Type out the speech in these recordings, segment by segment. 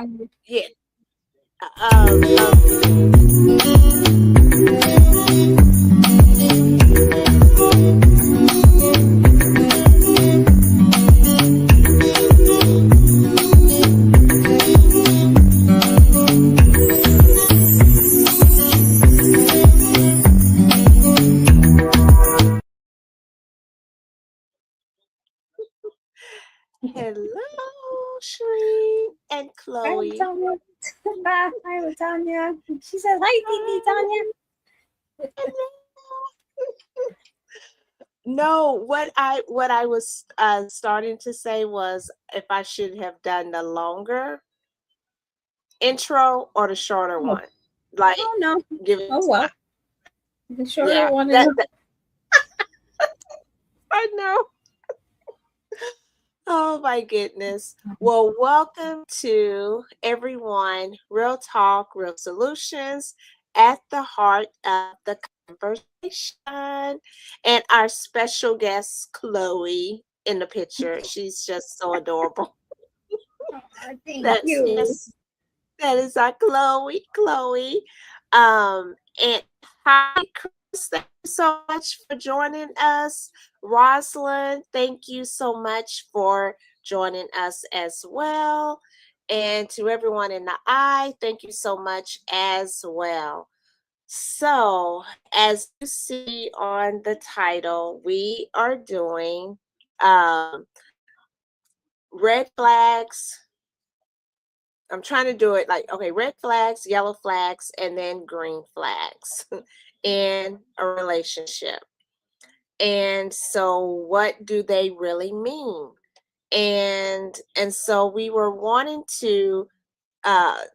Yeah. Um, hello, Shereen and Hi, Chloe. Latanya. Hi, Latanya. She says, hi, Titi Tanya. No, what I was starting to say was if I should have done the longer intro or the shorter Oh, one, like oh no. give it Oh, time. well. The shorter Yeah, one is. that I know. Oh my goodness. Well, welcome to everyone. Real Talk, Real Solutions at the heart of the conversation. And our special guest, Chloe, in the picture. She's just so adorable. Oh, thank That's you. yes, that is our Chloe. Chloe. And hi, Chris. Thank you so much for joining us. Rosalind, thank you so much for joining us as well. And to everyone in the eye, thank you so much as well. So, as you see on the title, we are doing um, red flags. I'm trying to do it like, okay, red flags, yellow flags, and then green flags in a relationship. And so what do they really mean? And so we were wanting to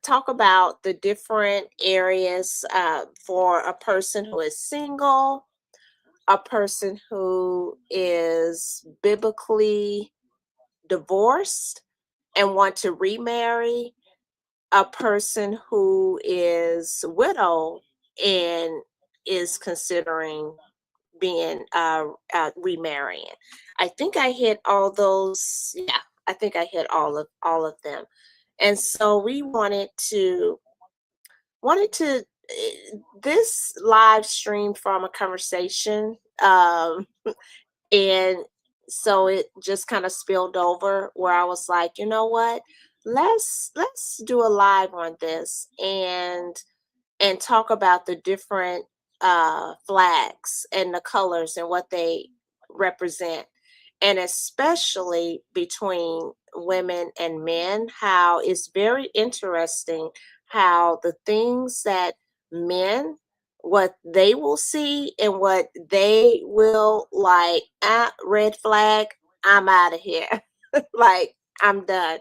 talk about the different areas for a person who is single, a person who is biblically divorced and want to remarry, a person who is widow and is considering being remarrying. I think I hit all those. Yeah, I think I hit all of them. And so we wanted to this live stream from a conversation, and so it just kind of spilled over where I was like, you know what, let's do a live on this and talk about the different flags and the colors and what they represent, and especially between women and men, how it's very interesting how the things that men, what they will see and what they will like, red flag, I'm out of here. Like, I'm done.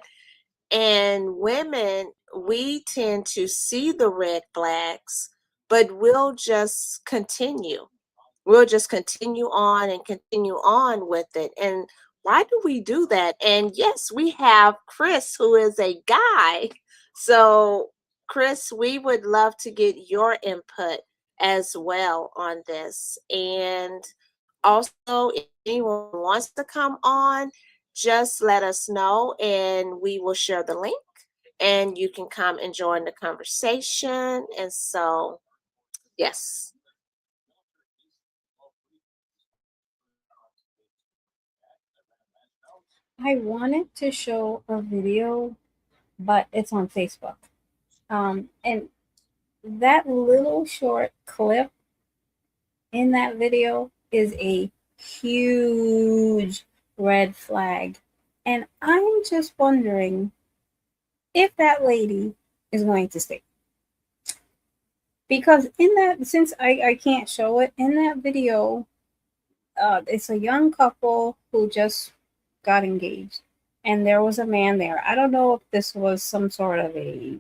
And women, we tend to see the red flags, but we'll just continue. We'll just continue on and continue on with it. And why do we do that? And yes, we have Chris, who is a guy. So, Chris, we would love to get your input as well on this. And also, if anyone wants to come on, just let us know and we will share the link and you can come and join the conversation. And so, yes. I wanted to show a video, but it's on Facebook. And that little short clip in that video is a huge red flag. And I'm just wondering if that lady is going to stay. Because in that, since I can't show it, in that video, it's a young couple who just got engaged. And there was a man there. I don't know if this was some sort of a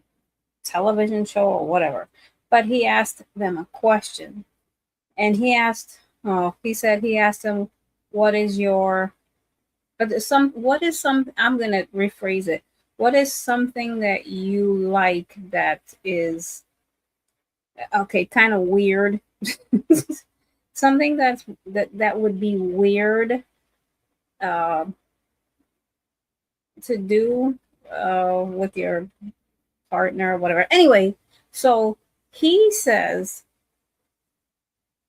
television show or whatever, but he asked them a question. And he said he asked them, what is your, what is some, I'm going to rephrase it. What is something that you like that is, okay, kind of weird? Something that would be weird uh, to do with your partner or whatever. Anyway, so he says,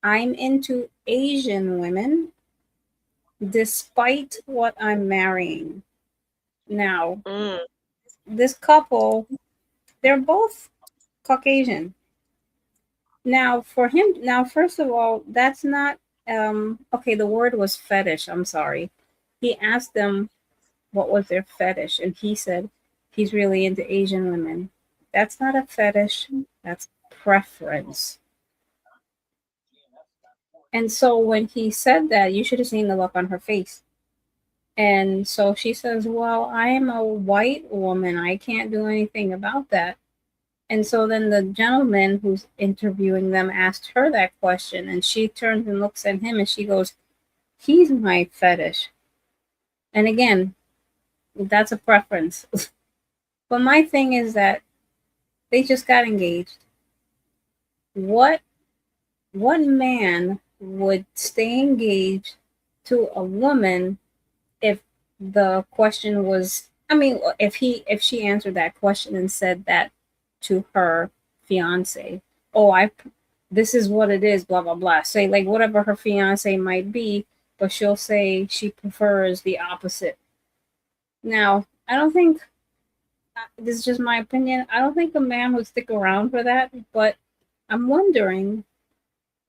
I'm into Asian women despite what I'm marrying. Now, Mm. this couple, they're both Caucasian. Now, for him, now, first of all, that's not, okay, the word was fetish. I'm sorry. He asked them what was their fetish, and he said he's really into Asian women. That's not a fetish, that's preference. And so when he said that, you should have seen the look on her face. And so she says, well, I am a white woman. I can't do anything about that. And so then the gentleman who's interviewing them asked her that question. And she turns and looks at him and she goes, he's my fetish. And again, that's a preference. But my thing is that they just got engaged. What what man would stay engaged to a woman if the question was, I mean, if she answered that question and said that to her fiance, oh, I this is what it is, blah blah blah, say like whatever her fiance might be, but she'll say she prefers the opposite. Now, I don't think, this is just my opinion, I don't think a man would stick around for that, but I'm wondering,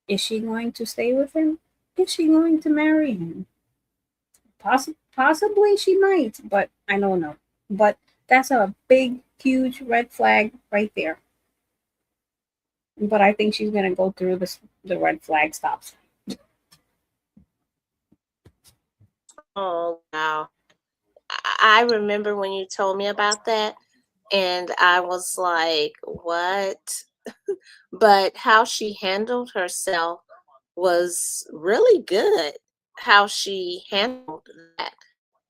is she going to stay with him? Is she going to marry him? Possibly she might, but I don't know. But that's a big, huge red flag right there. But I think she's gonna go through the red flag stops. Oh, wow. I remember when you told me about that, and I was like, what? But how she handled herself was really good. How she handled that.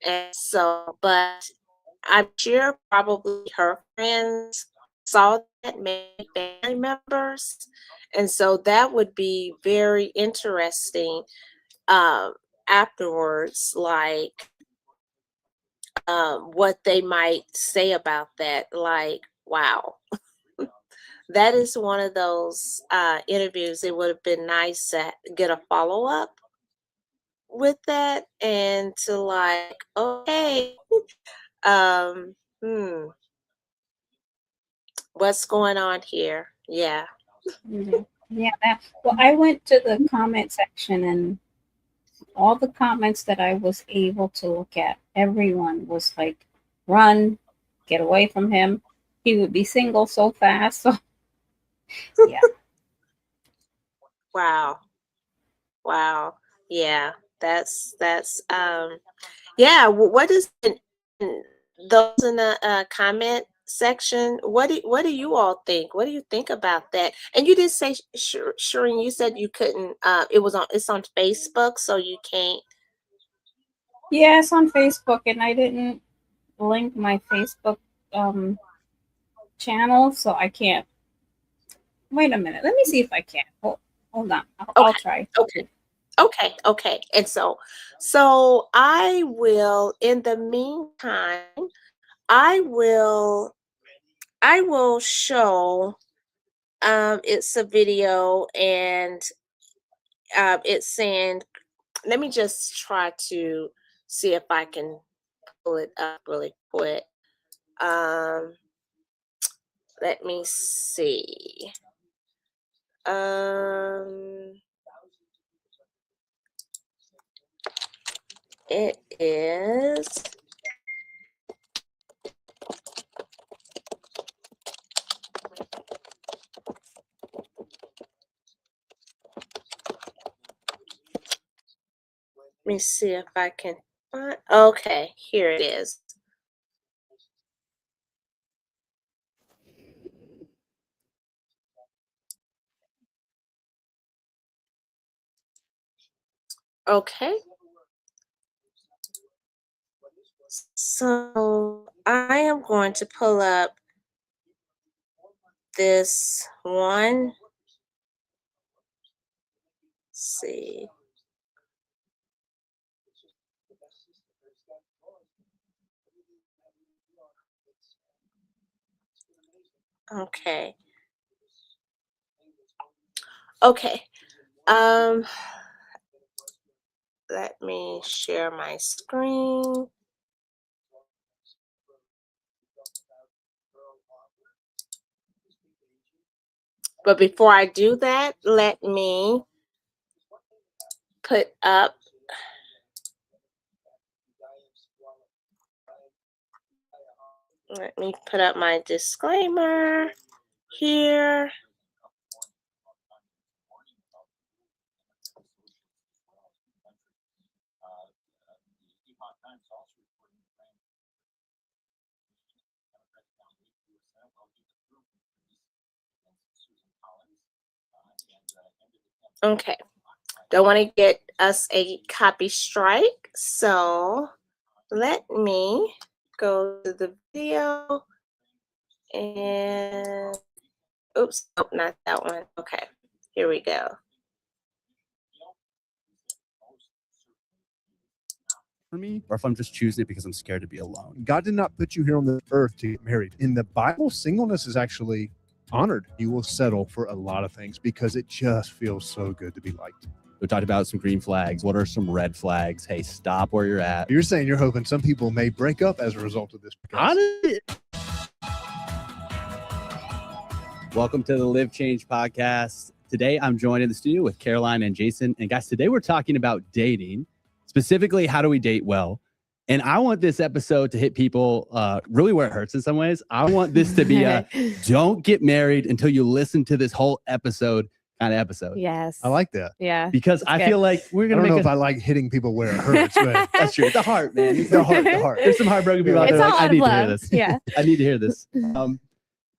And so, but I'm sure probably her friends saw that, maybe family members. And so that would be very interesting um, afterwards, like what they might say about that. Like, wow, that is one of those interviews. It would have been nice to get a follow up with that and to like, okay, um, hmm, what's going on here? Yeah. Yeah, yeah. Well, I went to the comment section, and all the comments that I was able to look at, everyone was like, "Run, get away from him. He would be single so fast." So yeah, Wow. Wow. Yeah. That's yeah, what is in those in the comment section? What do you all think? What do you think about that? And you did say, Shireen, you said you couldn't. It's on Facebook, so you can't. yeah. It's on Facebook, and I didn't link my Facebook um channel, so I can't. Wait a minute. Let me see if I can. Hold on. I'll Okay, try. okay, okay. And so I will. In the meantime, I will. I will show. It's a video, and it's saying, let me just try to see if I can pull it up really quick. Um, let me see. Um, it is. Let me see if I can find. Okay, here it is. Okay, so I am going to pull up this one. Let's see. Okay. Okay. Um, let me share my screen. But before I do that, let me put up my disclaimer here. Okay. Don't want to get us a copy strike. So let me go to the video and oops, nope, not that one. Okay, here we go. For me, or if I'm just choosing it because I'm scared to be alone. God did not put you here on the earth to get married. In the Bible, singleness is actually honored. You will settle for a lot of things because it just feels so good to be liked. We talked about some green flags. What are some red flags? Hey, stop where you're at. You're saying you're hoping some people may break up as a result of this. Honestly, welcome to the Live Change podcast. Today, I'm joined in the studio with Caroline and Jason. And guys, today we're talking about dating. Specifically, how do we date well? And I want this episode to hit people really where it hurts in some ways. I want this to be a don't get married until you listen to this whole episode kind of episode. Yes. I like that. Yeah. Because I feel like we're going I to don't make know if I like hitting people where it hurts, but That's true. The heart, man. the heart. There's some heartbroken people out It's there all like, I out need of to hear love. this. Yeah. I need to hear this.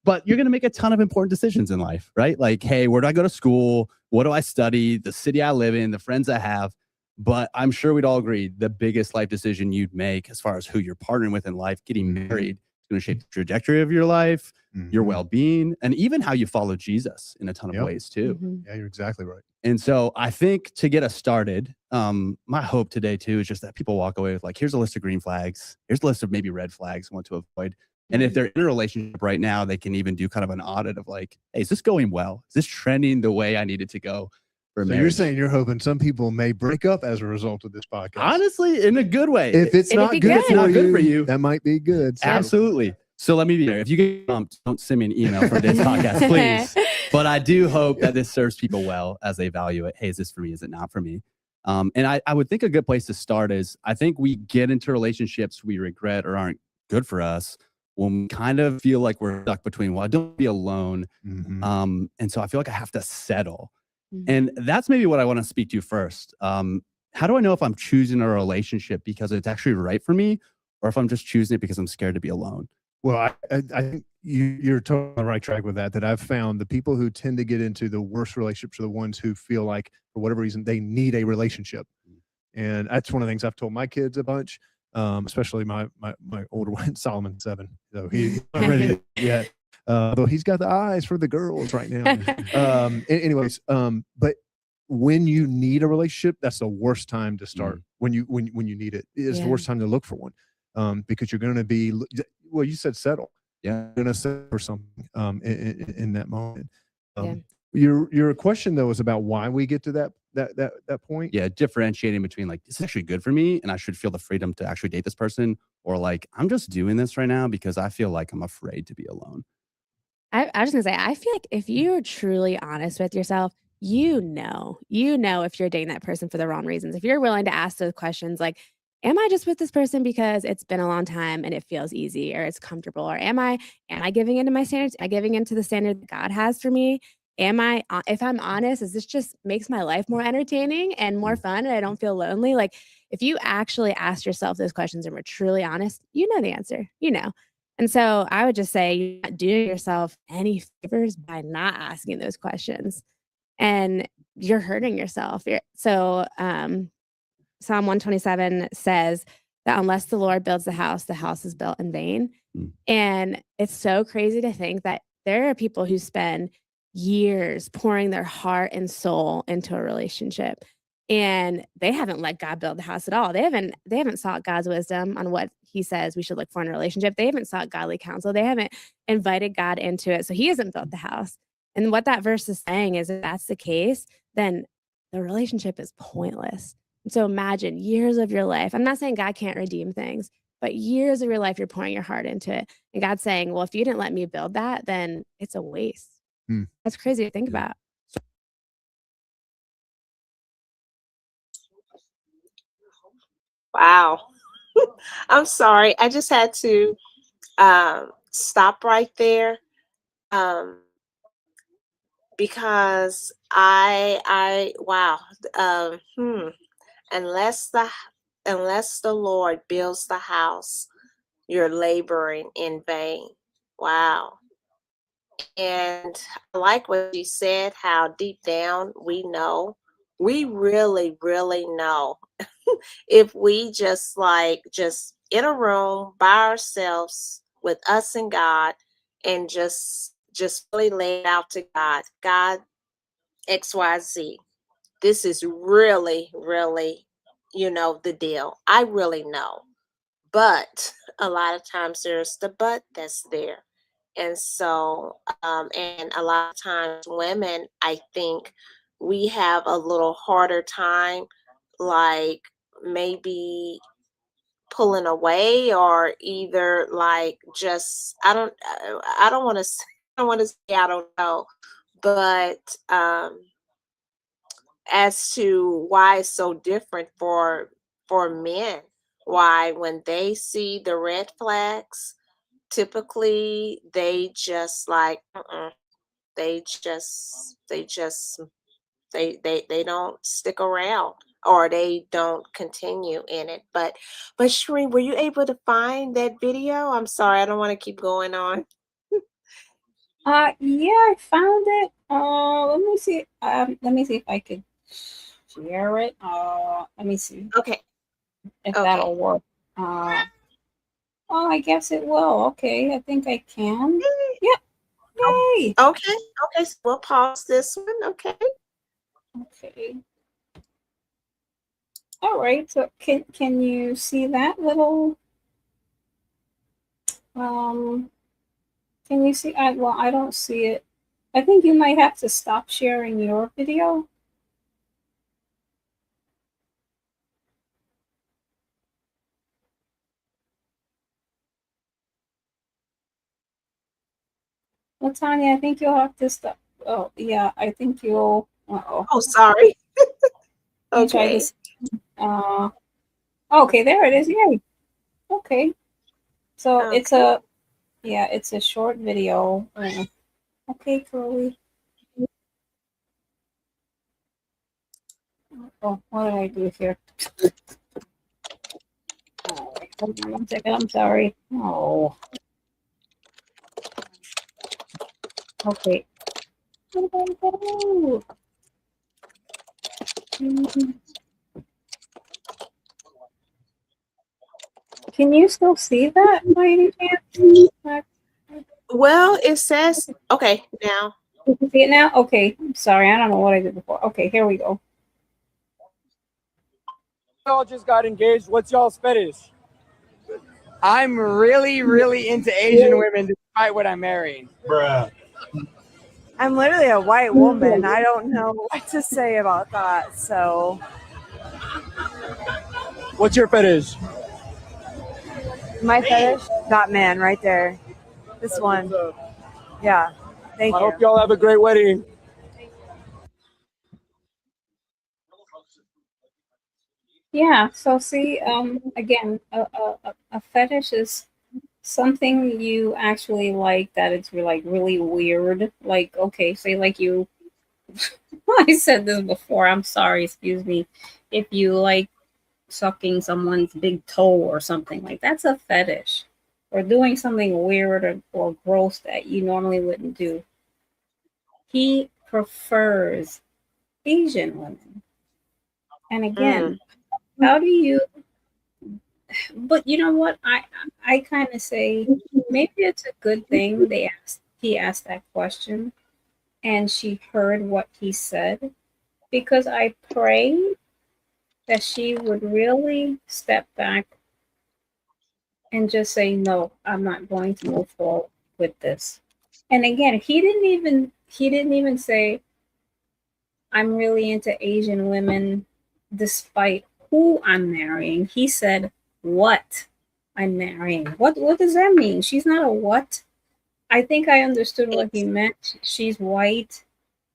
But you're going to make a ton of important decisions in life, right? Like, hey, where do I go to school? What do I study? The city I live in, the friends I have. But I'm sure we'd all agree the biggest life decision you'd make as far as who you're partnering with in life, getting married, is going to shape the trajectory of your life, your well-being, and even how you follow Jesus in a ton of ways too. Yeah, you're exactly right. And so I think to get us started, my hope today too is just that people walk away with like, here's a list of green flags. Here's a list of maybe red flags I want to avoid. And if they're in a relationship right now, they can even do kind of an audit of like, hey, is this going well? Is this trending the way I need it to go for So marriage? you're saying you're hoping some people may break up as a result of this podcast. Honestly, in a good way. If it's It'd not be good, good. Not good for you. that might be good. So. Absolutely. So let me be there. If you get bumped, don't send me an email from this podcast, please. But I do hope that this serves people well as they evaluate, hey, is this for me? Is it not for me? And I would think a good place to start is I think we get into relationships we regret or aren't good for us when we kind of feel like we're stuck between, well, I don't be alone. And so I feel like I have to settle. And that's maybe what I want to speak to first. How do I know if I'm choosing a relationship because it's actually right for me or if I'm just choosing it because I'm scared to be alone? Well, I think you're totally on the right track with that. That I've found the people who tend to get into the worst relationships are the ones who feel like, for whatever reason, they need a relationship. And that's one of the things I've told my kids a bunch, especially my older one, Solomon 7. So he's not ready to yet. Though he's got the eyes for the girls right now. Anyways, but when you need a relationship, that's the worst time to start. When you need it, it's the worst time to look for one, because you're going to be. Well, you said settle. Yeah, you're going to settle for something in that moment. Your question though is about why we get to that point. Yeah, differentiating between like this is actually good for me and I should feel the freedom to actually date this person, or like I'm just doing this right now because I feel like I'm afraid to be alone. I was gonna say, I feel like if you're truly honest with yourself, you know if you're dating that person for the wrong reasons. If you're willing to ask those questions like, am I just with this person because it's been a long time and it feels easy or it's comfortable? Or am I giving into my standards? Am I giving into the standard that God has for me? If I'm honest, is this just makes my life more entertaining and more fun and I don't feel lonely? Like if you actually ask yourself those questions and were truly honest, you know the answer, And so I would just say you're not doing yourself any favors by not asking those questions. And you're hurting yourself. Psalm 127 says that unless the Lord builds the house is built in vain. And it's so crazy to think that there are people who spend years pouring their heart and soul into a relationship. And they haven't let God build the house at all. They haven't sought God's wisdom on what he says we should look for in a relationship. They haven't sought godly counsel. They haven't invited God into it. So he hasn't built the house. And what that verse is saying is if that's the case, then the relationship is pointless. And so imagine years of your life. I'm not saying God can't redeem things, but years of your life, you're pouring your heart into it. And God's saying, well, if you didn't let me build that, then it's a waste. That's crazy to think about. Wow. I'm sorry. I just had to stop right there because wow. Unless the Lord builds the house, you're laboring in vain. Wow. And I like what you said, how deep down we know, we really, really know if we just in a room by ourselves with us and God and just really lay it out to God, XYZ. This is really, really, the deal. I really know. But a lot of times there's the but that's there. And so, and a lot of times women, I think we have a little harder time, like maybe pulling away or either just, I don't want to say, I don't know, but, as to why it's so different for men, why when they see the red flags, typically they just they don't stick around or they don't continue in it. But Shereen, were you able to find that video? I'm sorry, I don't want to keep going on. Yeah, I found it. Let me see. Let me see if I could share it. Let me see Okay. if that'll work. Oh, I guess it will. Okay, I think I can. Yep. Yay. Okay. So we'll pause this one. Okay. Okay. All right. So can you see that little? Can you see? I don't see it. I think you might have to stop sharing your video. Latanya, I think you'll have to stop. Oh, yeah, I think you'll. Oh, sorry. Try Okay. this. Okay, there it is. Yay. Okay. So Okay. it's a short video. Okay, Chloe. Oh, what did I do here? All right, hold on 1 second. I'm sorry. Oh. Okay. Can you still see that by any chance? Well, it says okay now. You can see it now? Okay. I'm sorry. I don't know what I did before. Okay, here we go. Y'all just got engaged. What's y'all's fetish? I'm really, really into Asian women despite what I'm marrying. Bruh. I'm literally a white woman. I don't know what to say about that. So, What's your fetish? my fetish, that man right there. This one. Yeah. Thank I you. hope y'all have a great wedding. Yeah, so see, again, a fetish is something you actually like that it's really weird. Like, okay, say like you, I said this before, I'm sorry, excuse me. If you like sucking someone's big toe or something, like that's a fetish. Or doing something weird or gross that you normally wouldn't do. He prefers Asian women. And again, how do you, but you know what? I kind of say maybe it's a good thing he asked that question and she heard what he said, because I pray that she would really step back and just say, no, I'm not going to move forward with this. And again, he didn't even say, I'm really into Asian women despite who I'm marrying. He said what I'm marrying. What does that mean? She's not a what? I think I understood what he meant. She's white.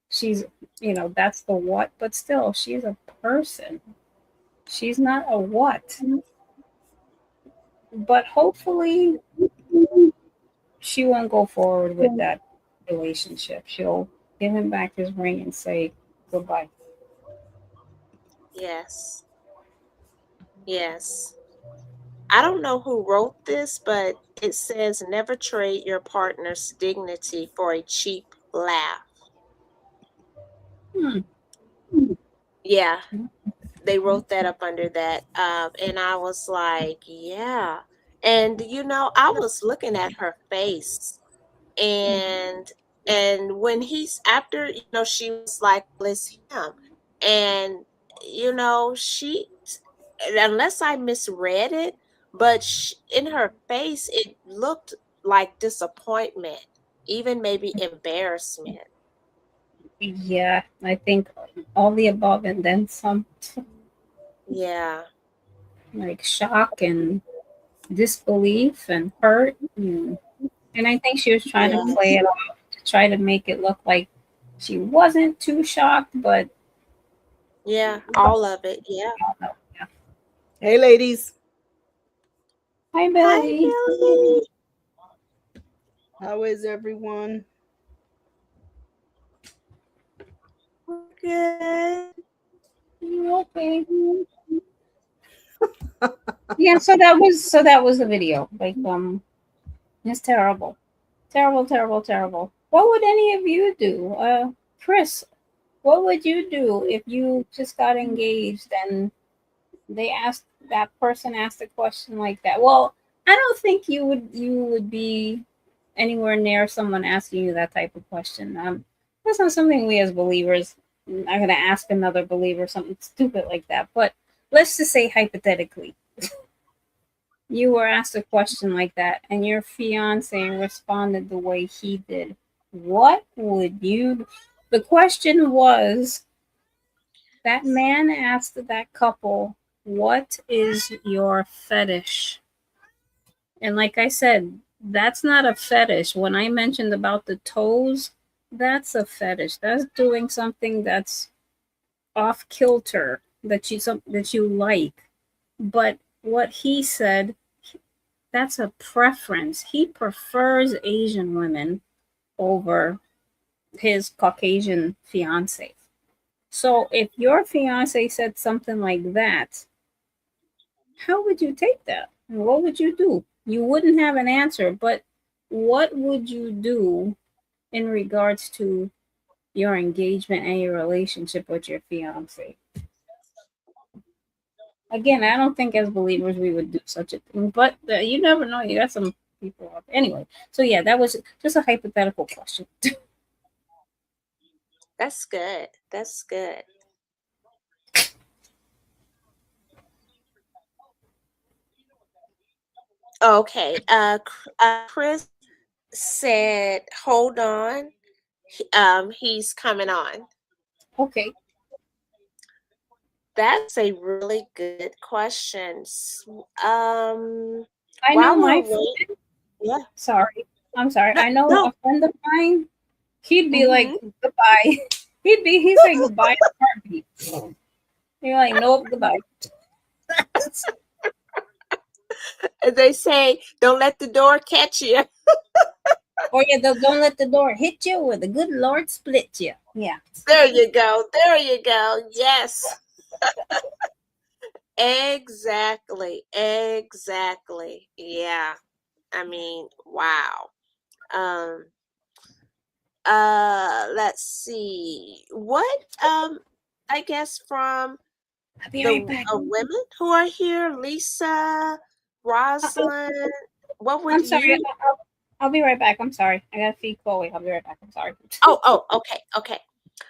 She's, that's the what, but still, she's a person. She's not a what. But hopefully, she won't go forward with that relationship. She'll give him back his ring and say goodbye. Yes. Yes. I don't know who wrote this, but it says never trade your partner's dignity for a cheap laugh. Hmm. Yeah, they wrote that up under that. And I was like, yeah. And I was looking at her face, and when he's after, she was like, well, it's him. And she, unless I misread it, but in her face it looked like disappointment, even maybe embarrassment. Yeah, I think all the above and then some, Yeah. like shock and disbelief and hurt. And I think she was trying to Yeah. play it off to try to make it look like she wasn't too shocked, but Yeah, all of it. Yeah. yeah. Hey, ladies. Hi, Hi, Billy. Billy. How is everyone? Good. You okay? Yeah, so that was the video. Like, it's terrible. Terrible, terrible, terrible. What would any of you do? Chris, what would you do if you just got engaged and that person asked a question like that? Well, I don't think you would be anywhere near someone asking you that type of question. That's not something we as believers are gonna ask another believer something stupid like that. But let's just say hypothetically, you were asked a question like that and your fiance responded the way he did. What would you The question was, that man asked that couple, what is your fetish? And like I said, that's not a fetish. When I mentioned about the toes, that's a fetish. That's doing something that's off kilter that you like. But what he said, that's a preference. He prefers Asian women over his Caucasian fiance. So if your fiance said something like that, how would you take that? What would you do? You wouldn't have an answer, but what would you do in regards to your engagement and your relationship with your fiance? Again, I don't think as believers we would do such a thing, but you never know. You got some people out there. Anyway, so yeah, that was just a hypothetical question. That's good. That's good. Okay. Chris said, hold on. He's coming on. Okay. That's a really good question. I know While we're my waiting, yeah. sorry. I'm sorry. No, I know no. a friend of mine, he'd be like, Mm-hmm. goodbye. He'd say goodbye in a heartbeat. You're like, nope, goodbye. They say, don't let the door catch you. Or yeah, don't let the door hit you or the good Lord split you. Yeah. There you go. There you go. Yes. Exactly. Exactly. Yeah. I mean, wow. Um, let's see. What I guess from I'll be the right back. women who are here, Lisa, Rosalind, what would I'm sorry. you I'll be right back. I'm sorry. I gotta feed Chloe. I'll be right back. I'm sorry. okay, okay.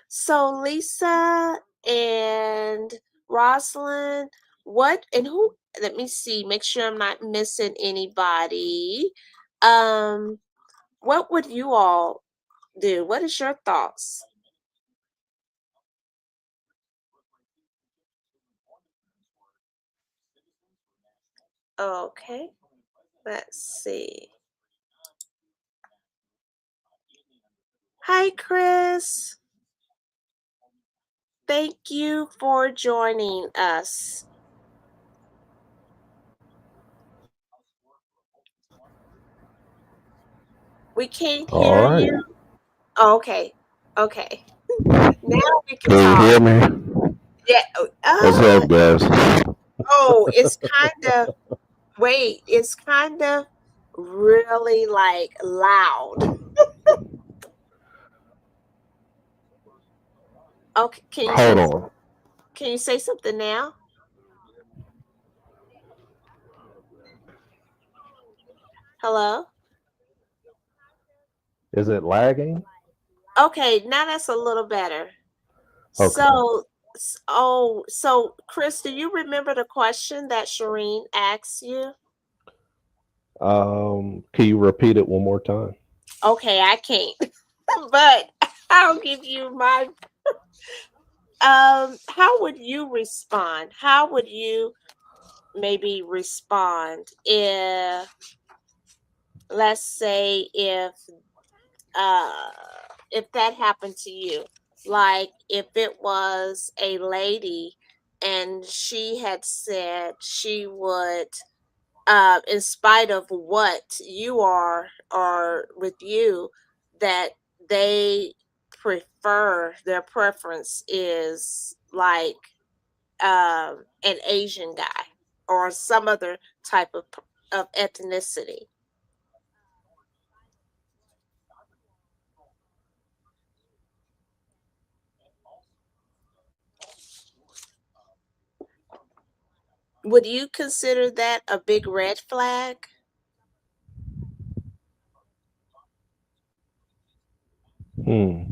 So Lisa and Rosalind, what and who let me see, make sure I'm not missing anybody. What would you all do? What is your thoughts? Okay, let's see. Hi, Chris. Thank you for joining us. We can't All hear right. you. Oh, okay. Okay. Now we can Can you talk. hear me? Yeah. What's up, guys? It's kind of, wait, it's kind of really like loud. Okay, Hold on. can you say something now? Hello? Is it lagging? Okay, now that's a little better. Okay. So Chris, do you remember the question that Shireen asked you? Can you repeat it one more time? Okay, I can't, but I'll give you my. How would you respond? How would you maybe respond let's say, uh, if that happened to you, like if it was a lady and she had said she would, in spite of what you are or with you, that they their preference is like an Asian guy or some other type of ethnicity. Would you consider that a big red flag? Hmm.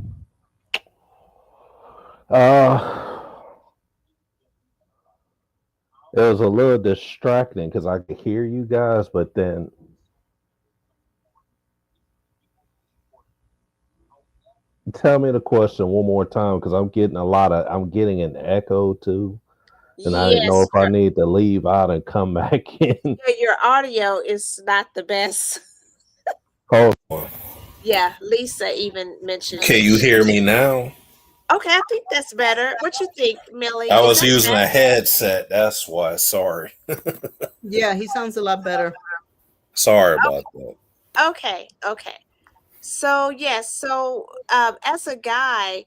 Uh, it was a little distracting because I could hear you guys, but then tell me the question one more time because I'm getting an echo too, and I didn't know Yes, if I need to leave out and come back in. your audio is not the best. Hold on. Yeah, Lisa even mentioned Can that you hear me now? Okay, I think that's better. What you think, Millie? I Is was that using a better? headset. That's why. Sorry. Yeah, he sounds a lot better. Sorry about that. Okay, okay. So yes, so as a guy,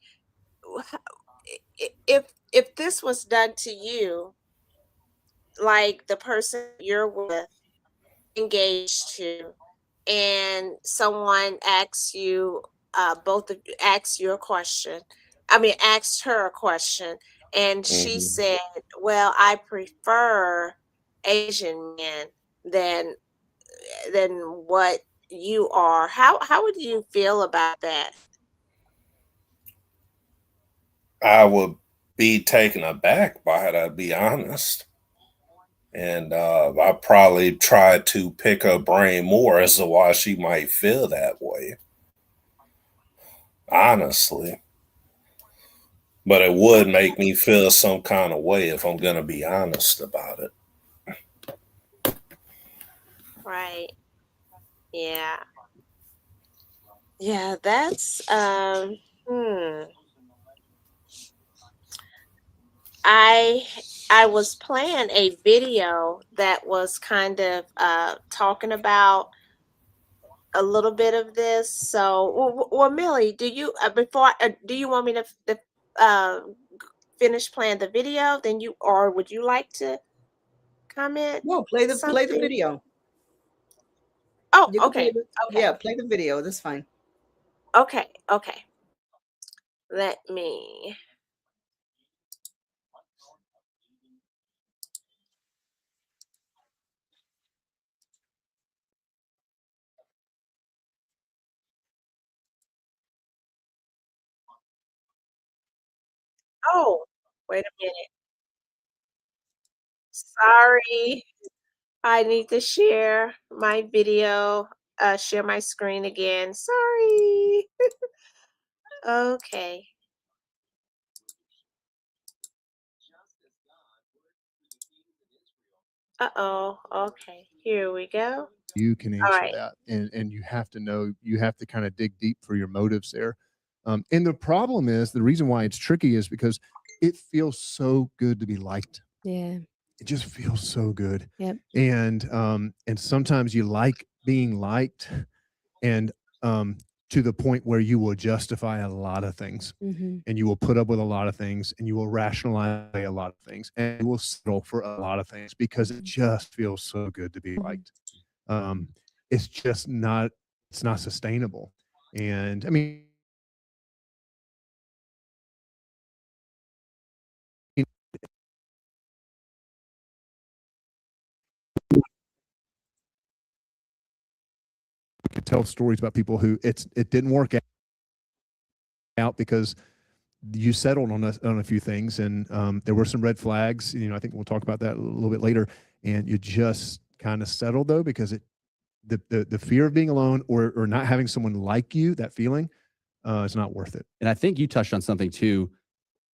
if this was done to you, like the person you're with, engaged to, and someone asks you, both of you asks you a question, I mean, asked her a question, and she Hmm. said, "Well, I prefer Asian men than than what you are." How would you feel about that? I would be taken aback by it, I'd be honest. And I probably try to pick her brain more as to why she might feel that way, honestly. But it would make me feel some kind of way if I'm going to be honest about it. Right. Yeah. Yeah, that's I I was playing a video that was kind of talking about a little bit of this. So, well, Millie, do you do you want me to uh, finish playing the video? Then you, or would you like to comment No, play the something? video. Oh, You can play okay, the okay, Yeah, play the video. That's fine. okay, okay. Let me. Oh, wait a minute. Sorry. I need to share my video, share my screen again. Sorry. Okay. Uh-oh. Okay. Here we go. You can All answer right. that, and you have to know, you have to kind of dig deep for your motives there. And the problem is, the reason why it's tricky is because it feels so good to be liked. Yeah. It just feels so good. Yep. And sometimes you like being liked, and to the point where you will justify a lot of things, Mm-hmm. and you will put up with a lot of things, and you will rationalize a lot of things, and you will settle for a lot of things because it just feels so good to be liked. It's just not, it's not sustainable. And I mean, I could tell stories about people who it didn't work out because you settled on a few things, and there were some red flags. You know, I think we'll talk about that a little bit later. And you just kind of settled though, because the fear of being alone, or not having someone like you, that feeling, is not worth it. And I think you touched on something too.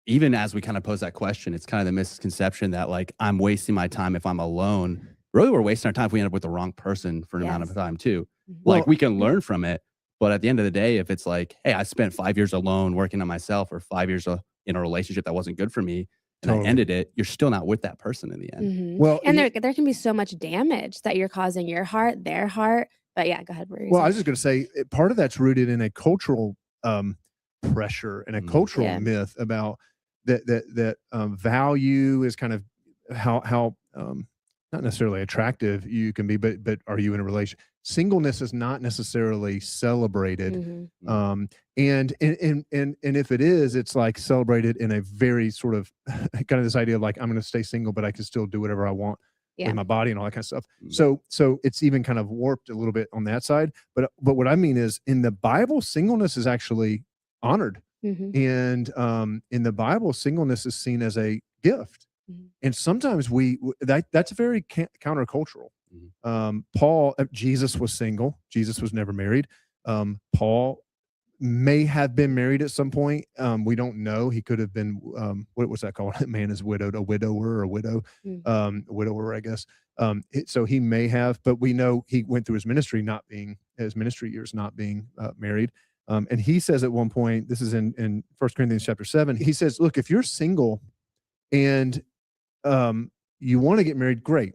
Even as we kind of pose that question, it's kind of the misconception that like I'm wasting my time if I'm alone. Really, we're wasting our time if we end up with the wrong person for an amount of time too. Like we can learn from it, but at the end of the day, if it's like, hey, I spent 5 years alone working on myself, or 5 years in a relationship that wasn't good for me, and I ended it, you're still not with that person in the end. Mm-hmm. Well, and there can be so much damage that you're causing your heart, their heart. But yeah, go ahead. Well, I was just going to say, part of that's rooted in a cultural pressure and a cultural myth about that value is kind of how not necessarily attractive you can be, but are you in a relationship? Singleness is not necessarily celebrated. Mm-hmm. And if it is, it's like celebrated in a very sort of kind of this idea of like, I'm going to stay single, but I can still do whatever I want with my body and all that kind of stuff. So it's even kind of warped a little bit on that side. But what I mean is, in the Bible, singleness is actually honored. Mm-hmm. And in the Bible, singleness is seen as a gift. Mm-hmm. And sometimes that's very countercultural. Jesus was single. Jesus was never married. Paul may have been married at some point. We don't know. He could have been, what was that called? A man is widowed, a widower, or a widow, a widower, I guess. So he may have, but we know he went through his ministry years not being married. And he says at one point, this is in 1 Corinthians chapter 7, he says, look, if you're single and you want to get married, great.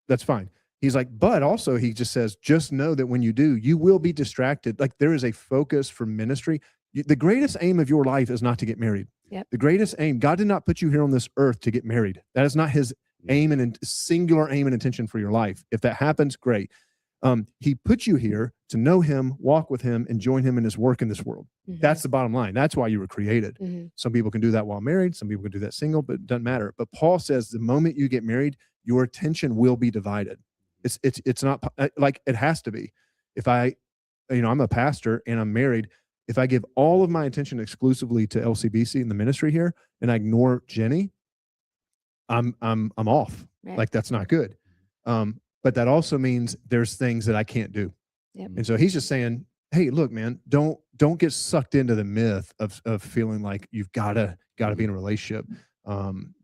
That's fine. He's like, but also he just says, just know that when you do, you will be distracted. Like, there is a focus for ministry. The greatest aim of your life is not to get married. Yep. The greatest aim, God did not put you here on this earth to get married. That is not his aim and singular aim and intention for your life. If that happens, great. He put you here to know him, walk with him, and join him in his work in this world. Mm-hmm. That's the bottom line. That's why you were created. Mm-hmm. Some people can do that while married. Some people can do that single, but it doesn't matter. But Paul says the moment you get married, your attention will be divided. It's not like it has to be. If I'm a pastor and I'm married, if I give all of my attention exclusively to LCBC and the ministry here, and I ignore Jenny, I'm off. Right. Like, that's not good. But that also means there's things that I can't do. Yep. And so he's just saying, hey, look, man, don't get sucked into the myth of feeling like you've gotta be in a relationship,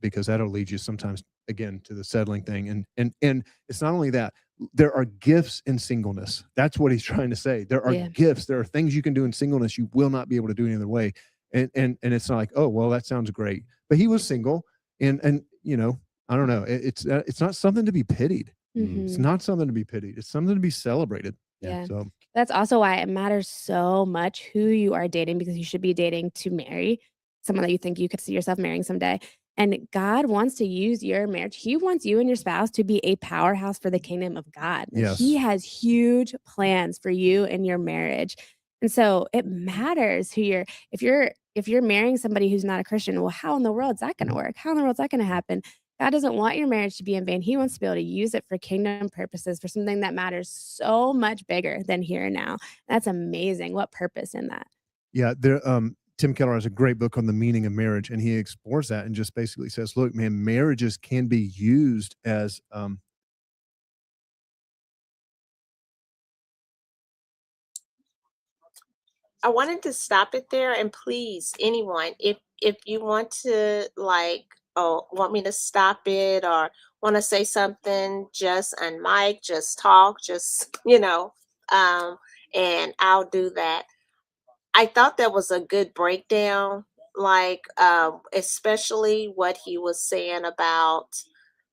because that'll lead you sometimes again to the settling thing. And it's not only that, there are gifts in singleness. That's what he's trying to say. There are gifts. There are things you can do in singleness you will not be able to do any other way. And it's not like, oh, well, that sounds great. But he was single, and I don't know. It's not something to be pitied. Mm-hmm. It's not something to be pitied. It's something to be celebrated. Yeah. So that's also why it matters so much who you are dating, because you should be dating to marry someone that you think you could see yourself marrying someday. And God wants to use your marriage. He wants you and your spouse to be a powerhouse for the kingdom of God. Yes. He has huge plans for you and your marriage. And so it matters if you're marrying somebody who's not a Christian, well, how in the world is that going to work? How in the world is that going to happen? God doesn't want your marriage to be in vain. He wants to be able to use it for kingdom purposes, for something that matters so much bigger than here and now. That's amazing. What purpose in that? yeah, Tim Keller has a great book on the meaning of marriage, and he explores that and just basically says, look, man, marriages can be used as I wanted to stop it there, and please, anyone, if you want to like, oh, want me to stop it or want to say something, just unmic, just talk, just um, and I'll do that. I thought that was a good breakdown, like especially what he was saying about,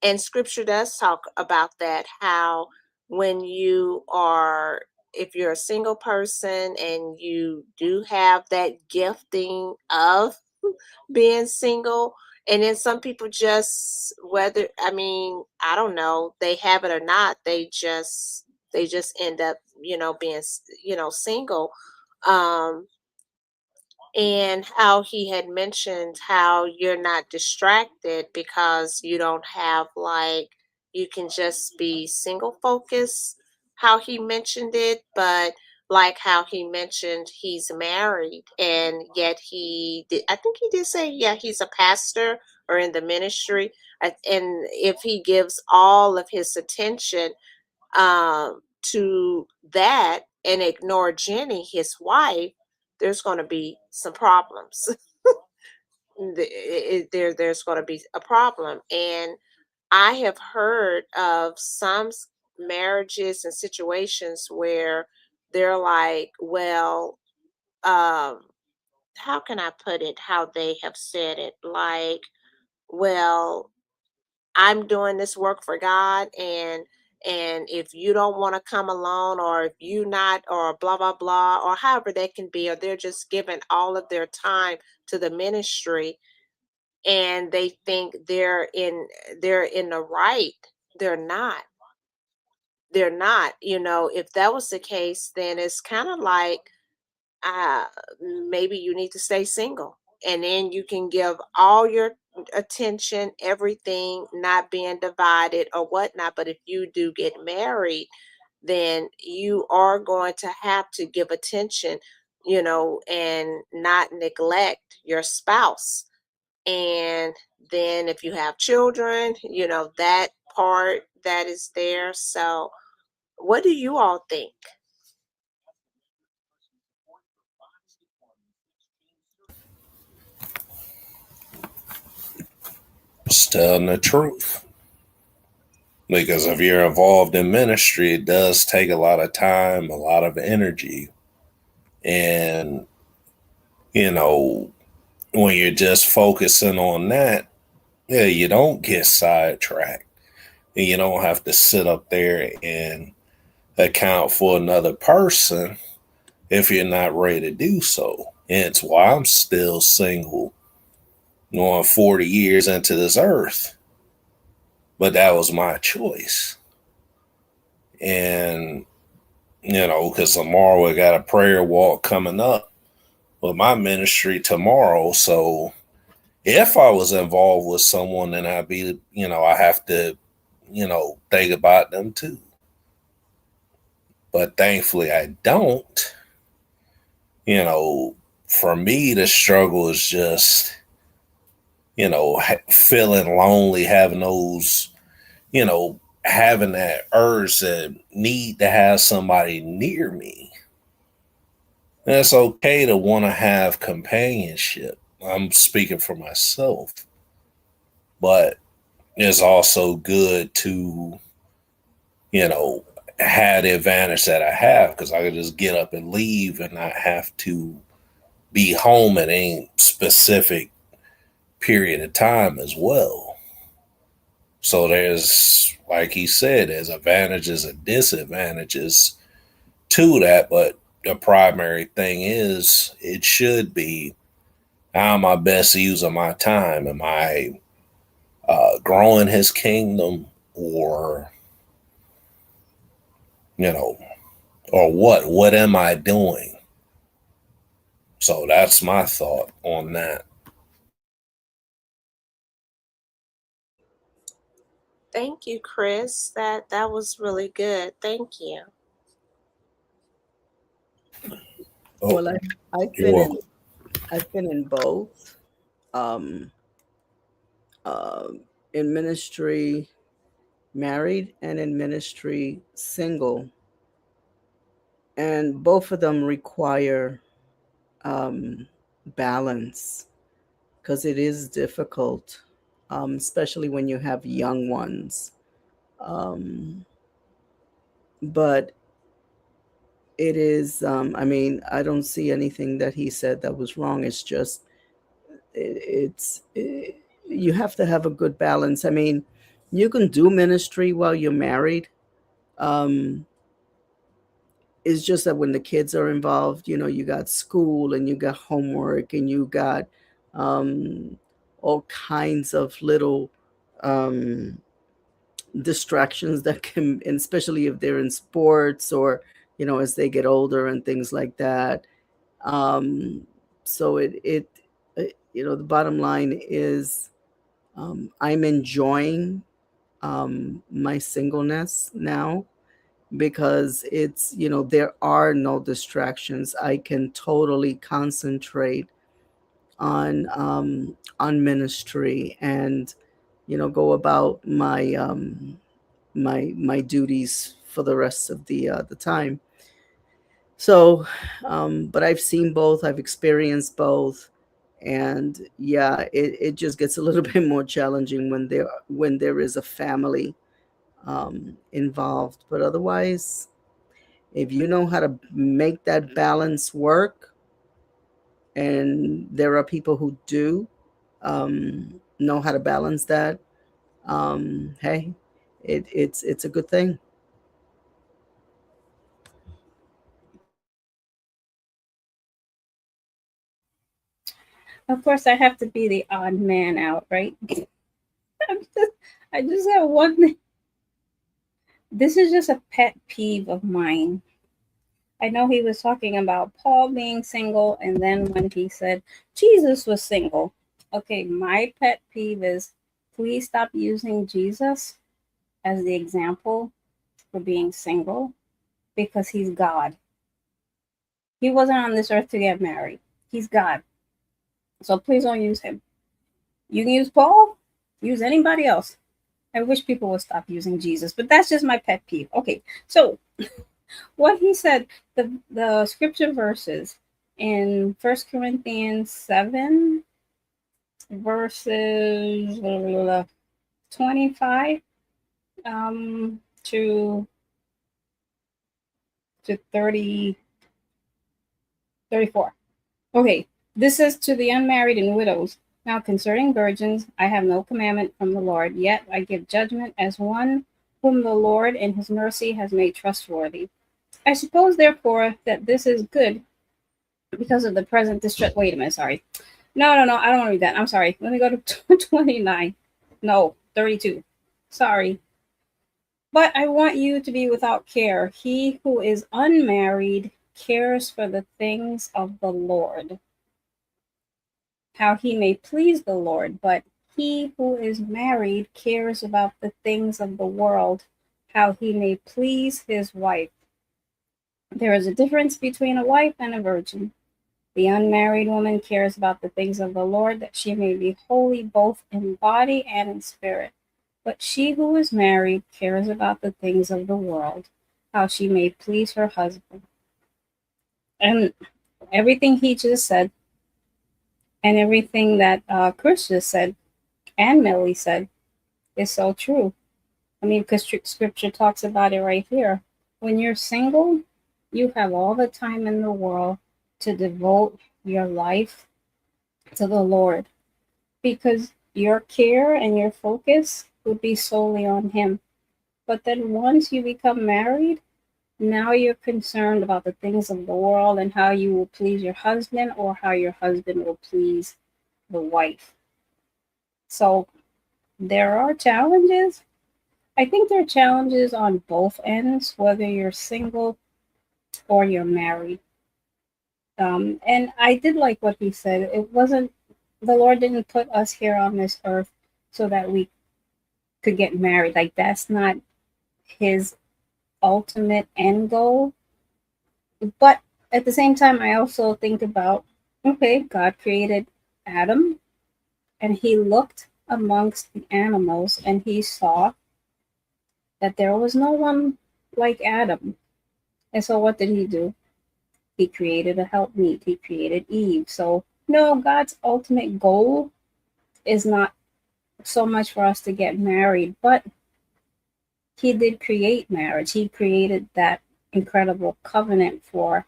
and Scripture does talk about that, how when you are, if you're a single person and you do have that gifting of being single, and then some people just, whether, I mean, I don't know, they have it or not, they just end up being single. um and how he had mentioned how you're not distracted because you don't have, like, you can just be single focused, how he mentioned it, but like how he mentioned he's married and yet he did, I think he did say, yeah, he's a pastor or in the ministry. And if he gives all of his attention to that and ignore Jenny, his wife, there's going to be some problems. There's going to be a problem. And I have heard of some marriages and situations where they're like, well, how can I put it? How they have said it, like, well, I'm doing this work for God, and if you don't want to come along, or if you not, or blah blah blah, or however they can be, or they're just giving all of their time to the ministry, and they think they're in the right. They're not. They're not. If that was the case, then it's kind of like, uh, maybe you need to stay single, and then you can give all your attention, everything, not being divided or whatnot. But if you do get married, then you are going to have to give attention, and not neglect your spouse. And then if you have children, that part that is there. So what do you all think? Just telling the truth. Because if you're involved in ministry, it does take a lot of time, a lot of energy. And, when you're just focusing on that, yeah, you don't get sidetracked. And you don't have to sit up there and account for another person if you're not ready to do so. And it's why I'm still single, going 40 years into this earth. But that was my choice. And, because tomorrow we got a prayer walk coming up with my ministry tomorrow. So if I was involved with someone, then I'd be, I have to, think about them too. But thankfully I don't. For me, the struggle is just, feeling lonely, having those, having that urge to need to have somebody near me. And it's okay to want to have companionship. I'm speaking for myself. But it's also good to, have the advantage that I have, because I can just get up and leave and not have to be home at any specific period of time as well. So there's, like he said, there's advantages and disadvantages to that. But the primary thing is, it should be, how am I best using my time? Am I growing his kingdom, or, or what am I doing? So that's my thought on that. Thank you, Chris. That was really good. Thank you. Oh, Well, I you're welcome. I've been in both. Um, in ministry, married, and in ministry, single. And both of them require balance because it is difficult, especially when you have young ones. Um, but it is, I mean, I don't see anything that he said that was wrong. It's just, you have to have a good balance. I mean, you can do ministry while you're married. Um, it's just that when the kids are involved, you know, you got school and you got homework and you got um, all kinds of little um, distractions that can, and especially if they're in sports or, you know, as they get older and things like that. Um, so you know, the bottom line is I'm enjoying my singleness now because it's, you know, there are no distractions. I can totally concentrate on ministry and, you know, go about my my duties for the rest of the time. So but I've seen both, I've experienced both, and yeah, it just gets a little bit more challenging when there is a family involved. But otherwise, if you know how to make that balance work, and there are people who do know how to balance that, hey, it's a good thing. Of course, I have to be the odd man out, right? I just have one thing. This is just a pet peeve of mine. I know he was talking about Paul being single, and then when he said Jesus was single. Okay, my pet peeve is please stop using Jesus as the example for being single because he's God. He wasn't on this earth to get married. He's God. So please don't use him. You can use Paul, use anybody else. I wish people would stop using Jesus, but that's just my pet peeve. Okay, so what he said, the scripture verses in 1 Corinthians 7, verses 25 to 30, 34. Okay, this is to the unmarried and widows. Now concerning virgins, I have no commandment from the Lord, yet I give judgment as one whom the Lord in his mercy has made trustworthy. I suppose, therefore, that this is good because of the present distress. Wait a minute, sorry. No, I don't want to read that. I'm sorry. Let me go to 29. No, 32. Sorry. But I want you to be without care. He who is unmarried cares for the things of the Lord, how he may please the Lord. But he who is married cares about the things of the world, how he may please his wife. There is a difference between a wife and a virgin. The unmarried woman cares about the things of the Lord, that she may be holy both in body and in spirit. But she who is married cares about the things of the world, how she may please her husband. And everything he just said, and everything that Chris just said, and Millie said, is so true. I mean, because scripture talks about it right here. When you're single, you have all the time in the world to devote your life to the Lord, because your care and your focus would be solely on him. But then once you become married, now you're concerned about the things of the world and how you will please your husband or how your husband will please the wife. So there are challenges. I think there are challenges on both ends, whether you're single or you're married. And I did like what he said. It wasn't, the Lord didn't put us here on this earth so that we could get married. Like, that's not his ultimate end goal. But at the same time, I also think about Okay, God created Adam, and he looked amongst the animals, and he saw that there was no one like Adam. And so what did he do? He created a helpmeet. He created Eve. So no, God's ultimate goal is not so much for us to get married, but he did create marriage. He created that incredible covenant for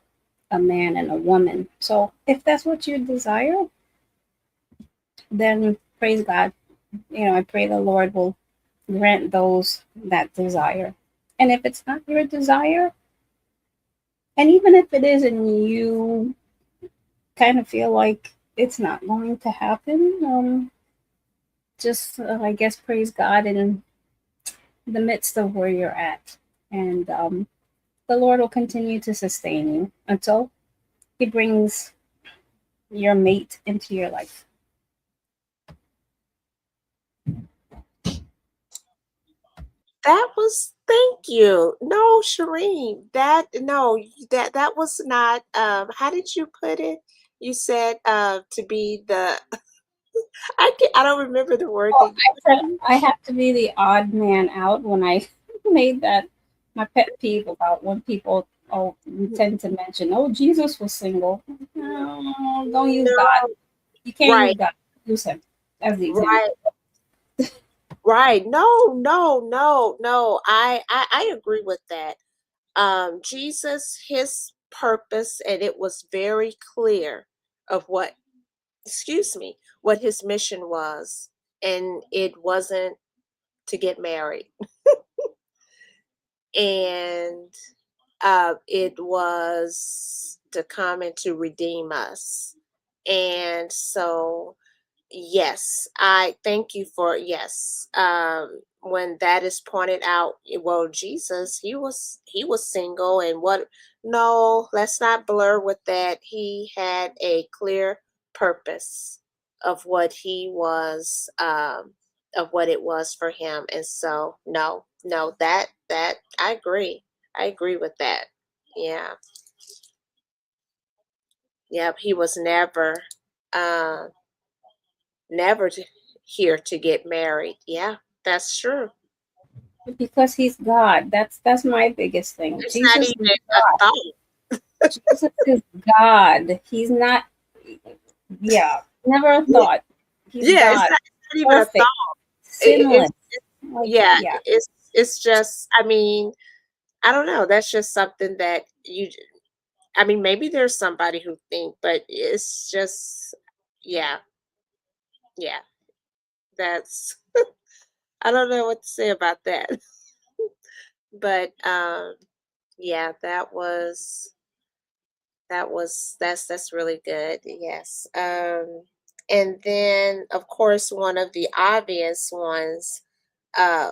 a man and a woman. So if that's what you desire, then praise God. I pray the Lord will grant those that desire. And if it's not your desire, and even if it is and you kind of feel like it's not going to happen, just I guess praise God in the midst of where you're at. And the Lord will continue to sustain you until he brings your mate into your life. Thank you. No, Shalene, that was not, how did you put it? You said, to be the, I don't remember the word Well, that I said I have to be the odd man out when I made that my pet peeve about when people tend to mention, Jesus was single. No, don't use God. No, You can't use right, God. Use him as the example. right, right. No, no, no, no. I agree with that. Jesus, his purpose, and it was very clear of what his mission was, and it wasn't to get married, and it was to come and to redeem us. And so, yes, I thank you for, yes. When that is pointed out, well, Jesus, he was single, and what? No, let's not blur with that. He had a clear purpose of what he was, of what it was for him, and so no, no, that I agree. I agree with that. Yeah, yep. He was uh, never here to get married. Yeah, that's true. Because he's God. That's my biggest thing. It's not Jesus even is a God. thought. Jesus is God. He's not. Yeah, never a Yeah, thought. He's yeah, God, it's not even a perfect, thought. sinless. Like Yeah, yeah, it's just. I mean, I don't know. That's just something that you. I mean, maybe there's somebody who think, but it's just. Yeah, yeah. That's. I don't know what to say about that, but yeah, that's really good. Yes. And then of course one of the obvious ones, uh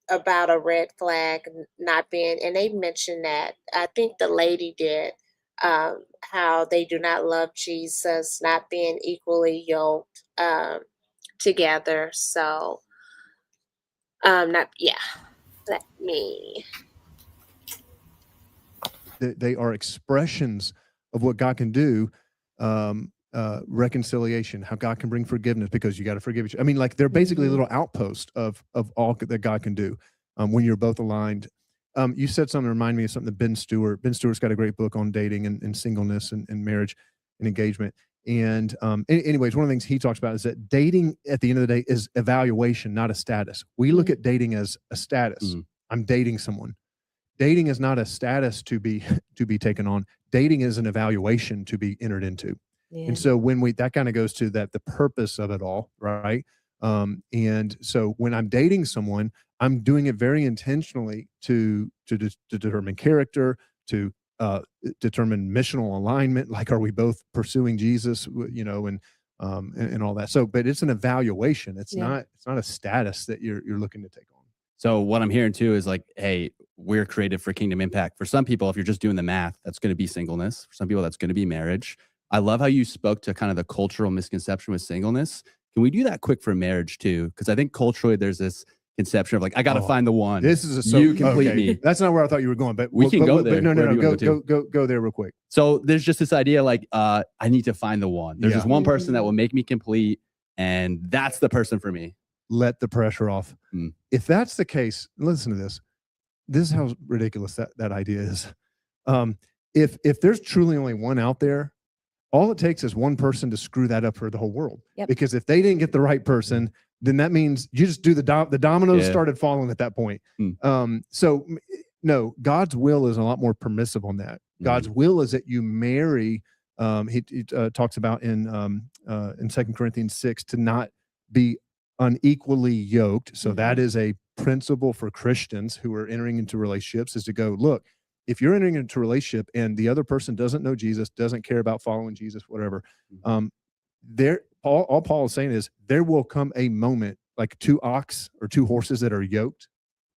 about a red flag not being, and they mentioned that, I think the lady did, how they do not love Jesus, not being equally yoked, together. So not, yeah, let me. They are expressions of what God can do. Reconciliation, how God can bring forgiveness, because you got to forgive each. I mean, like they're basically a little outpost of all that God can do when you're both aligned. You said something that reminded me of something that Ben Stewart. Ben Stewart's got a great book on dating and singleness and marriage and engagement. And anyways, one of the things he talks about is that dating at the end of the day is evaluation, not a status. We look at dating as a status. I'm dating someone. Dating is not a status to be taken on. Dating is an evaluation to be entered into. Yeah. And so when that kind of goes to the purpose of it all, right? And so when I'm dating someone, I'm doing it very intentionally to determine character, to determine missional alignment. Like, are we both pursuing Jesus? And all that. So, but it's an evaluation. It's not a status that you're looking to take on. So what I'm hearing too is like, hey, we're created for kingdom impact. For some people, if you're just doing the math, that's going to be singleness. For some people, that's going to be marriage. I love how you spoke to kind of the cultural misconception with singleness. Can we do that quick for marriage too? Because I think culturally there's this conception of like, I got to Oh, find the one. This is a you complete me. That's not where I thought you were going, but We can go there. But no, Wherever you wanna go there real quick. So there's just this idea like, I need to find the one. There's just one person that will make me complete, and that's the person for me. Let the pressure off. If that's the case, listen to this. This is how ridiculous that idea is. If there's truly only one out there, all it takes is one person to screw that up for the whole world. Yep. Because if they didn't get the right person, then that means you just do the dominoes started falling at that point. So no, God's will is a lot more permissive on that. God's will is that you marry. He talks about in 2 Corinthians 6 to not be unequally yoked. So that is a principle for Christians who are entering into relationships, is to go, look, if you're entering into a relationship and the other person doesn't know Jesus, doesn't care about following Jesus, whatever, all Paul is saying is there will come a moment like two ox or two horses that are yoked,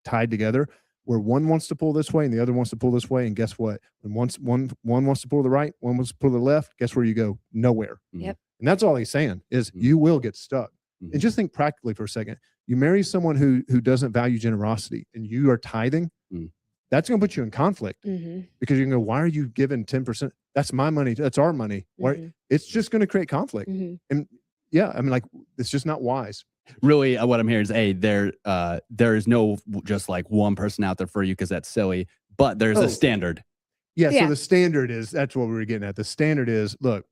tied together, where one wants to pull this way and the other wants to pull this way. And guess what? When one wants to pull the right, one wants to pull the left, guess where you go? Nowhere. Yep. And that's all he's saying is you will get stuck. And just think practically for a second. You marry someone who doesn't value generosity and you are tithing, that's going to put you in conflict because you can go, why are you giving 10%? That's my money. That's our money. Why? It's just going to create conflict. And yeah, I mean, like, it's just not wise. Really, what I'm hearing is, there is no just like one person out there for you because that's silly, but there's a standard. Yeah. So the standard is, that's what we were getting at. The standard is, look,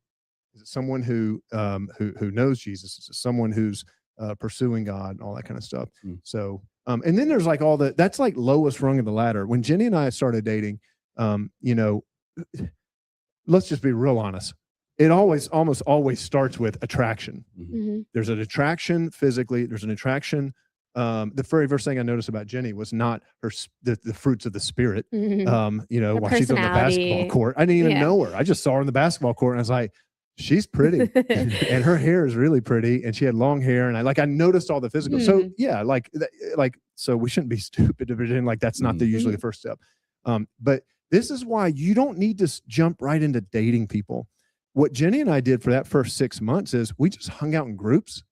is it someone who knows Jesus? Is it someone who's pursuing God and all that kind of stuff? So, and then there's like that's like lowest rung of the ladder. When Jenny and I started dating, let's just be real honest. It almost always starts with attraction. There's an attraction physically. There's an attraction. The very first thing I noticed about Jenny was not the fruits of the spirit. While she's on the basketball court, I didn't even know her. I just saw her on the basketball court, and I was like, she's pretty, and her hair is really pretty, and she had long hair, and I noticed all the physical. So yeah, so we shouldn't be stupid to pretend like that's not usually the first step. But this is why you don't need to jump right into dating people. What Jenny and I did for that first 6 months is we just hung out in groups.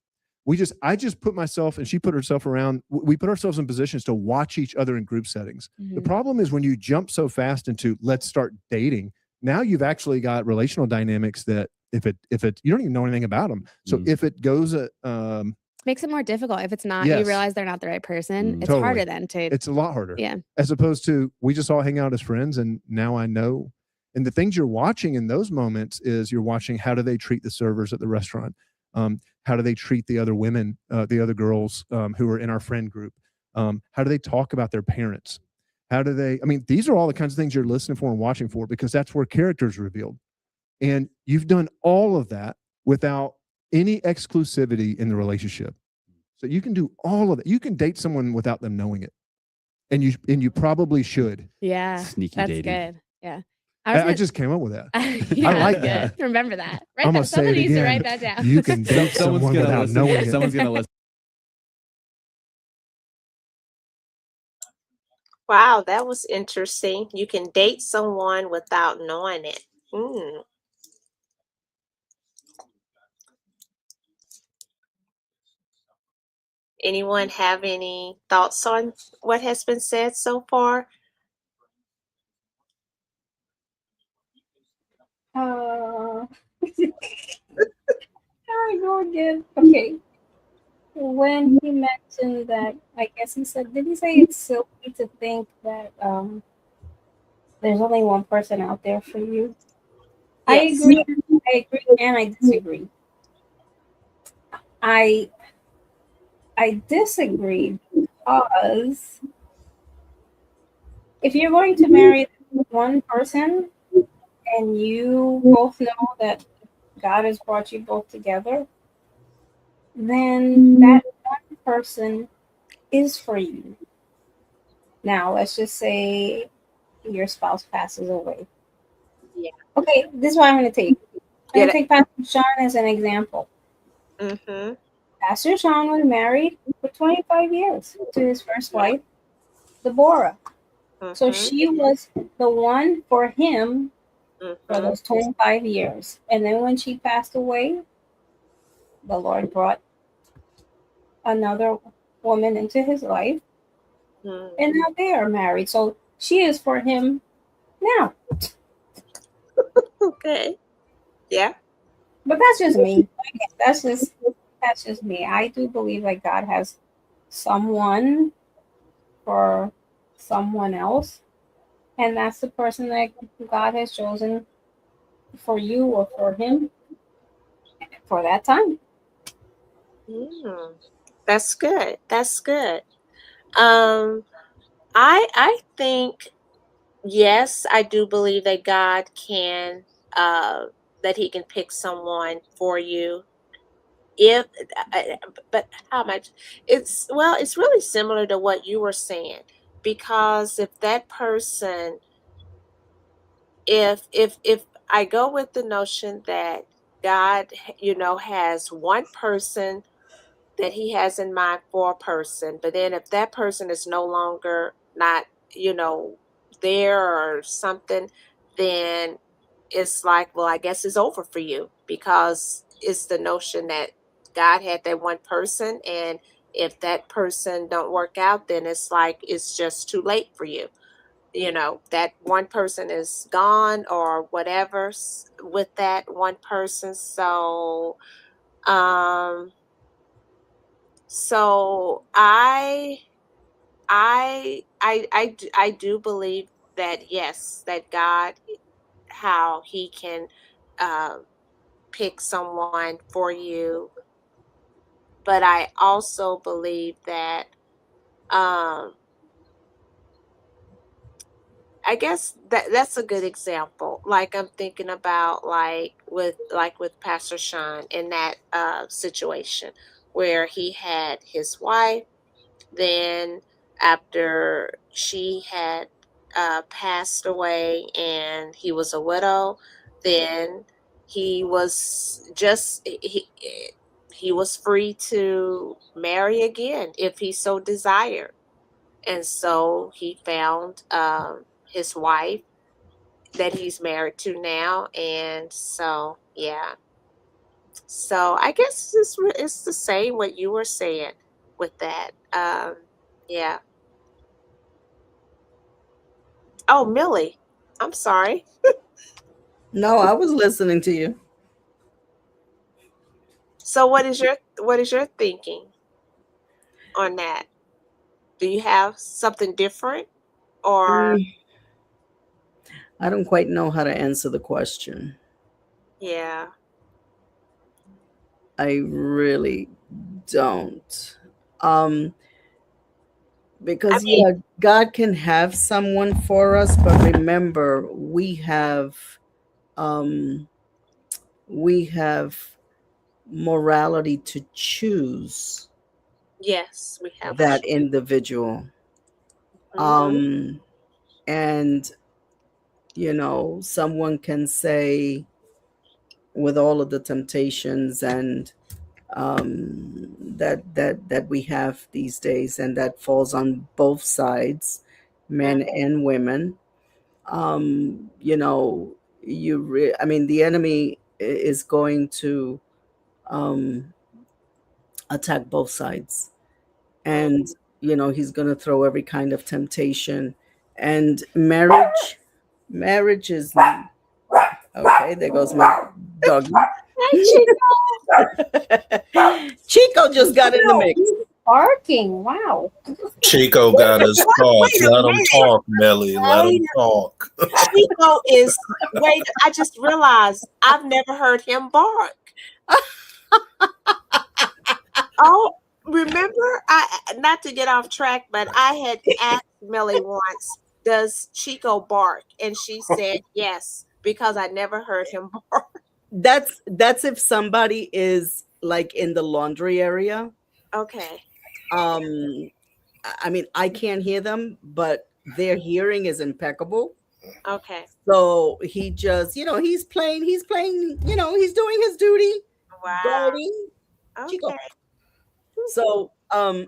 I just put myself and she put herself around. We put ourselves in positions to watch each other in group settings. The problem is when you jump so fast into let's start dating, now you've actually got relational dynamics that if it you don't even know anything about them. So if it goes makes it more difficult. If it's not, you realize they're not the right person. It's harder then to. It's a lot harder. Yeah. As opposed to we just all hang out as friends, and now I know. And the things you're watching in those moments is you're watching how do they treat the servers at the restaurant. How do they treat the other women, the other girls who are in our friend group? How do they talk about their parents? These are all the kinds of things you're listening for and watching for, because that's where character is revealed. And you've done all of that without any exclusivity in the relationship. So you can do all of that. You can date someone without them knowing it. And you probably should. Yeah. Sneaky that's dating. Good. Yeah. I just came up with that. Yeah, I like that. Remember that. I'm gonna say it again. To write that down. You can date someone without knowing it. Someone's gonna listen. Wow, that was interesting. You can date someone without knowing it. Anyone have any thoughts on what has been said so far? There we go again. Okay. When he mentioned that, I guess he said, did he say it's silly to think that there's only one person out there for you? Yes. I agree and I disagree. I disagree because if you're going to marry one person and you both know that God has brought you both together, then that one person is for you. Now, let's just say your spouse passes away. Yeah. Okay, this is what I'm going to take. I'm going to take Pastor Sean as an example. Pastor Sean was married for 25 years to his first wife, Deborah. So she was the one for him for those 25 years. And then when she passed away, the Lord brought another woman into his life, Mm. and now they are married. So she is for him now. Okay. Yeah. But that's just me. That's just me. I do believe like God has someone for someone else, and that's the person that God has chosen for you or for him for that time. Mm. That's good. That's good. Um, I think yes, I do believe that God can that he can pick someone for you. If but how much it's well, it's really similar to what you were saying, because if that person, if I go with the notion that God, has one person that he has in mind for a person, but then if that person is no longer not, you know, there or something, then it's like, well, I guess it's over for you, because it's the notion that God had that one person, and if that person don't work out, then it's like it's just too late for you. That one person is gone or whatever with that one person. Um so I do believe that yes, that God, how he can uh, pick someone for you, but I also believe that um, I guess that's a good example. Like I'm thinking about like with Pastor Sean in that situation where he had his wife. Then after she had passed away and he was a widow, then he was just he was free to marry again if he so desired. And so he found his wife that he's married to now, and so yeah. So I guess it's the same what you were saying with that. Yeah. Oh, Millie, I'm sorry. No, I was listening to you. So what is your thinking on that? Do you have something different, or Mm, I don't quite know how to answer the question. yeah? I really don't. Um, I because mean, yeah, God can have someone for us, but remember, um we have morality to choose yes, we have. that individual. Mm-hmm. Um and someone can say, with all of the temptations and that we have these days, and that falls on both sides, men and women. You know, I mean, the enemy is going to um, attack both sides, and he's going to throw every kind of temptation. And marriage is okay. There goes my dog. Hey, Chico. Chico just got in the No, mix. he's barking. Wow. Chico got his thoughts. Wait a Let him minute. talk, Millie. Let him talk. Chico is. Wait, I just realized I've never heard him bark. Oh, remember, I not to get off track, but I had asked Millie once, "Does Chico bark?" And she said yes, because I never heard him bark. That's if somebody is like in the laundry area. Okay, um I mean, I can't hear them, but their hearing is impeccable. okay, So he just, he's playing, he's doing his duty, wow, guarding Chico. okay. So I'm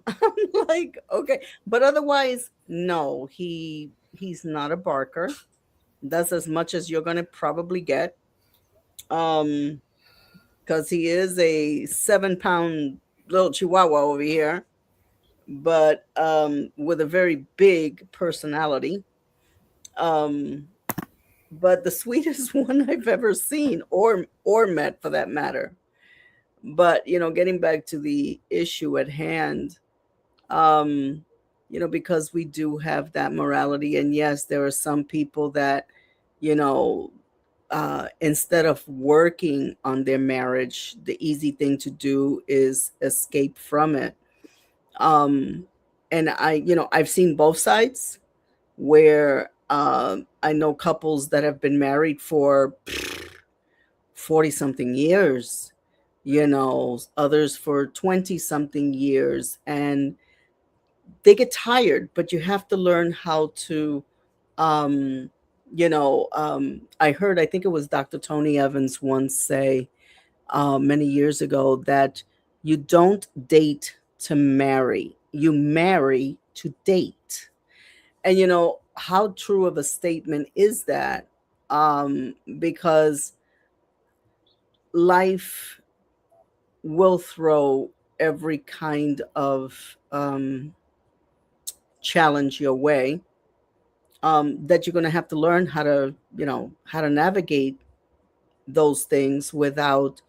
like, okay. But otherwise, no, he's not a barker. That's as much as you're gonna probably get. Um, because he is a 7-pound little chihuahua over here. but with a very big personality. Um, but the sweetest one I've ever seen or met for that matter. But getting back to the issue at hand, um, because we do have that morality, and yes, there are some people that, you know, instead of working on their marriage, the easy thing to do is escape from it. Um, and I've seen both sides where I know couples that have been married for 40 something years, others for 20 something years, and they get tired, but you have to learn how to, um, I think it was Dr. Tony Evans once say many years ago that you don't date to marry, you marry to date. And how true of a statement is that? Because life will throw every kind of challenge your way, that you're going to have to learn how to navigate those things without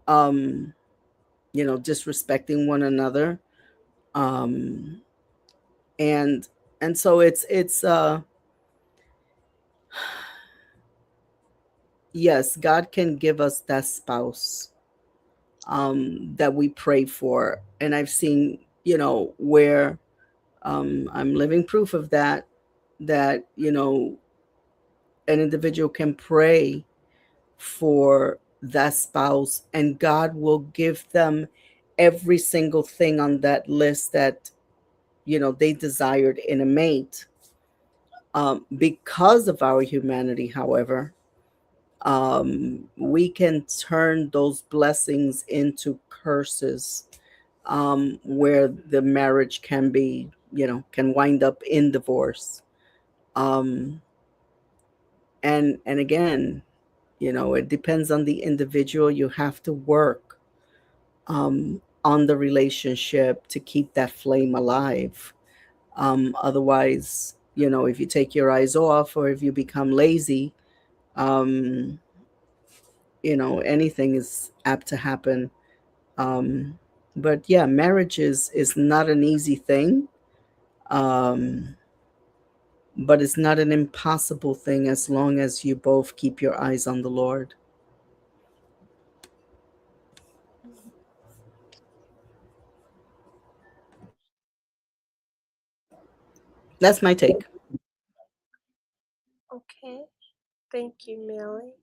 um, disrespecting one another. Um, and so it's yes, God can give us that spouse that we pray for. And I've seen, where I'm living proof of that an individual can pray for that spouse and God will give them every single thing on that list that they desired in a mate. Because of our humanity, however, we can turn those blessings into curses, where the marriage can wind up in divorce. Um, and again, it depends on the individual. You have to work on the relationship to keep that flame alive. Otherwise, if you take your eyes off or if you become lazy, um, anything is apt to happen. Um, but yeah, marriage is not an easy thing, um, but it's not an impossible thing as long as you both keep your eyes on the Lord. That's my take. Okay. Thank you, Millie.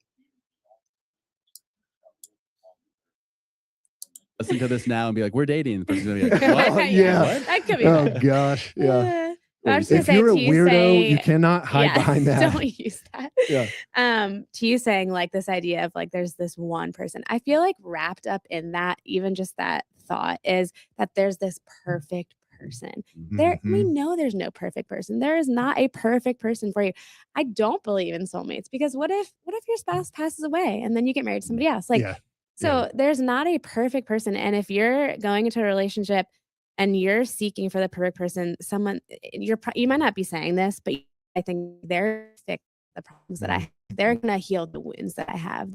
Listen to this now and be like, we're dating. The person's gonna be like, what? Yeah. What? That could be Oh fun. gosh. Yeah. I was gonna If say you're a to you weirdo, you saying, cannot hide behind that. don't use that. Yeah. To you saying like this idea of like there's this one person. I feel like wrapped up in that, even just that thought, is that there's this perfect person. There, we Mhm. know there's no perfect person. There is not a perfect person for you. I don't believe in soulmates because what if your spouse passes away and then you get married to somebody else? Like, Yeah. so there's not a perfect person. And if you're going into a relationship and you're seeking for the perfect person, someone you might not be saying this, but I think they're fix the problems that I have. They're gonna heal the wounds that I have.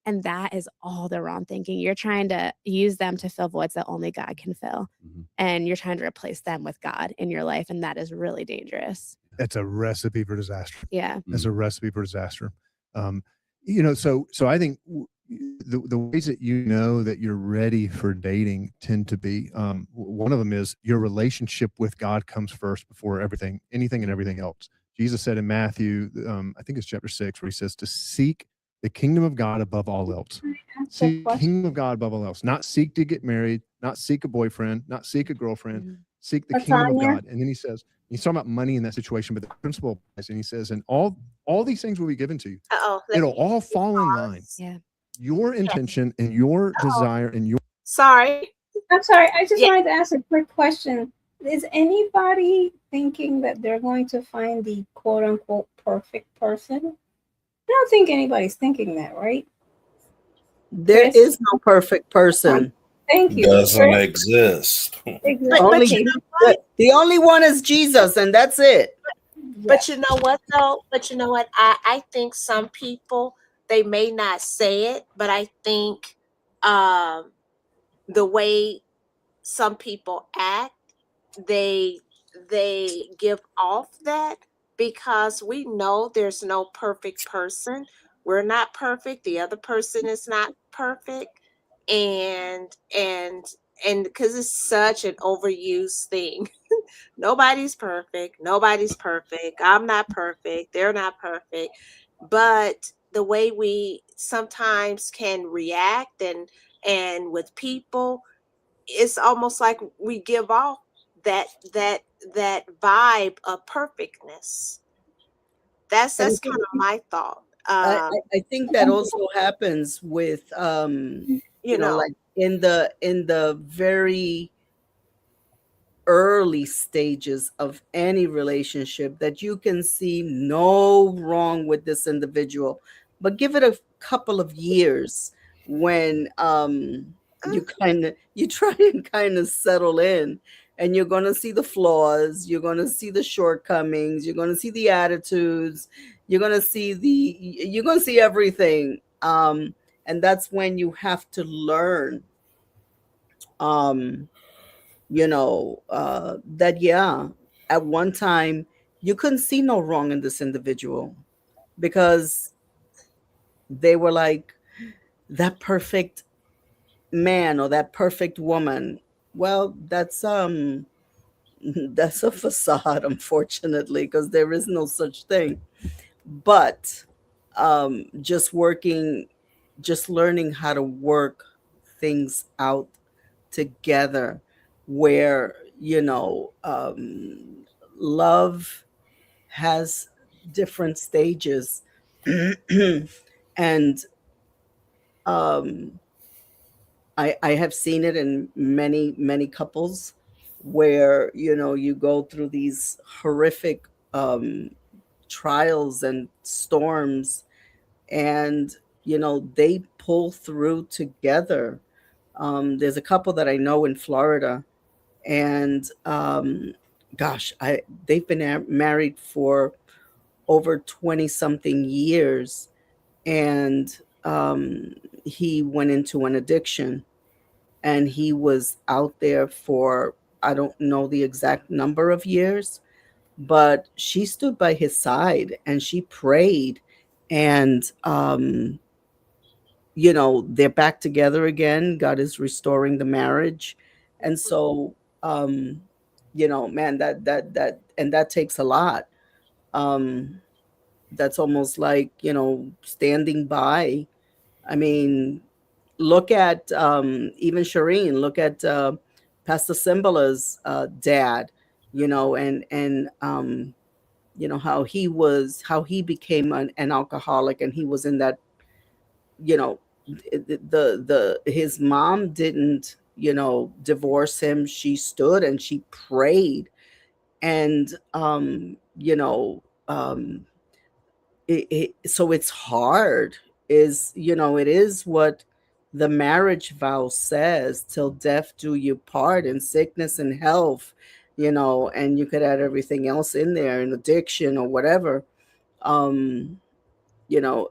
And that is all the wrong thinking. You're trying to use them to fill voids that only God can fill. And you're trying to replace them with God in your life. And that is really dangerous. That's a recipe for disaster. Yeah. That's a recipe for disaster. So I think the ways that that you're ready for dating tend to be, one of them is your relationship with God comes first before anything and everything else. Jesus said in Matthew, I think it's chapter 6, where he says to seek the kingdom of God above all else. Seek the kingdom of God above all else. Not seek to get married, not seek a boyfriend, not seek a girlfriend. Seek the kingdom of God. And then he says, he's talking about money in that situation, but the principle applies. And he says, and all these things will be given to you. It'll all fall in line. Yeah. Your intention and your desire and your. Sorry. I'm sorry. I just wanted to ask a quick question. Is anybody thinking that they're going to find the quote unquote perfect person? I don't think anybody's thinking that, right? There is no perfect person. Thank you. doesn't exist. Only Exactly. the only one is Jesus, and that's it. But you know what though? But you know what? I think some people, they may not say it, but I think um the way some people act, they they give off that, because we know there's no perfect person. We're not perfect. The other person is not perfect. And because it's such an overused thing. Nobody's perfect. Nobody's perfect. I'm not perfect. They're not perfect. But the way we sometimes can react, and with people, it's almost like we give off that that that vibe of perfectness. That's And kind of my thought. I think that also happens with You know, like in the very early stages of any relationship, that you can see no wrong with this individual, but give it a couple of years when you try and kind of settle in, and you're going to see the flaws, you're going to see the shortcomings, you're going to see the attitudes, you're going to see everything, and that's when you have to learn, um that, yeah, at one time you couldn't see no wrong in this individual, because they were like that perfect man or that perfect woman. Well, that's that's a facade, unfortunately, because there is no such thing. But just learning how to work things out together, where love has different stages. And um I have seen it in many couples, where you go through these horrific trials and storms, and they pull through together. There's a couple that I know in Florida, and gosh, I they've been married for over 20 something years, and he went into an addiction, and he was out there for, I don't know the exact number of years, but she stood by his side and she prayed, and they're back together again. God is restoring the marriage. And so man, that takes a lot. um that's almost like standing by. I mean, look at even Shireen, look at Pastor Simbala's dad, and how he became an alcoholic, and he was in that, you know his mom didn't divorce him. She stood and she prayed, and so it's hard. It is what the marriage vow says: till death do you part, in sickness and health, and you could add everything else in there, in addiction or whatever. um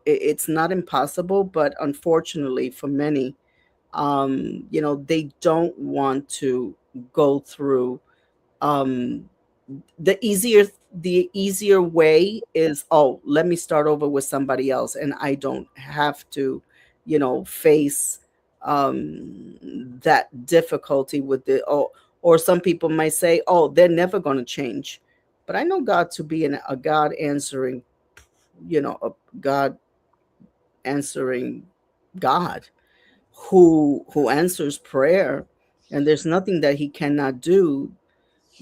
it's not impossible, but unfortunately for many, they don't want to go through. um the easier way is, oh, let me start over with somebody else, and I don't have to face that difficulty with the, or some people might say, oh, they're never going to change. But I know God to be a God answering, a God answering God, who answers prayer, and there's nothing that he cannot do.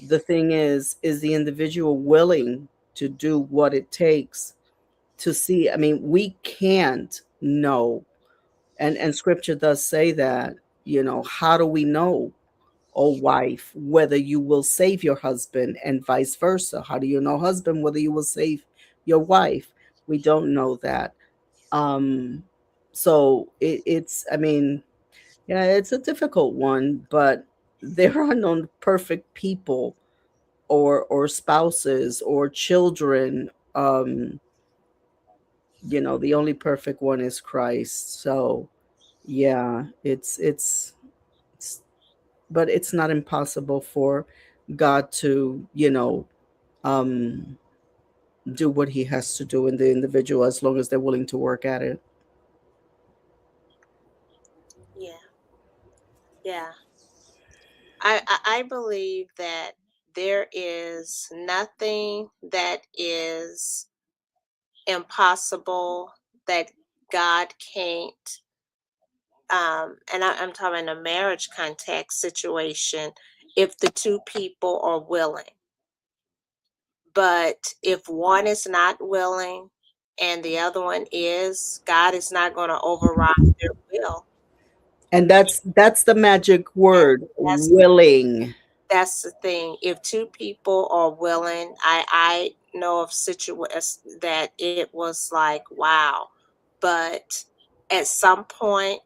The thing is the individual willing to do what it takes to see? I mean, we can't know, and scripture does say that. How do we know, oh wife, whether you will save your husband, and vice versa? How do you know, husband, whether you will save your wife? We don't know that. um so it's, I mean, Yeah, it's a difficult one, but there are no perfect people or spouses or children. The only perfect one is Christ. So yeah, it's but it's not impossible for God to, um do what he has to do in the individual as long as they're willing to work at it. Yeah. Yeah. I believe that there is nothing that is impossible that God can't. I'm talking in a marriage context situation, if the two people are willing. But if one is not willing and the other one is, God is not going to override their will. And that's the magic And word, that's willing. that's the thing. If two people are willing, I know of situations that it was like, wow. But at some point,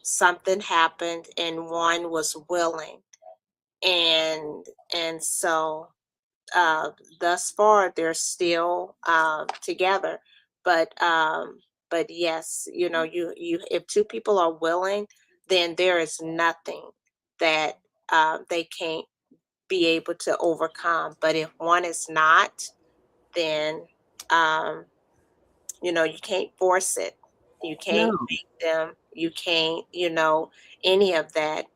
something happened and one was willing. And so uh, thus far they're still together. But but yes, you if two people are willing, then there is nothing that they can't be able to overcome. But if one is not, then um, you can't force it. You can't No. make them. You can't, any of that.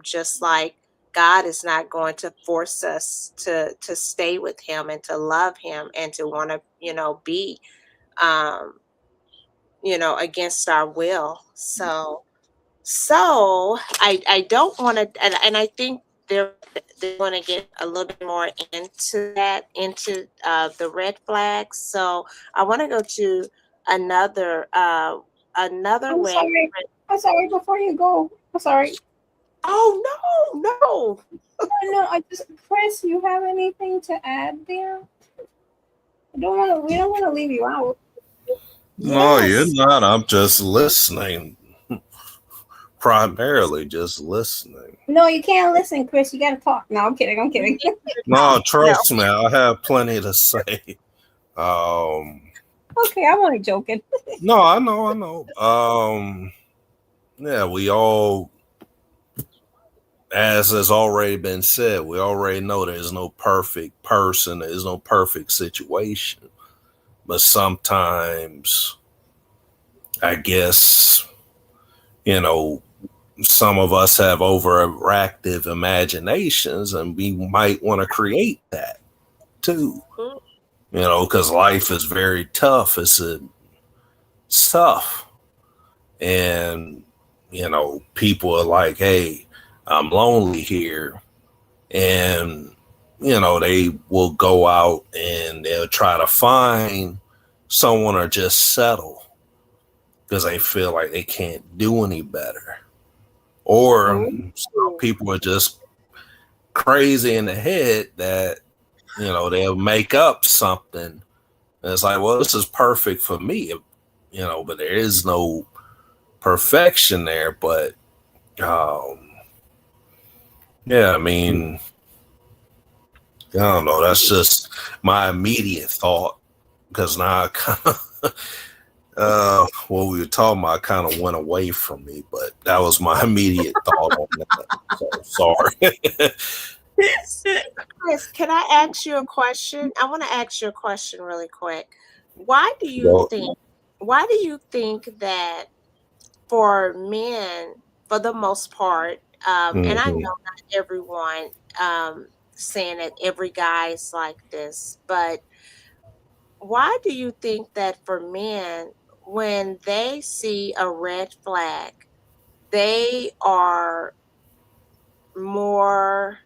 Just like God is not going to force us to stay with Him and to love Him and to want to, be, um, against our will. So I don't want to, and I think they're going to get a little bit more into that, into the red flags. So I want to go to another another I'm way. sorry. I'm sorry. Before you go, I'm sorry. Oh no. No, I just Chris. You have anything to add there? I don't want to. We don't want to leave you out. No, you're Yes. not. I'm just listening. Primarily just listening. No, you can't listen, Chris. You gotta talk. No, I'm kidding. I'm kidding. No, No. trust me, I have plenty to say. Um, Okay, I'm only joking. no, I know. Yeah, we all, as has already been said, we already know there's no perfect person, there's no perfect situation. But sometimes, I guess, you know, some of us have overactive imaginations and we might want to create that too. Mm. Because life is very tough. It's tough. And, people are like, hey, I'm lonely here. And, they will go out and they'll try to find someone or just settle because they feel like they can't do any better. Or some people are just crazy in the head that, they'll make up something. And it's like, well, this is perfect for me, but there is no perfection there. But yeah, I mean, I don't know. That's just my immediate thought because now I kind of, what we were talking about kind of went away from me, but that was my immediate thought on that. So sorry. Chris, can I ask you a question? I want to ask you a question really quick. Why do you Well, think why do you think that for men, for the most part, and I know mhm. not everyone saying that every guy is like this, but why do you think that for men, when they see a red flag, they are more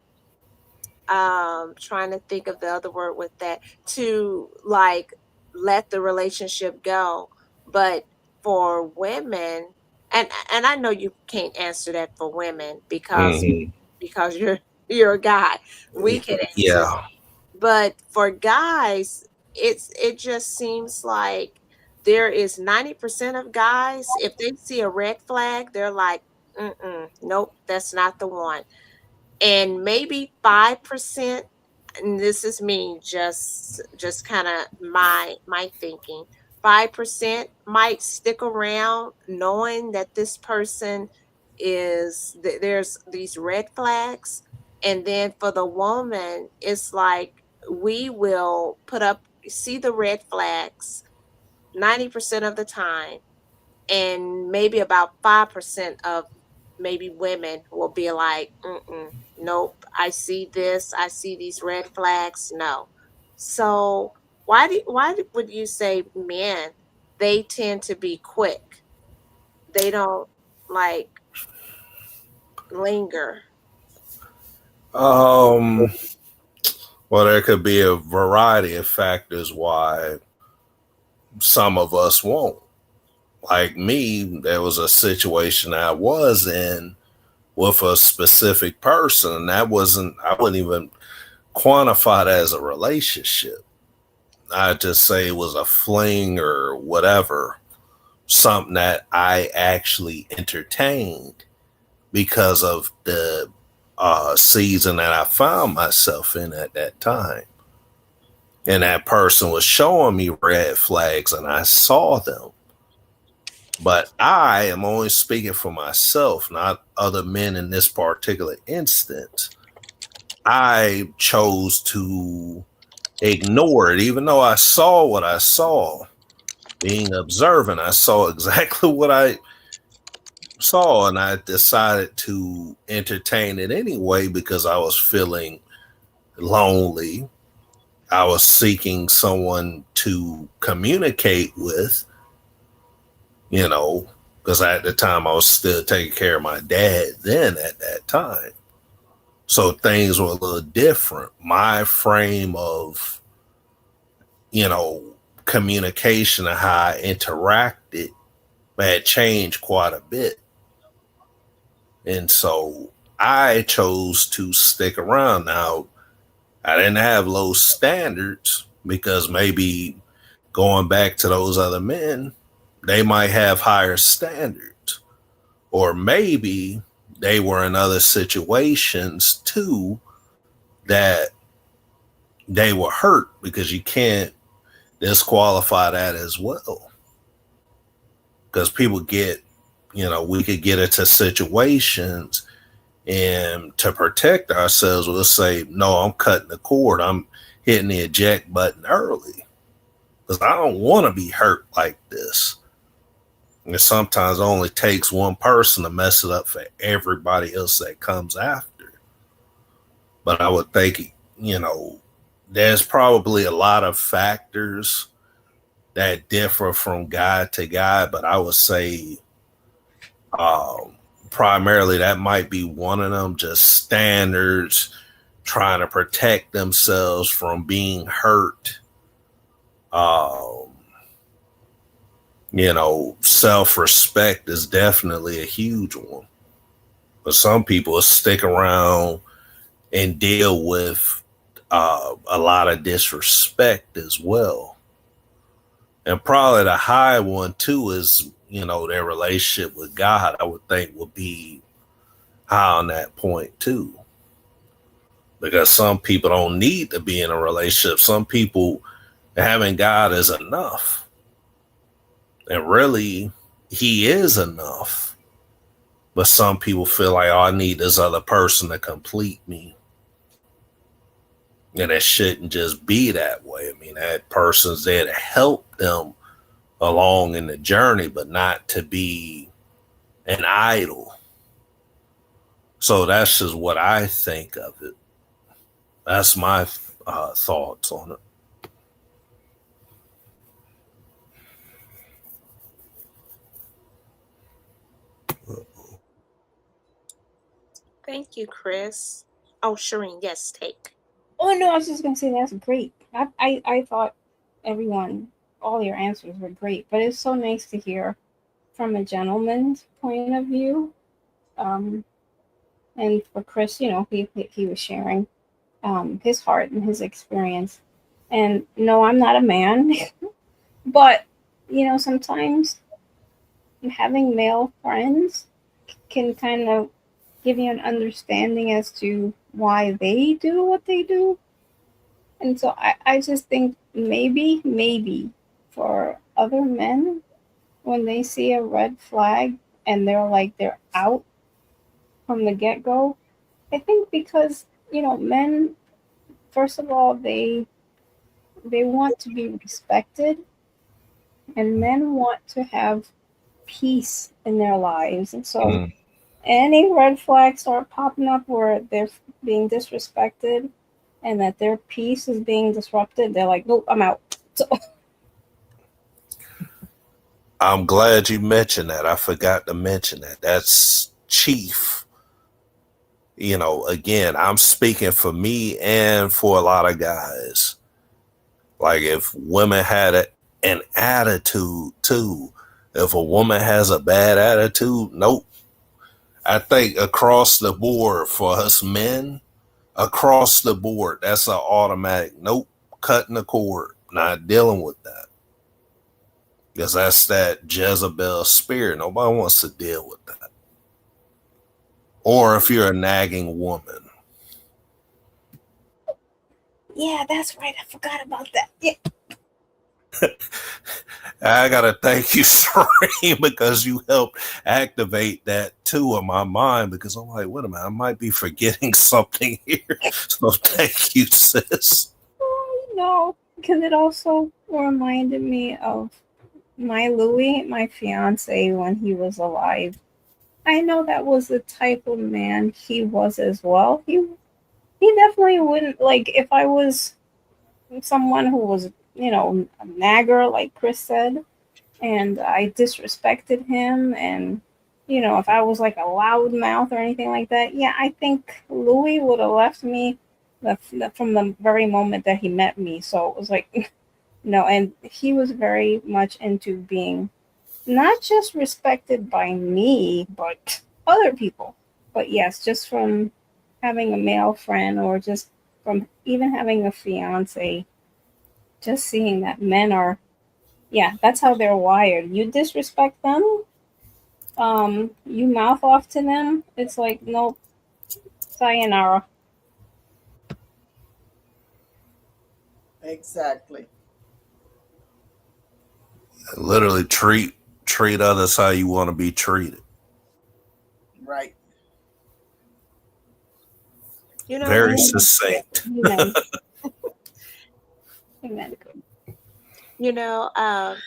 trying to think of the other word with that, to like let the relationship go? But for women, and I know you can't answer that for women because you're a guy. We can answer that. Yeah. But for guys, it just seems like there is 90% of guys, if they see a red flag, they're like, nope, that's not the one. And maybe 5%, and this is me just kind of my thinking. 5% might stick around knowing that this person there's these red flags. And then for the woman, it's like we will see the red flags 90% of the time, and maybe about 5% of maybe women will be like, nope, I see these red flags, no. So would you say men, they tend to be quick, they don't like linger? Well, there could be a variety of factors why some of us won't. Like me, there was a situation I was in with a specific person, and I wouldn't even quantify that as a relationship. I'd just say it was a fling or whatever, something that I actually entertained because of the season that I found myself in at that time. And that person was showing me red flags and I saw them. But I am only speaking for myself, not other men in this particular instance. I chose to ignore it, even though I saw what I saw. Being observant, I saw exactly what I saw, and I decided to entertain it anyway because I was feeling lonely. I was seeking someone to communicate with, because at the time I was still taking care of my dad then at that time. So things were a little different. My frame of, communication and how I interacted had changed quite a bit. And so I chose to stick around. Now, I didn't have low standards because maybe going back to those other men, they might have higher standards. Or maybe they were in other situations too that they were hurt, because you can't disqualify that as well. Because people get, we could get into situations, and to protect ourselves, we'll say, no, I'm cutting the cord. I'm hitting the eject button early because I don't want to be hurt like this. And sometimes it only takes one person to mess it up for everybody else that comes after. But I would think, there's probably a lot of factors that differ from guy to guy, but I would say primarily that might be one of them, just standards, trying to protect themselves from being hurt. Self-respect is definitely a huge one. But some people stick around and deal with a lot of disrespect as well. And probably the high one too is, their relationship with God, I would think would be high on that point too. Because some people don't need to be in a relationship. Some people, having God is enough. And really, he is enough. But some people feel like, I need this other person to complete me. And it shouldn't just be that way. I mean, that person's there to help them along in the journey, but not to be an idol. So that's just what I think of it. That's my thoughts on it. Thank you, Chris. Oh, Shireen, yes, take. Oh no, I was just gonna say that's great. I thought all your answers were great, but it's so nice to hear from a gentleman's point of view. And for Chris, he was sharing his heart and his experience. And no, I'm not a man, but sometimes having male friends can kind of give you an understanding as to why they do what they do. And so I just think maybe for other men, when they see a red flag and they're out from the get go, I think because, men, first of all, they want to be respected, and men want to have peace in their lives. And so any red flags start popping up where they're being disrespected and that their peace is being disrupted, they're like, nope, I'm out. So I'm glad you mentioned that. I forgot to mention that. That's chief. Again, I'm speaking for me and for a lot of guys. Like, if women had an attitude too, if a woman has a bad attitude, nope. I think across the board for us men, across the board, that's an automatic nope, cutting the cord, not dealing with that. Because that's that Jezebel spirit. Nobody wants to deal with that. Or if you're a nagging woman. yeah, that's right. I forgot about that. Yeah. I gotta thank you, Serene, because you helped activate that too in my mind, because I'm like, wait a minute, I might be forgetting something here. So thank you, sis. No, because it also reminded me of my Louis, my fiance, when he was alive. I know that was the type of man he was as well. He definitely wouldn't, like, if I was someone who was, a nagger, like Chris said, and I disrespected him, and if I was like a loud mouth or anything like that, yeah, I think Louis would have left me from the very moment that he met me. So it was like, no, and he was very much into being not just respected by me, but other people. But yes, just from having a male friend, or just from even having a fiance, just seeing that men are, yeah, that's how they're wired. You disrespect them, you mouth off to them, it's like, nope, sayonara. Exactly. Literally treat others how you want to be treated. Right. Very succinct. Amen.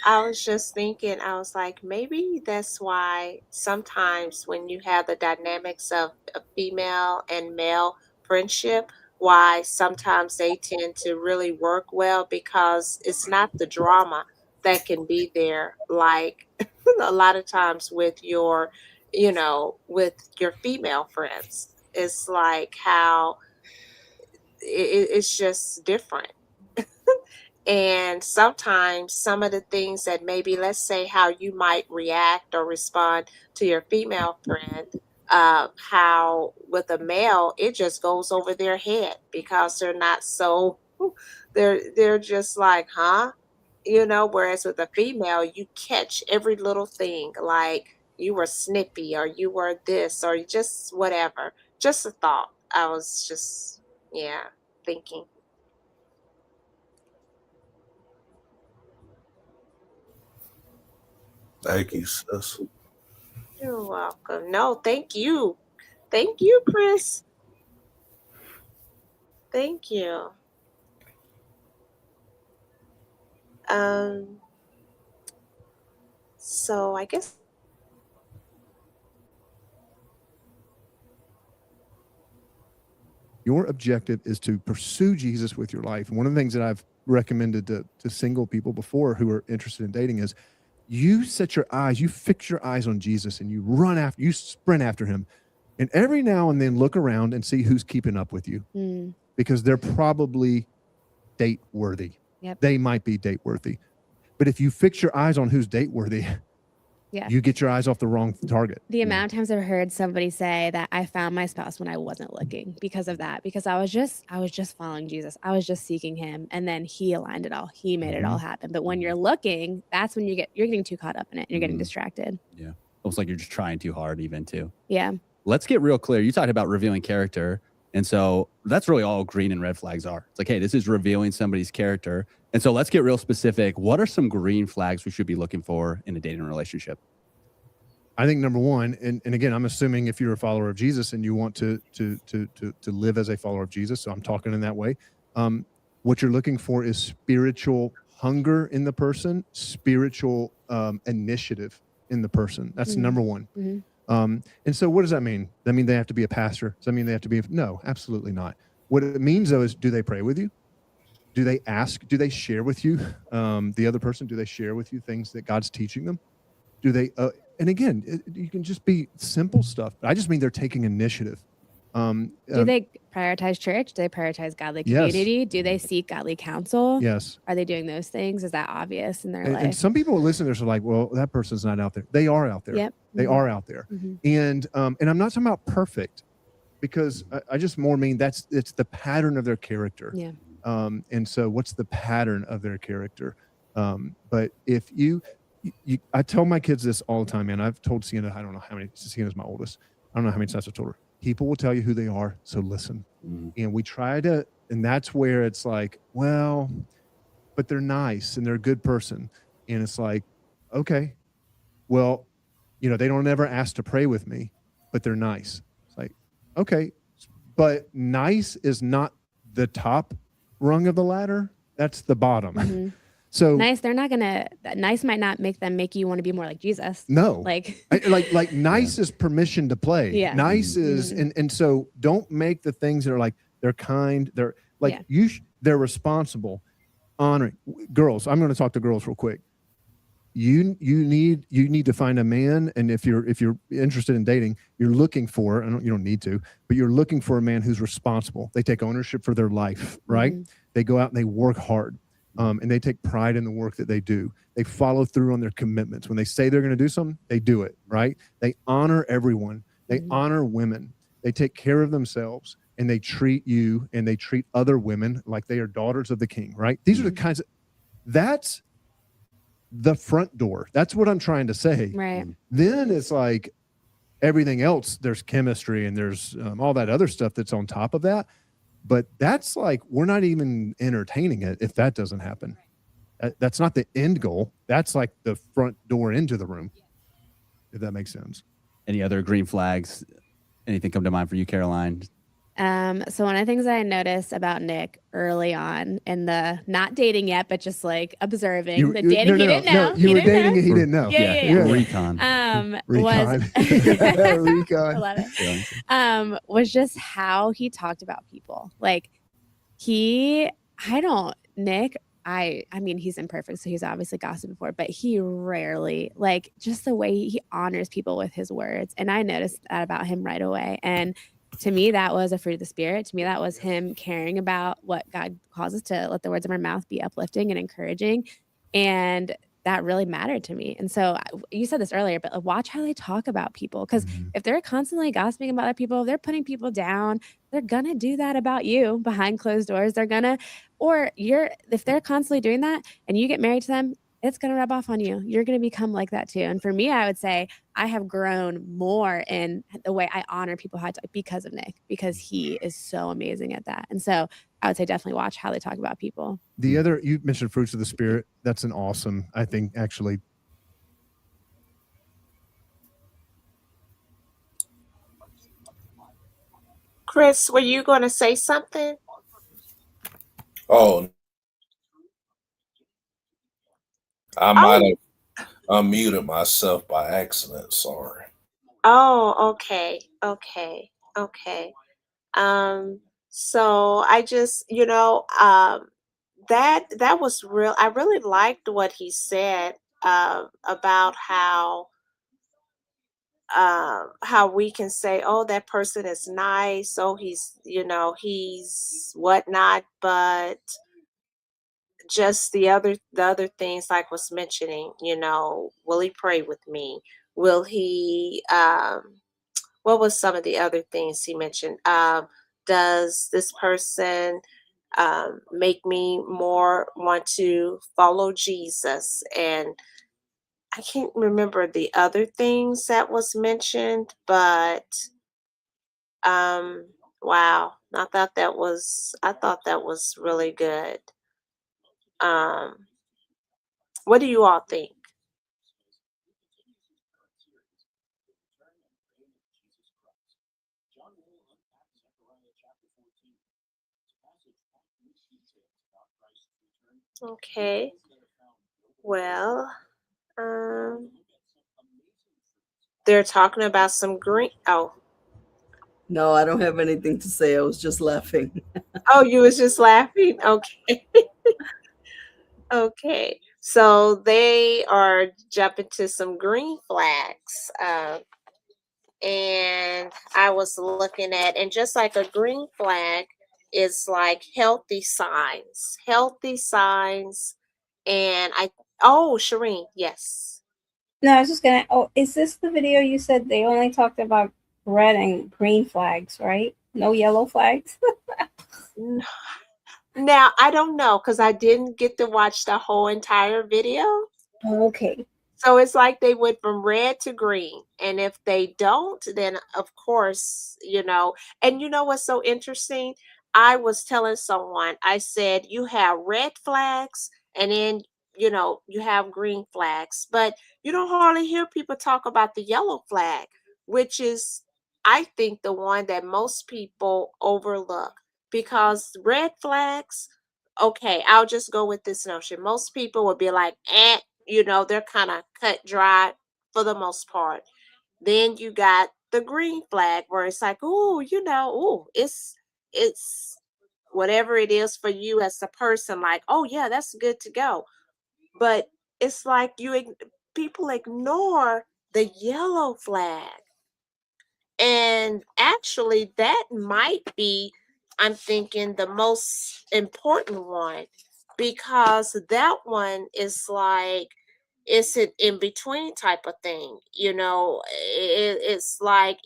I was just thinking, I was like, maybe that's why sometimes when you have the dynamics of a female and male friendship, why sometimes they tend to really work well, because it's not the drama that can be there. Like a lot of times with your female friends, it's like how it's just different. And sometimes some of the things that maybe, let's say, how you might react or respond to your female friend, how with a male, it just goes over their head because they're not so, they're just like, huh? Whereas with a female, you catch every little thing, like you were snippy or you were this or just whatever. Just a thought. I was just, yeah, thinking. Thank you, sis. You're welcome. No, thank you. Thank you, Chris. Thank you. Um, so I guess Your objective is to pursue Jesus with your life. And one of the things that I've recommended to single people before who are interested in dating is you fix your eyes on Jesus, and you sprint after him. And every now and then look around and see who's keeping up with you, because they're probably date worthy. Yep. They might be date worthy. But if you fix your eyes on who's date worthy, yeah, you get your eyes off the wrong target. The amount of times I've heard somebody say that I found my spouse when I wasn't looking because of that, because I was just following Jesus. I was just seeking him, and then he aligned it all. He made it all happen. But when you're looking, that's when you're getting too caught up in it. And you're getting distracted. Yeah. almost like you're just trying too hard even too. Yeah. Let's get real clear. You talked about revealing character. And so that's really all green and red flags are. It's like, hey, this is revealing somebody's character. And so let's get real specific. What are some green flags we should be looking for in a dating relationship? I think number one, and again, I'm assuming if you're a follower of Jesus and you want to live as a follower of Jesus, so I'm talking in that way. What you're looking for is spiritual hunger in the person, spiritual initiative in the person. That's number one. Mm-hmm. And so what does that mean? Does that mean they have to be a pastor? Does that mean they have to be? No, absolutely not. What it means though is, do they pray with you? Do they ask? Do they share with you the other person? Do they share with you things that God's teaching them? Do they? And again, you can just be simple stuff. I just mean they're taking initiative. Do they prioritize church? Do they prioritize godly community? Yes. Do they seek godly counsel? Yes. Are they doing those things? Is that obvious in their life? And some people listen to this are like, well, that person's not out there. They are out there. Yep. They are out there. And I'm not talking about perfect, because I just more mean it's the pattern of their character. Yeah. And so what's the pattern of their character? But if I tell my kids this all the time, man. I've told Sienna, I don't know how many, Sienna's my oldest. I don't know how many times I've told her, people will tell you who they are, so listen. And we try to, and that's where it's like, well, but they're nice and they're a good person. And it's like, okay, well, they don't ever ask to pray with me, but they're nice. It's like, okay, but nice is not the top rung of the ladder. That's the bottom. So nice might not make you want to be more like Jesus. No, like nice is permission to play. Yeah. Nice is, and so don't make the things that are like, they're kind, they're like, they're responsible, honoring. Girls, I'm going to talk to girls real quick. You need to find a man, and if you're interested in dating, you're looking for, you don't need to, but you're looking for a man who's responsible. They take ownership for their life, right? They go out and they work hard. And they take pride in the work that they do. They follow through on their commitments. When they say they're going to do something, they do it, right? They honor everyone. They honor women. They take care of themselves, and they treat you and they treat other women like they are daughters of the king, right? These are the kinds of, that's the front door. That's what I'm trying to say. Right. Then it's like everything else, there's chemistry and there's all that other stuff that's on top of that. But that's like, we're not even entertaining it if that doesn't happen. That's not the end goal. That's like the front door into the room, if that makes sense. Any other green flags? Anything come to mind for you, Caroline? So one of the things that I noticed about Nick early on in the not dating yet, but just like observing the dating he didn't know. You were dating and he didn't know. Yeah. Recon. Was Recon. I love it. Was just how he talked about people. Like Nick, I mean, he's imperfect, so he's obviously gossiped before, but he rarely, like, just the way he honors people with his words. And I noticed that about him right away. And to me, that was a fruit of the spirit. To me, that was him caring about what God calls us to let the words of our mouth be uplifting and encouraging. And that really mattered to me. And so you said this earlier, but watch how they talk about people. Because if they're constantly gossiping about other people, if they're putting people down, they're going to do that about you behind closed doors. If they're constantly doing that and you get married to them, it's going to rub off on you. You're going to become like that too. And for me, I would say I have grown more in the way I honor people because of Nick, because he is so amazing at that. And so I would say definitely watch how they talk about people. The other, you mentioned fruits of the spirit. That's an awesome, I think, actually. Chris, were you going to say something? Oh, I might have unmuted myself by accident. Sorry. Oh, okay. So I just, that was real. I really liked what he said about how we can say, oh, that person is nice, oh, he's whatnot, but just the other things, like was mentioning, will he pray with me? Will he what was some of the other things he mentioned? Does this person make me more want to follow Jesus? And I can't remember the other things that was mentioned, but um wow, I thought that was really good. Um what do you all think? Okay. Well, um they're talking about some green. Oh, No, I don't have anything to say. I was just laughing. oh, you was just laughing. Okay. Okay. So they are jumping to some green flags. And I was looking at, and just like a green flag is like healthy signs. And oh, Shireen, yes. No, I was just gonna. Oh, is this the video you said they only talked about red and green flags, right? No yellow flags. N- Now, I don't know because I didn't get to watch the whole entire video. Okay. So it's like they went from red to green. And if they don't, then of course, and you know what's so interesting? I was telling someone, I said, you have red flags and then, you have green flags, but you don't hardly hear people talk about the yellow flag, which is, I think, the one that most people overlook because red flags, okay, I'll just go with this notion. Most people would be like, they're kind of cut dry for the most part. Then you got the green flag where it's like, oh, it's whatever it is for you as a person, like, oh yeah, that's good to go. But it's like people ignore the yellow flag. And actually, that might be, I'm thinking, the most important one because that one is like, it's an in between type of thing. It's like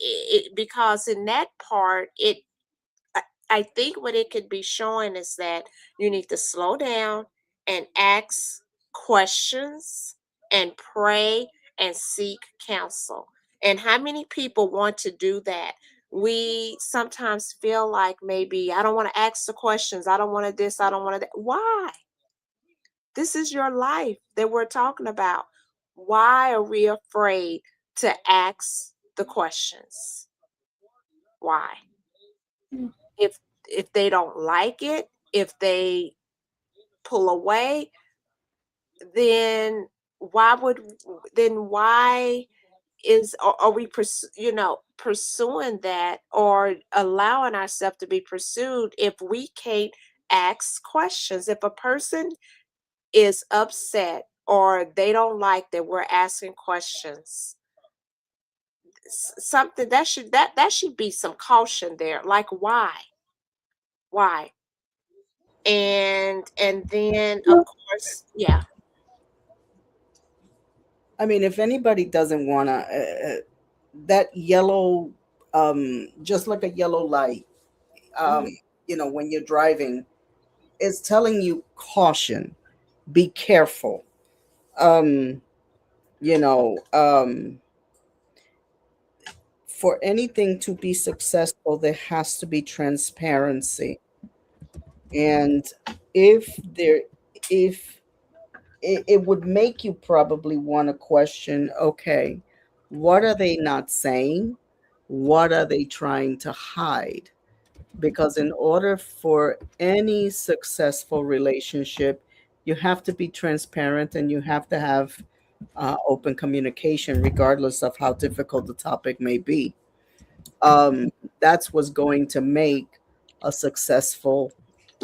because in that part, I I think what it could be showing is that you need to slow down and ask questions and pray and seek counsel. And how many people want to do that? We sometimes feel like maybe I don't want to ask the questions. I don't want to this. I don't want to that. Why? This is your life that we're talking about. Why are we afraid to ask the questions? Why? If they don't like it, if they pull away, then why are we pursuing that or allowing ourselves to be pursued if we can't ask questions? If a person is upset or they don't like that we're asking questions, something that should be some caution there, like why, and then of course, yeah. I mean, if anybody doesn't want to, that yellow, just like a yellow light, um, Mhm. when you're driving, it's telling you caution, be careful. Um, you know, um, for anything to be successful, there has to be transparency. And if there, if it would make you probably want to question, okay, what are they not saying? What are they trying to hide? Because in order for any successful relationship, you have to be transparent and you have to have open communication, regardless of how difficult the topic may be. That's what's going to make a successful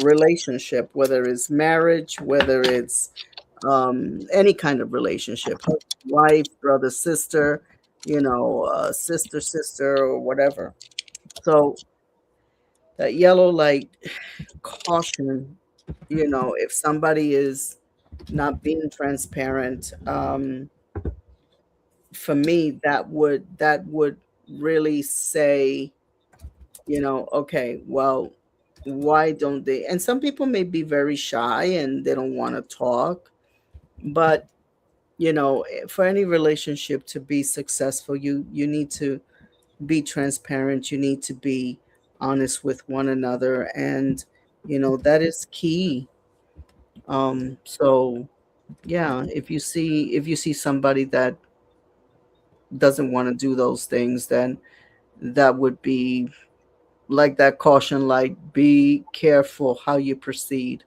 relationship, whether it's marriage, whether it's any kind of relationship, husband, wife, brother, sister, sister, sister, or whatever. So that yellow light, caution, if somebody is not being transparent, for me, that would really say, okay, well, why don't they? And some people may be very shy and they don't want to talk, but For any relationship to be successful, you need to be transparent. You need to be honest with one another, and that is key. So yeah, if you see somebody that doesn't want to do those things, then that would be like that caution light. Be careful how you proceed.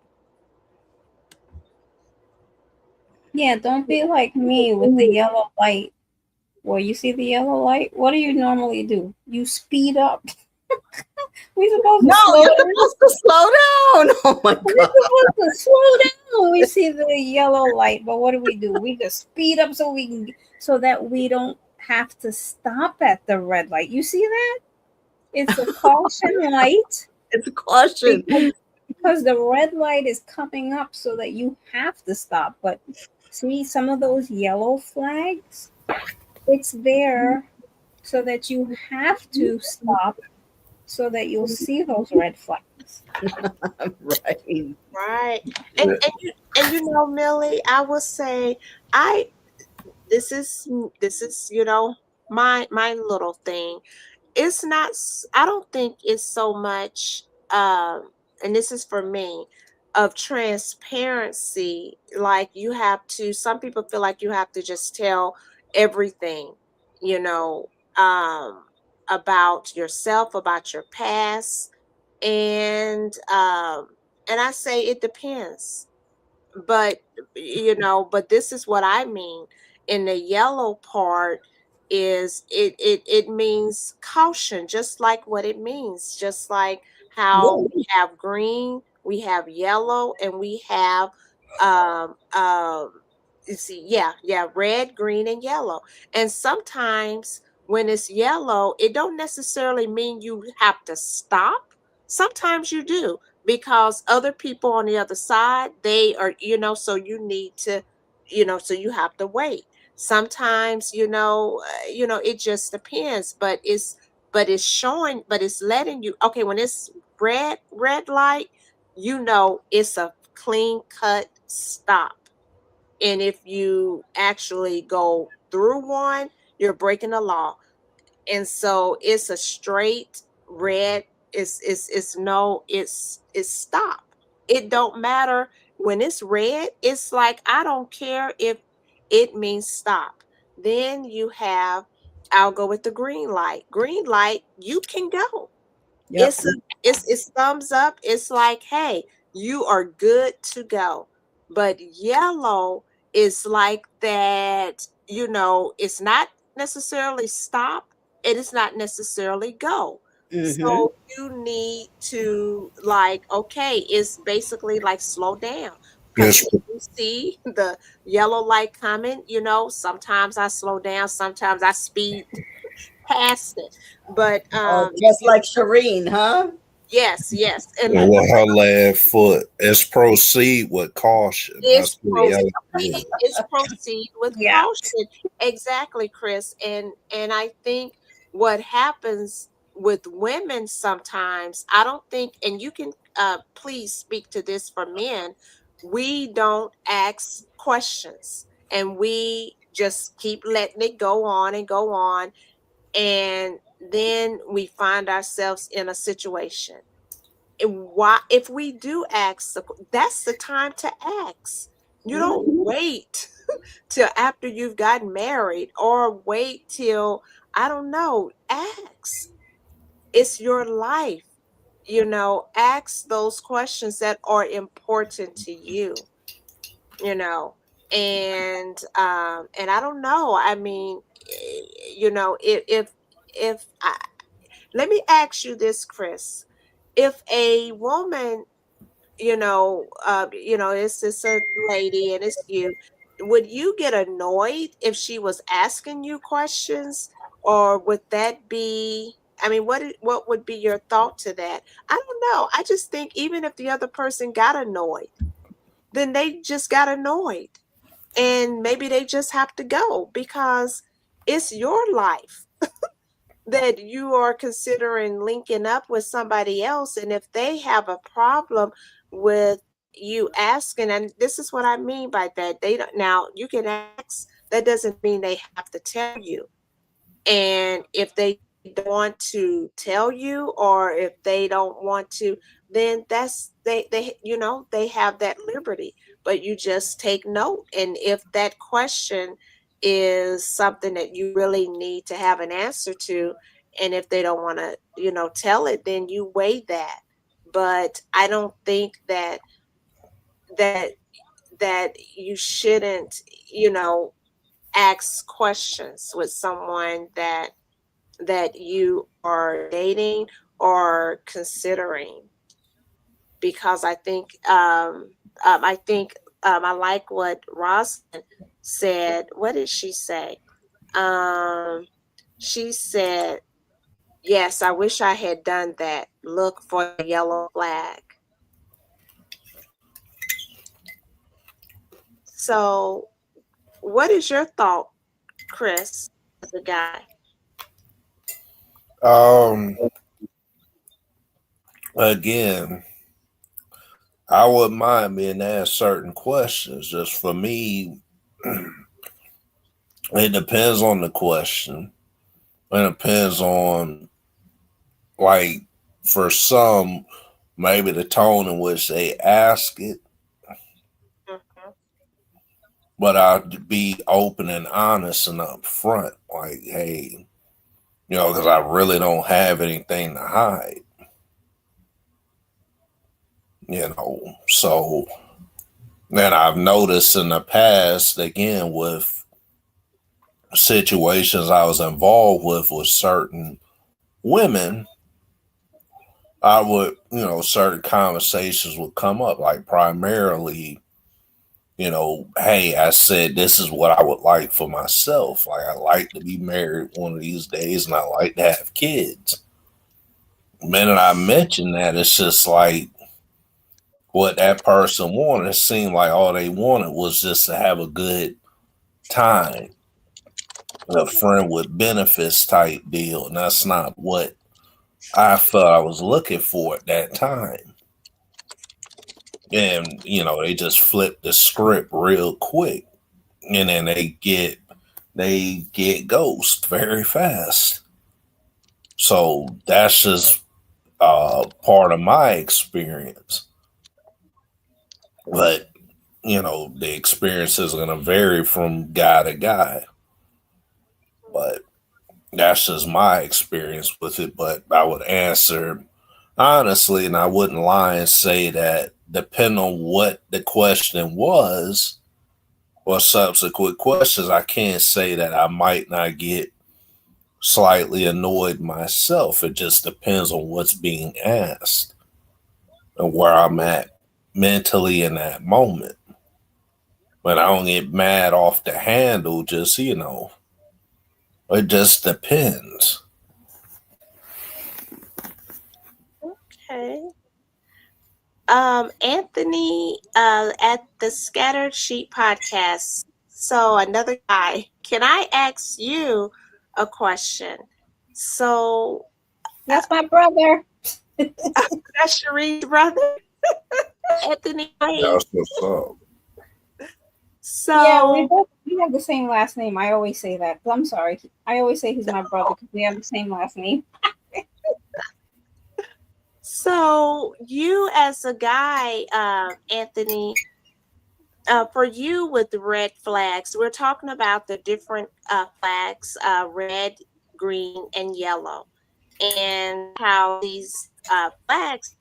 Yeah, don't be like me with the yellow light. Well, you see the yellow light? What do you normally do? You speed up. We supposed No, to slow you're down. supposed to slow down. Oh my We're god. supposed to slow down when we see the yellow light, but what do? We just speed up so that we don't have to stop at the red light. You see that? It's a caution light It's a caution. because the red light is coming up so that you have to stop. But see, some of those yellow flags, it's there so that you have to stop so that you'll see those red flags. Right. Right. And Millie, I will say I this is my little thing. It's not I don't think it's so much and this is for me of transparency. Like you have to some people feel like you have to just tell everything, you know, about yourself, about your past, and and I say it depends, but but this is what I mean. In the yellow part is it means caution, just like what it means, just like how Yeah. we have green, we have yellow, and we have um um you see, yeah, red, green, and yellow. And sometimes when it's yellow, it don't necessarily mean you have to stop. Sometimes you do, because other people on the other side, they are, so you need to, so you have to wait. Sometimes, it just depends, but it's showing, but it's letting you, okay, when it's red light, it's a clean cut stop. And if you actually go through one, you're breaking the law. And so it's a straight red. It's no, it's stop. It don't matter when it's red. It's like I don't care if it means stop. Then you have, I'll go with the green light. Green light, you can go. Yep. It's thumbs up. It's like, hey, you are good to go. But yellow is like that, it's not necessarily stop. It is not necessarily go. Mm-hmm. So you need to, like, okay, it's basically like slow down. Because Yes, if you see the yellow light coming, sometimes I slow down, sometimes I speed past it. But Just like Shireen, huh? yes, and like with her left foot. It's proceed with caution. it's That's what the proceed, other is. it's proceed with Yeah. caution. Exactly, Chris. And I think what happens with women sometimes, I don't think, and you can please speak to this for men, we don't ask questions, and we just keep letting it go on and go on, and then we find ourselves in a situation. And why, if we do ask, that's the time to ask. You don't wait till after you've gotten married, or wait till, I don't know, ask. It's your life. Ask those questions that are important to you, you know. And I don't know. I mean, if I, let me ask you this, Chris. If a woman, it's this a lady and it's you, would you get annoyed if she was asking you questions, or would that be? I mean, what would be your thought to that? I don't know. I just think even if the other person got annoyed, then they just got annoyed, and maybe they just have to go because it's your life that you are considering linking up with somebody else. And if they have a problem with you asking, and this is what I mean by that. They don't, now you can ask, that doesn't mean they have to tell you. And if they don't want to tell you, or if they don't want to, then that's they they have that liberty. But you just take note, and if that question is something that you really need to have an answer to, and if they don't want to tell it, then you weigh that. But I don't think that that you shouldn't ask questions with someone that you are dating or considering, because I like what Rosalind said. What did she say? She said, yes, I wish I had done that. Look for the yellow flag. So what is your thought, Chris, as a guy? Again, I wouldn't mind being asked certain questions. Just for me, it depends on the question. It depends on, like, for some, maybe the tone in which they ask it. Mhm. But I'd be open and honest and upfront. Like, hey, because I really don't have anything to hide. So then I've noticed in the past, again, with situations I was involved with certain women, I would, certain conversations would come up, like primarily, hey, I said this is what I would like for myself. Like, I like to be married one of these days, and I like to have kids. The minute I mentioned that, it's just like what that person wanted. It seemed like all they wanted was just to have a good time, a friend with benefits type deal. And that's not what I felt I was looking for at that time. And, they just flip the script real quick. And then they get ghost very fast. So that's just part of my experience. But, the experience is going to vary from guy to guy. But that's just my experience with it. But I would answer honestly, and I wouldn't lie and say that depending on what the question was or subsequent questions, I can't say that I might not get slightly annoyed myself. It just depends on what's being asked and where I'm at mentally in that moment. But I don't get mad off the handle, just, it just depends. Okay. Anthony, at the Scattered Sheep podcast. So another guy, can I ask you a question? So That's my brother. that's Cherie's brother, Anthony. That's what's up. So Yeah, we have the same last name. I always say that. I'm sorry. I always say he's my brother because we have the same last name. So you as a guy, Anthony, for you with the red flags, we're talking about the different flags, red, green, and yellow, and how these flags,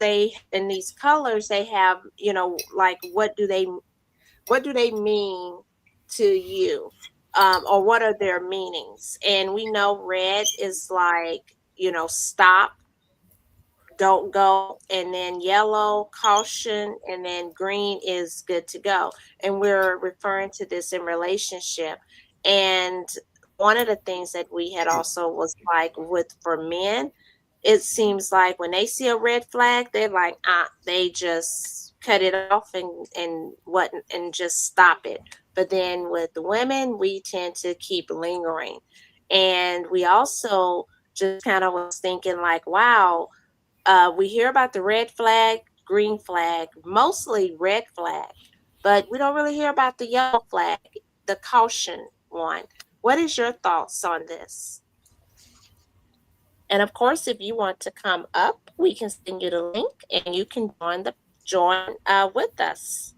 in these colors, they have, like, what do they mean to you, or what are their meanings? And we know red is like, stop, don't go, and then yellow, caution, and then green is good to go. And we're referring to this in relationship. And one of the things that we had also was like for men, it seems like when they see a red flag, they're like, they just cut it off and just stop it. But then with the women, we tend to keep lingering. And we also just kind of was thinking like, wow, we hear about the red flag, green flag, mostly red flag, but we don't really hear about the yellow flag, the caution one. What is your thoughts on this? And of course, if you want to come up, we can send you the link and you can join with us.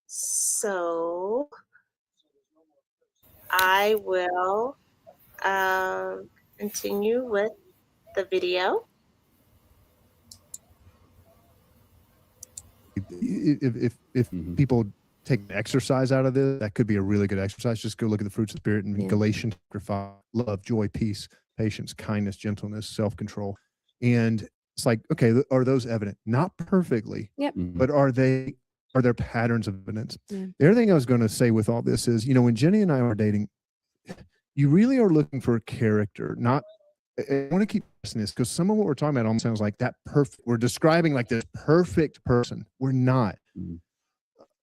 So I will continue with the video. If people take the exercise out of this, that could be a really good exercise. Just go look at the fruits of the spirit in Galatians chapter 5: love, joy, peace, patience, kindness, gentleness, self-control. And it's like, okay, are those evident? Not perfectly, but are there patterns of evidence? The other thing I was going to say with all this is, when Jenny and I were dating, you really are looking for a character, not. I want to keep stressing this because some of what we're talking about almost sounds like that perfect. We're describing like this perfect person. We're not.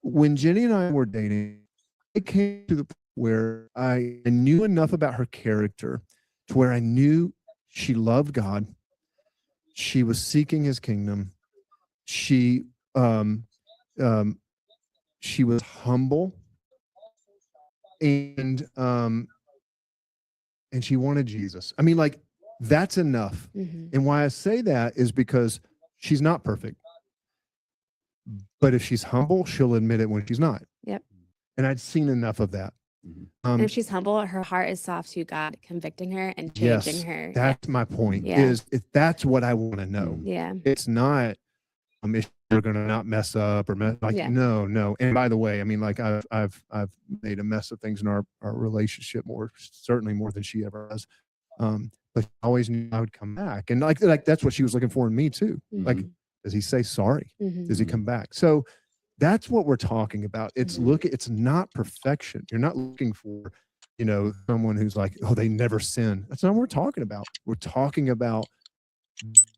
When Jenny and I were dating, it came to the point where I knew enough about her character to where I knew she loved God. She was seeking His kingdom. She was humble, and she wanted Jesus. I mean, like, that's enough. And why I say that is because she's not perfect. But if she's humble, she'll admit it when she's not. Yep. And I'd seen enough of that. And if she's humble, her heart is soft to God, convicting her and changing her. That's my point. Is if that's what I want to know. Yeah. It's not if you're gonna not mess up or no. And by the way, I mean, like I've made a mess of things in our relationship certainly more than she ever has. But I always knew I would come back. And like that's what she was looking for in me too. Like, does he say sorry? Does he come back? So that's what we're talking about. It's it's not perfection. You're not looking for, someone who's like, oh, they never sin. That's not what we're talking about. We're talking about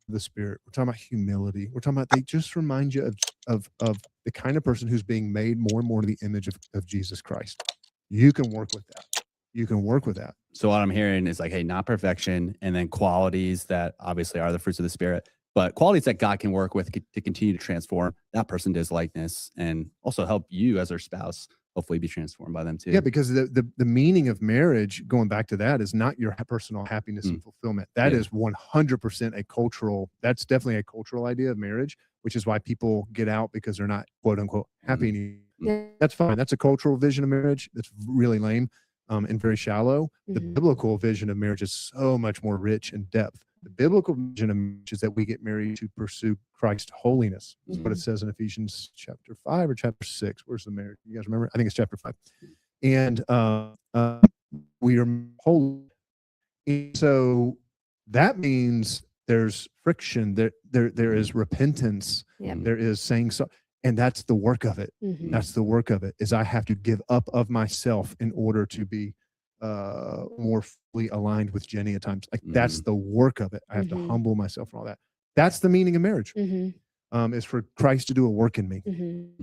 the Spirit. We're talking about humility. We're talking about, they just remind you of the kind of person who's being made more and more to the image of Jesus Christ. You can work with that. You can work with that. So what I'm hearing is like, hey, not perfection, and then qualities that obviously are the fruits of the Spirit, but qualities that God can work with to continue to transform that person to His likeness, and also help you as their spouse hopefully be transformed by them too. Yeah, because the meaning of marriage, going back to that, is not your personal happiness and fulfillment. That is 100% a cultural. That's definitely a cultural idea of marriage, which is why people get out, because they're not, quote unquote, happy. That's fine. That's a cultural vision of marriage. That's really lame and very shallow. The biblical vision of marriage is so much more rich in depth. The biblical vision of marriage is that we get married to pursue Christ's holiness. That's what it says in Ephesians chapter 5 or chapter 6. Where's the marriage? You guys remember? I think it's chapter 5. And we are holy. And so that means there's friction. There is repentance. There is saying so. And that's the work of it. That's the work of it, is I have to give up of myself in order to be more fully aligned with Jenny at times. Like that's the work of it. I have to humble myself and all that. That's the meaning of marriage. Is for Christ to do a work in me.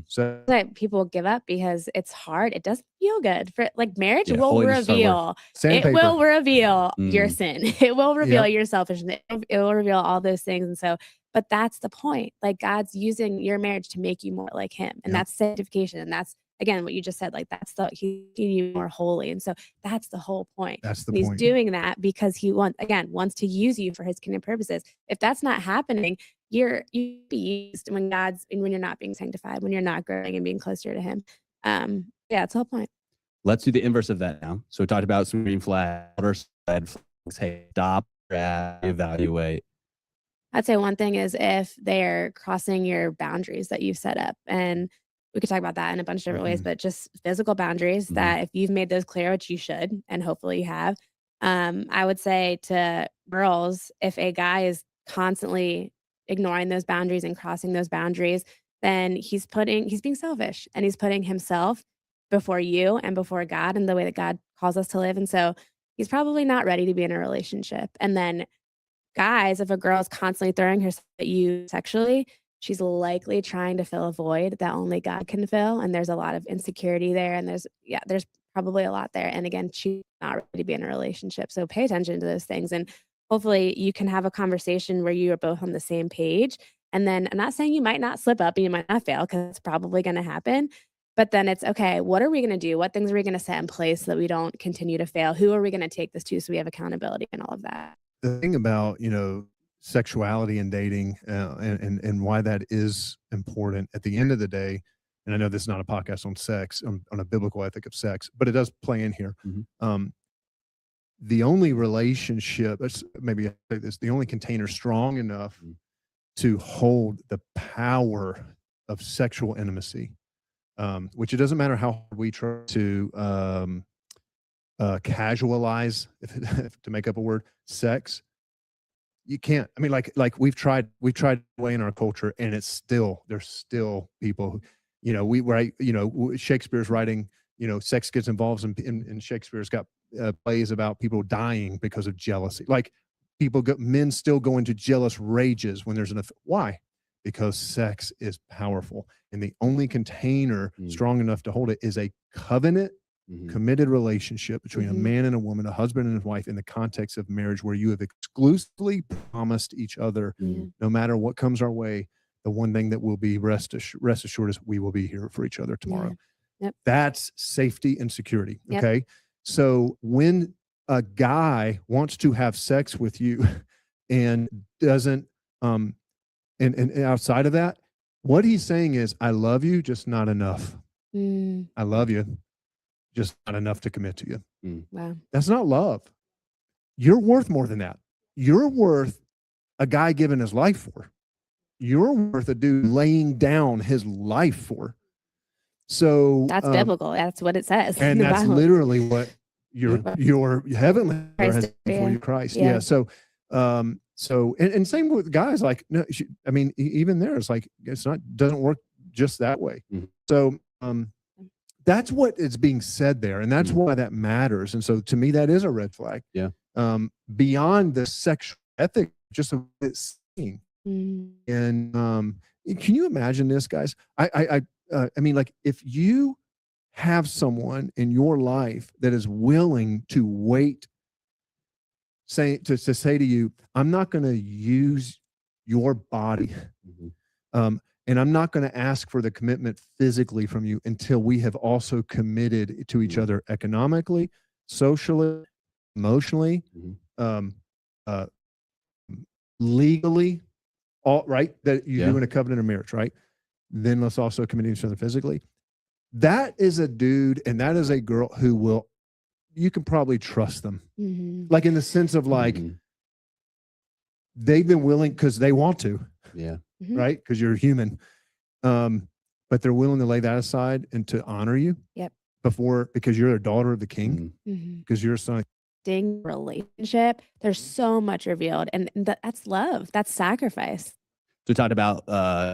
So like people give up because it's hard. It doesn't feel good. For like marriage will reveal. It will reveal your sin. It will reveal your selfishness. It will reveal all those things. And so, but that's the point. Like God's using your marriage to make you more like Him, and that's sanctification. And that's, again, what you just said, like that's He's making you more holy. And so that's the whole point. That's the point. He's doing that because He wants to use you for His kingdom purposes. If that's not happening, you be used when you're not being sanctified, when you're not growing and being closer to Him. It's the whole point. Let's do the inverse of that now. So we talked about some green flags, red flags. Hey, stop, evaluate. I'd say one thing is if they're crossing your boundaries that you've set up, and we could talk about that in a bunch of different ways, but just physical boundaries that if you've made those clear, which you should, and hopefully you have, I would say to girls, if a guy is constantly ignoring those boundaries and crossing those boundaries, then he's being selfish, and he's putting himself before you and before God and the way that God calls us to live. And so he's probably not ready to be in a relationship. And then guys, if a girl is constantly throwing herself at you sexually, she's likely trying to fill a void that only God can fill. And there's a lot of insecurity there. And there's probably a lot there. And again, she's not ready to be in a relationship. So pay attention to those things. And hopefully you can have a conversation where you are both on the same page. And then I'm not saying you might not slip up and you might not fail, because it's probably going to happen. But then it's, okay, what are we going to do? What things are we going to set in place so that we don't continue to fail? Who are we going to take this to so we have accountability and all of that? The thing about, sexuality and dating and why that is important at the end of the day, and I know this is not a podcast on sex, on a biblical ethic of sex, but it does play in here. The only relationship, maybe I say this, the only container strong enough to hold the power of sexual intimacy, which it doesn't matter how hard we try to casualize, to make up a word, sex. You can't. I mean, like we've tried way in our culture, and there's still people, we write, Shakespeare's writing, sex gets involved and Shakespeare's got plays about people dying because of jealousy. Like men still go into jealous rages when there's why? Because sex is powerful, and the only container strong enough to hold it is a covenant, committed relationship between a man and a woman, a husband and a wife, in the context of marriage, where you have exclusively promised each other, no matter what comes our way, the one thing that will be rest assured is we will be here for each other tomorrow. Yep. That's safety and security. Yep. Okay. So when a guy wants to have sex with you and doesn't, and outside of that, what he's saying is, I love you, just not enough. I love you, just not enough to commit to you. Wow. That's not love. You're worth more than that. You're worth a guy giving his life for. You're worth a dude laying down his life for. So that's biblical. That's what it says. And that's literally what your heavenly Father has done for you, Christ. Yeah. So and same with guys. Like, no, I mean, even there, it's like, doesn't work just that way. So that's what is being said there, and that's why that matters. And so to me, that is a red flag. Yeah. Beyond the sexual ethic, just of it's saying. And can you imagine this, guys? I mean, like, if you have someone in your life that is willing to wait, to say to you, I'm not going to use your body, and I'm not going to ask for the commitment physically from you until we have also committed to each other economically, socially, emotionally, legally, all right, that you do in a covenant of marriage, right? Then let's also commit to each other physically. That is a dude and that is a girl who you can probably trust them. Like, in the sense of, like, they've been willing because they want to. Yeah. Right? Because you're human. But they're willing to lay that aside and to honor you. Yep. Because you're a daughter of the King. Because you're a son. Relationship, there's so much revealed, and that's love. That's sacrifice. So we talked about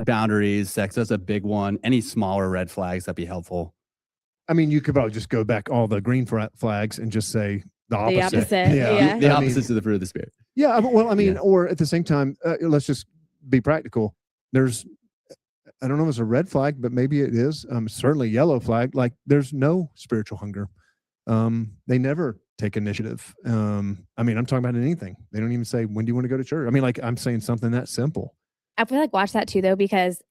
boundaries, sex. That's a big one. Any smaller red flags that'd be helpful? I mean, you could probably just go back all the green flags and just say the opposite. The opposite. Yeah. The opposites of the fruit of the Spirit. Yeah. Well, I mean, or at the same time, let's just be practical. I don't know if it's a red flag, but maybe it is. Certainly yellow flag. Like, there's no spiritual hunger. They never take initiative. I mean, I'm talking about anything. They don't even say, when do you want to go to church? I mean, like, I'm saying something that simple. I feel like watch that too, though, because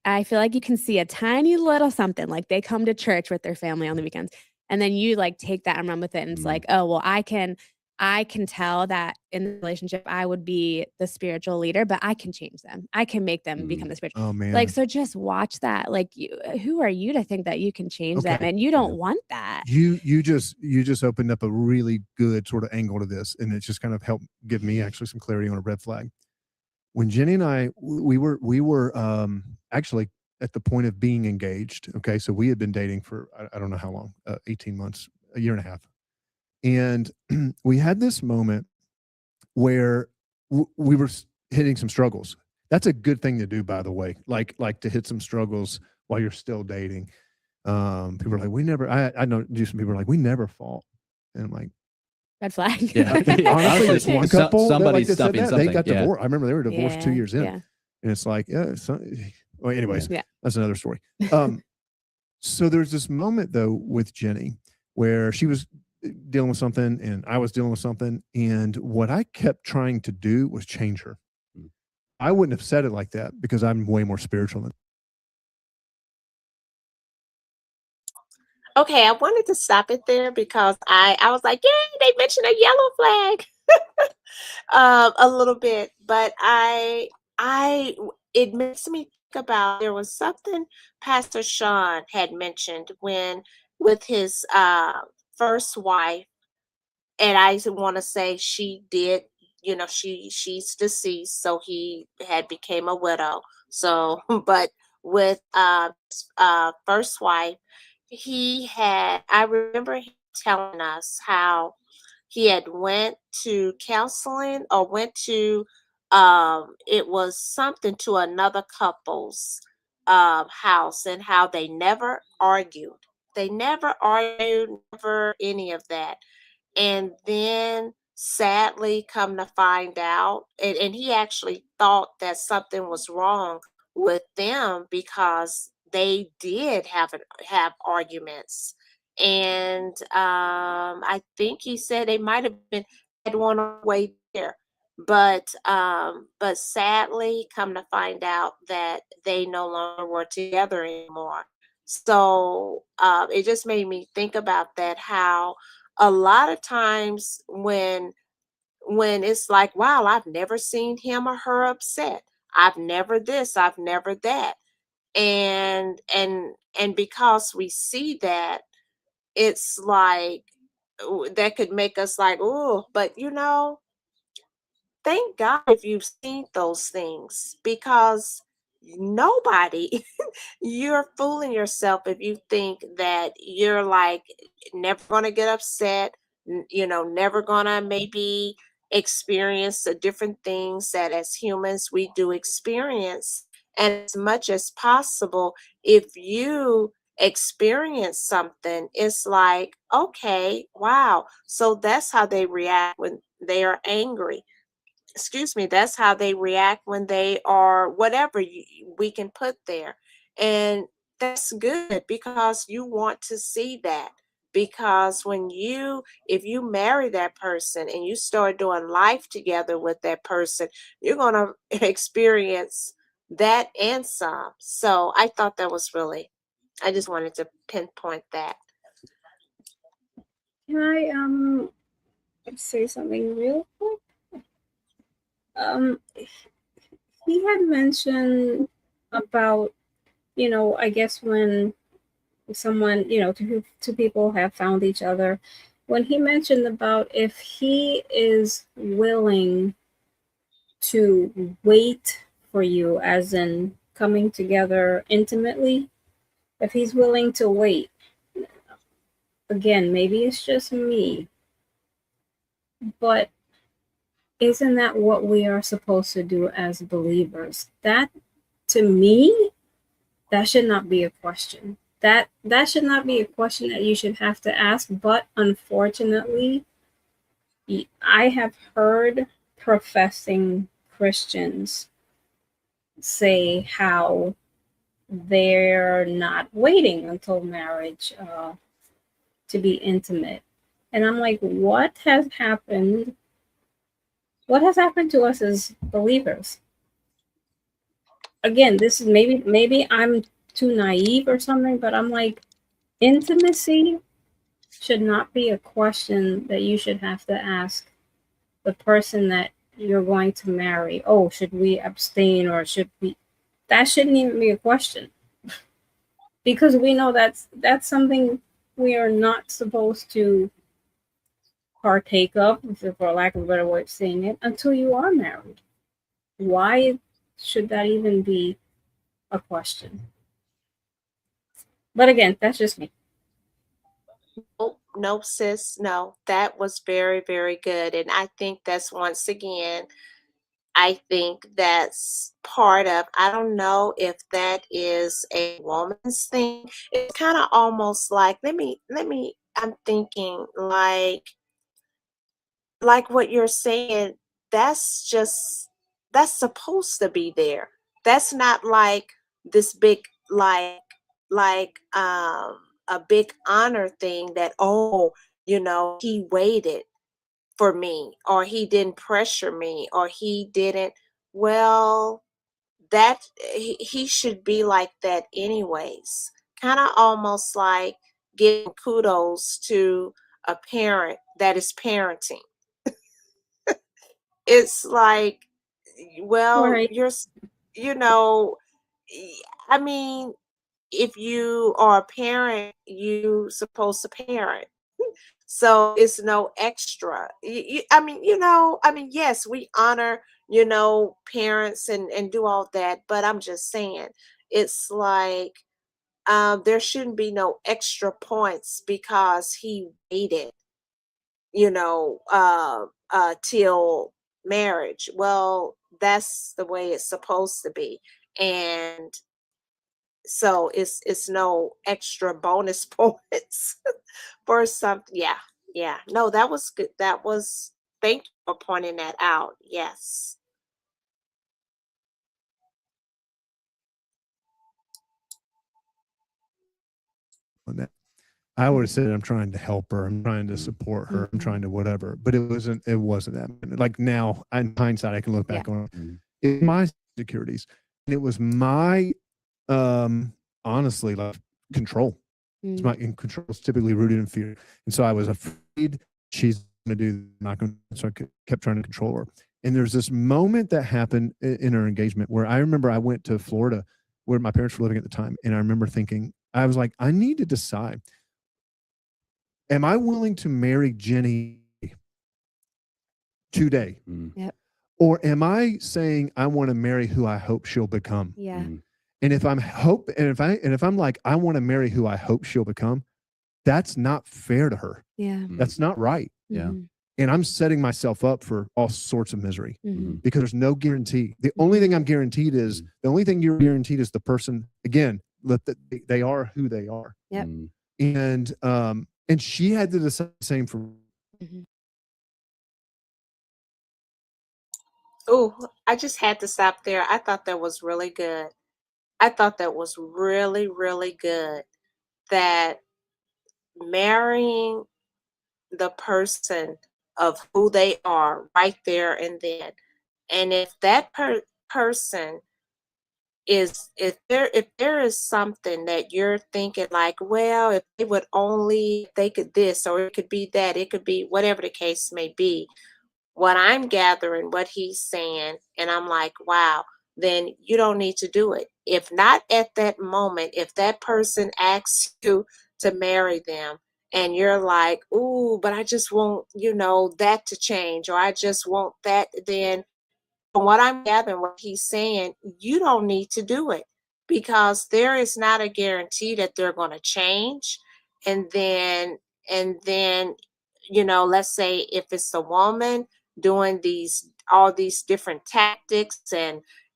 I feel like you can see a tiny little something, like they come to church with their family on the weekends, and then you like take that and run with it. And it's like, oh, well, I can tell that in the relationship, I would be the spiritual leader, but I can change them. I can make them become the spiritual. Oh, man. Like, so just watch that. Like, who are you to think that you can change them? And you don't want that. You just opened up a really good sort of angle to this. And it just kind of helped give me actually some clarity on a red flag. When Jenny and I, we were actually at the point of being engaged. Okay. So we had been dating for, I don't know how long, 18 months, a year and a half. And we had this moment where we were hitting some struggles. That's a good thing to do, by the way, like to hit some struggles while you're still dating. People are like, I know some people are like, we never fought. And I'm like, red flag. Yeah. Honestly, there's one couple somebody's that stuffing said that. something. They got divorced. I remember they were divorced 2 years in. And it's like, well, anyways, Yeah. that's another story. So there's this moment though with Jenny where she was dealing with something and I was dealing with something. And what I kept trying to do was change her. I wouldn't have said it like that because I'm way more spiritual than. Okay, I wanted to stop it there because I was like, yay, they mentioned a yellow flag a little bit, but I it makes me think about there was something Pastor Sean had mentioned when with his first wife, and I want to say she did, she's deceased, so he had became a widow. So, but with his, first wife, I remember him telling us how he had went to counseling or went to it was something to another couple's house, and how they never argued, never any of that. And then sadly come to find out, and he actually thought that something was wrong with them because they did have arguments. And I think he said they might have been had one on the way there, but sadly come to find out that they no longer were together anymore. So it just made me think about that, how a lot of times when it's like, wow, I've never seen him or her upset, I've never this, I've never that. And because we see that, it's like that could make us like, oh, but thank God if you've seen those things, because nobody you're fooling yourself if you think that you're like never going to get upset, never going to maybe experience the different things that as humans we do experience. And as much as possible, if you experience something, it's like, okay, wow, so that's how they react when they are angry. Excuse me, that's how they react when they are whatever we can put there. And that's good because you want to see that. Because if you marry that person and you start doing life together with that person, you're going to experience that and some. So I thought that was really, I just wanted to pinpoint that. Can I say something real quick? He had mentioned about, I guess when someone, two people have found each other, when he mentioned about if he is willing to wait for you, as in coming together intimately, if he's willing to wait, again, maybe it's just me, but isn't that what we are supposed to do as believers? That, to me, that should not be a question. That should not be a question that you should have to ask. But unfortunately, I have heard professing Christians say how they're not waiting until marriage to be intimate. And I'm like, what has happened? What has happened to us as believers? Again, this is maybe I'm too naive or something, but I'm like, intimacy should not be a question that you should have to ask the person that you're going to marry. Oh, should we abstain or should we? That shouldn't even be a question, because we know that's something we are not supposed to partake of, for lack of a better way of saying it, until you are married. Why should that even be a question? But again, that's just me. Oh, no, sis, no, that was very, very good. And I think that's once again, I think that's part of, I don't know if that is a woman's thing. It's kind of almost like, I'm thinking like what you're saying, that's supposed to be there. that's not like this big, like a big honor thing that, oh, he waited for me, or he didn't pressure me, or he didn't. Well, that he should be like that anyways. Kind of almost like giving kudos to a parent that is parenting. It's like, well, Right. you know, I mean, if you are a parent, you supposed to parent. So it's no extra. Yes, we honor, parents and do all that, but I'm just saying, it's like, there shouldn't be no extra points because he waited, till marriage. Well, that's the way it's supposed to be. And so it's no extra bonus points for something. Yeah. Yeah. No, that was good. Thank you for pointing that out. Yes. On that. I would have said I'm trying to help her, I'm trying to support her, I'm trying to whatever, but it wasn't that. Like now, in hindsight, I can look back on it. My insecurities, and it was my honestly, like, control. It's my control is typically rooted in fear, and so I was afraid she's going to do not going. So I kept trying to control her. And there's this moment that happened in our engagement where I remember I went to Florida, where my parents were living at the time, and I remember thinking, I was like, I need to decide. Am I willing to marry Jenny today? Yep. Or am I saying I want to marry who I hope she'll become? Yeah. And if I'm like, I want to marry who I hope she'll become, that's not fair to her. Yeah. That's not right. Yeah. And I'm setting myself up for all sorts of misery because there's no guarantee. The only thing I'm guaranteed is the only thing you're guaranteed is the person, again, they are who they are. Yep. And she had to decide the same for me. Oh, I just had to stop there. I thought that was really good. I thought that was really, really good, that marrying the person of who they are right there and then. And if that person if there is something that you're thinking like, well, if they could this, or it could be that, it could be whatever the case may be, what I'm gathering, what he's saying, and I'm like, wow, then you don't need to do it. If not at that moment, if that person asks you to marry them and you're like, ooh, but I just want, that to change, or I just want that, then from what I'm gathering, what he's saying, you don't need to do it, because there is not a guarantee that they're going to change. And then, let's say if it's a woman doing all these different tactics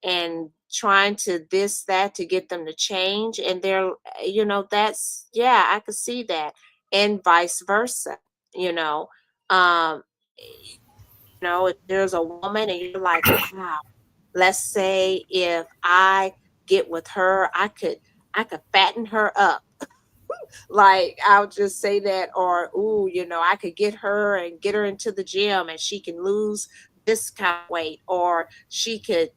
and trying to this, that, to get them to change. And they're, that's, yeah, I could see that. And vice versa, um, if there's a woman and you're like, wow, let's say if I get with her, I could fatten her up. Like, I'll just say that, or, ooh, I could get her and get her into the gym and she can lose this kind of weight, or she could,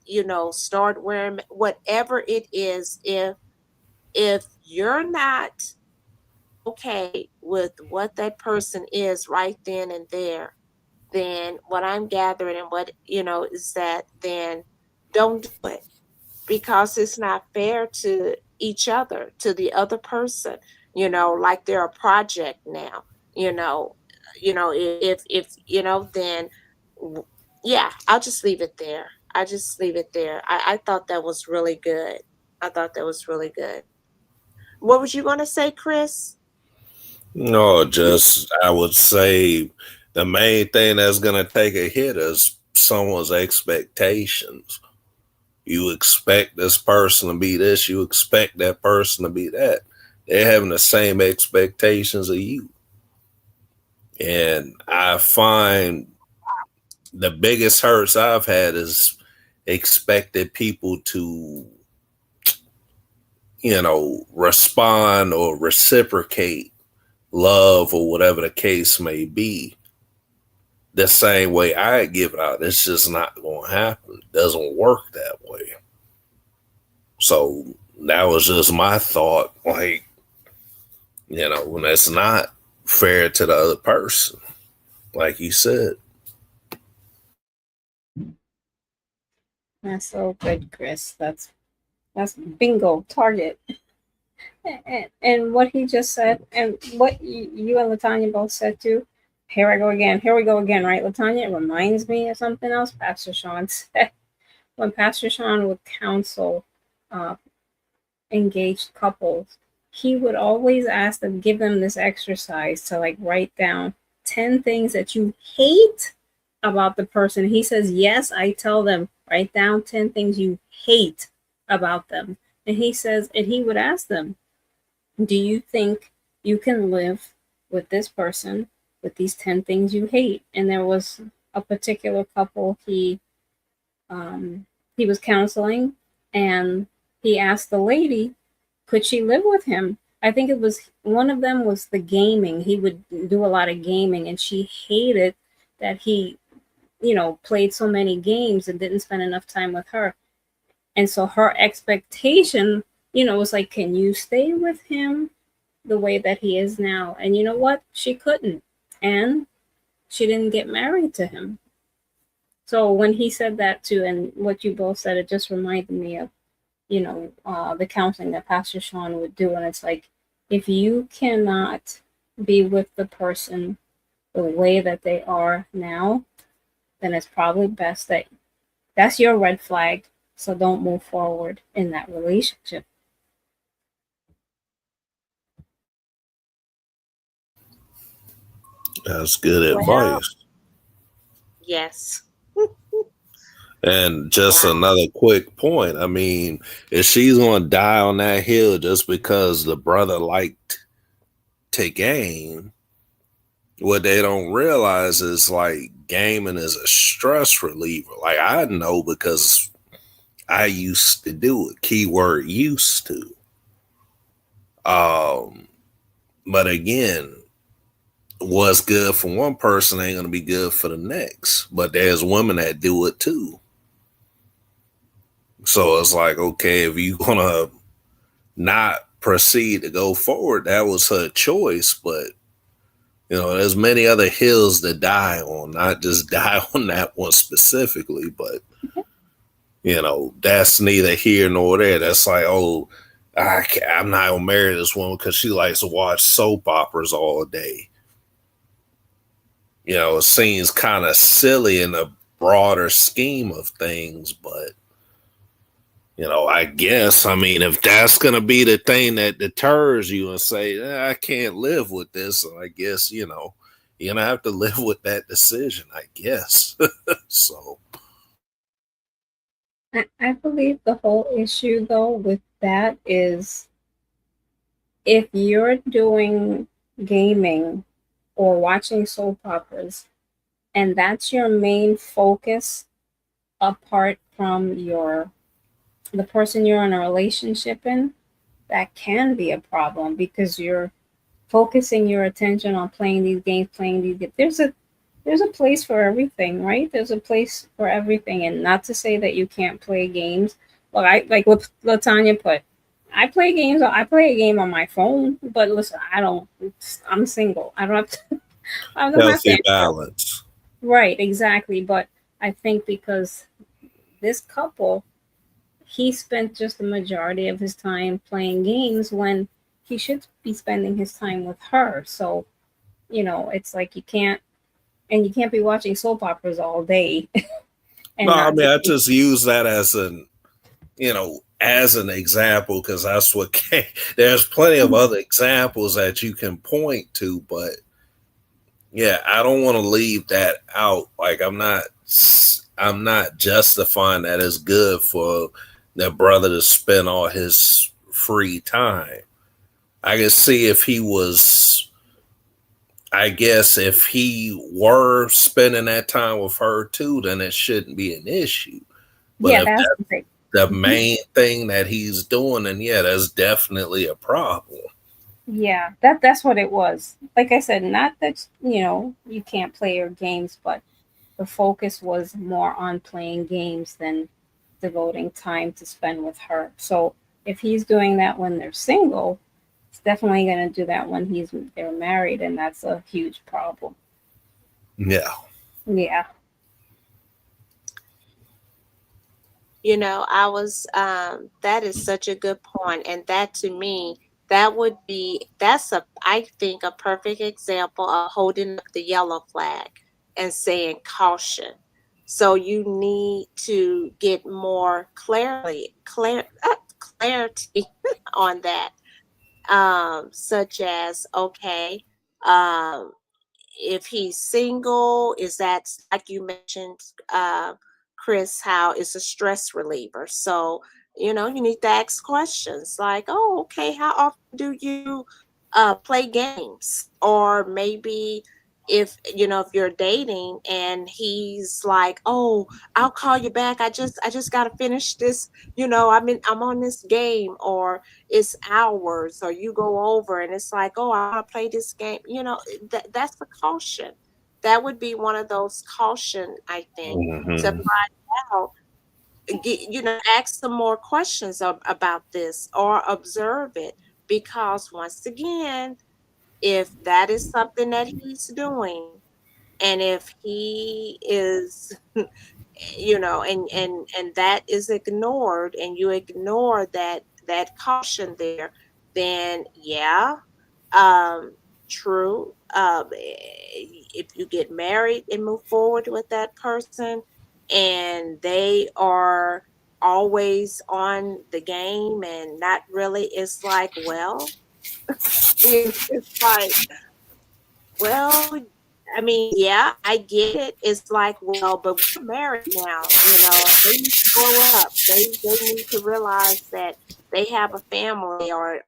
start wearing whatever it is. If you're not okay with what that person is right then and there, then what I'm gathering and what, is that then don't do it, because it's not fair to each other, to the other person, like they're a project now, if, then yeah, I'll just leave it there. I thought that was really good. I thought that was really good. What was you going to say, Chris? No, just I would say the main thing that's going to take a hit is someone's expectations. You expect this person to be this, you expect that person to be that. They're having the same expectations of you. And I find the biggest hurts I've had is expected people to, respond or reciprocate love or whatever the case may be the same way I give it out. It's just not going to happen. It doesn't work that way. So that was just my thought. Like, when it's not fair to the other person, like you said. That's so good, Chris. That's bingo, target. And what he just said, and what you and Latanya both said too. Here we go again, right, Latanya? It reminds me of something else Pastor Sean said. When Pastor Sean would counsel engaged couples, he would always ask them, give them this exercise to like write down 10 things that you hate about the person. He says, yes, I tell them, write down 10 things you hate about them. And he says, and he would ask them, do you think you can live with this person with these 10 things you hate? And there was a particular couple he was counseling, and he asked the lady, could she live with him? I think it was one of them was the gaming. He would do a lot of gaming, and she hated that he, played so many games and didn't spend enough time with her. And so her expectation, was like, can you stay with him the way that he is now? And you know what? She couldn't. And she didn't get married to him. So when he said that too, and what you both said, it just reminded me of, the counseling that Pastor Sean would do. And it's like, if you cannot be with the person the way that they are now, then it's probably best that that's your red flag. So don't move forward in that relationship. That's good advice. Yes. And just another quick point. I mean, if she's going to die on that hill just because the brother liked to game, what they don't realize is like gaming is a stress reliever. Like I know because I used to do it. Keyword used to. But again, what's good for one person ain't going to be good for the next. But there's women that do it too. So it's like, okay, if you're going to not proceed to go forward, that was her choice. But, there's many other hills to die on, not just die on that one specifically. But, that's neither here nor there. That's like, oh, I'm not going to marry this woman because she likes to watch soap operas all day. It seems kind of silly in the broader scheme of things, but I guess, if that's going to be the thing that deters you and say, I can't live with this, I guess, you're going to have to live with that decision, I guess. So. I believe the whole issue, though, with that is if you're doing gaming or watching soap operas and that's your main focus apart from the person you're in a relationship in, that can be a problem because you're focusing your attention on playing these games. There's a place for everything, right? There's a place for everything. And not to say that you can't play games. Look, I like what Latanya put. I play games. I play a game on my phone, but listen, I'm single. I don't have to. I don't have to balance. Right, exactly. But I think because this couple, he spent just the majority of his time playing games when he should be spending his time with her. So, it's like you can't be watching soap operas all day. No, I just use that as an example because that's what there's plenty of other examples that you can point to, but yeah, I don't want to leave that out. Like I'm not justifying that it's good for the brother to spend all his free time. I can see if he were spending that time with her too, then it shouldn't be an issue. But Yeah, if that's that's the thing. the main thing that he's doing, and yeah, that's definitely a problem. Yeah, that's what it was. Like I said, not that you can't play your games, but the focus was more on playing games than devoting time to spend with her. So if he's doing that when they're single, it's definitely going to do that when they're married, and that's a huge problem. Yeah. Yeah. I was that is such a good point, and that to me, that's I think a perfect example of holding up the yellow flag and saying caution. So you need to get more clarity on that, such as, okay, um if he's single, is that, like you mentioned, Chris, how it's a stress reliever. So, you need to ask questions like, oh, okay, how often do you play games? Or maybe if you're dating and he's like, oh, I'll call you back. I just gotta finish this, I'm on this game, or it's hours, or you go over and it's like, oh, I want to play this game, that's the caution. That would be one of those caution, I think, to Hmm. find out, ask some more questions about this, or observe it, because once again, if that is something that he's doing, and if he is and that is ignored, and you ignore that caution there, then yeah, um true, if you get married and move forward with that person, and they are always on the game and not really, it's like, well, it's like, well, I mean, yeah, I get it. It's like, well, but we're married now, they need to grow up. They need to realize that they have a family, or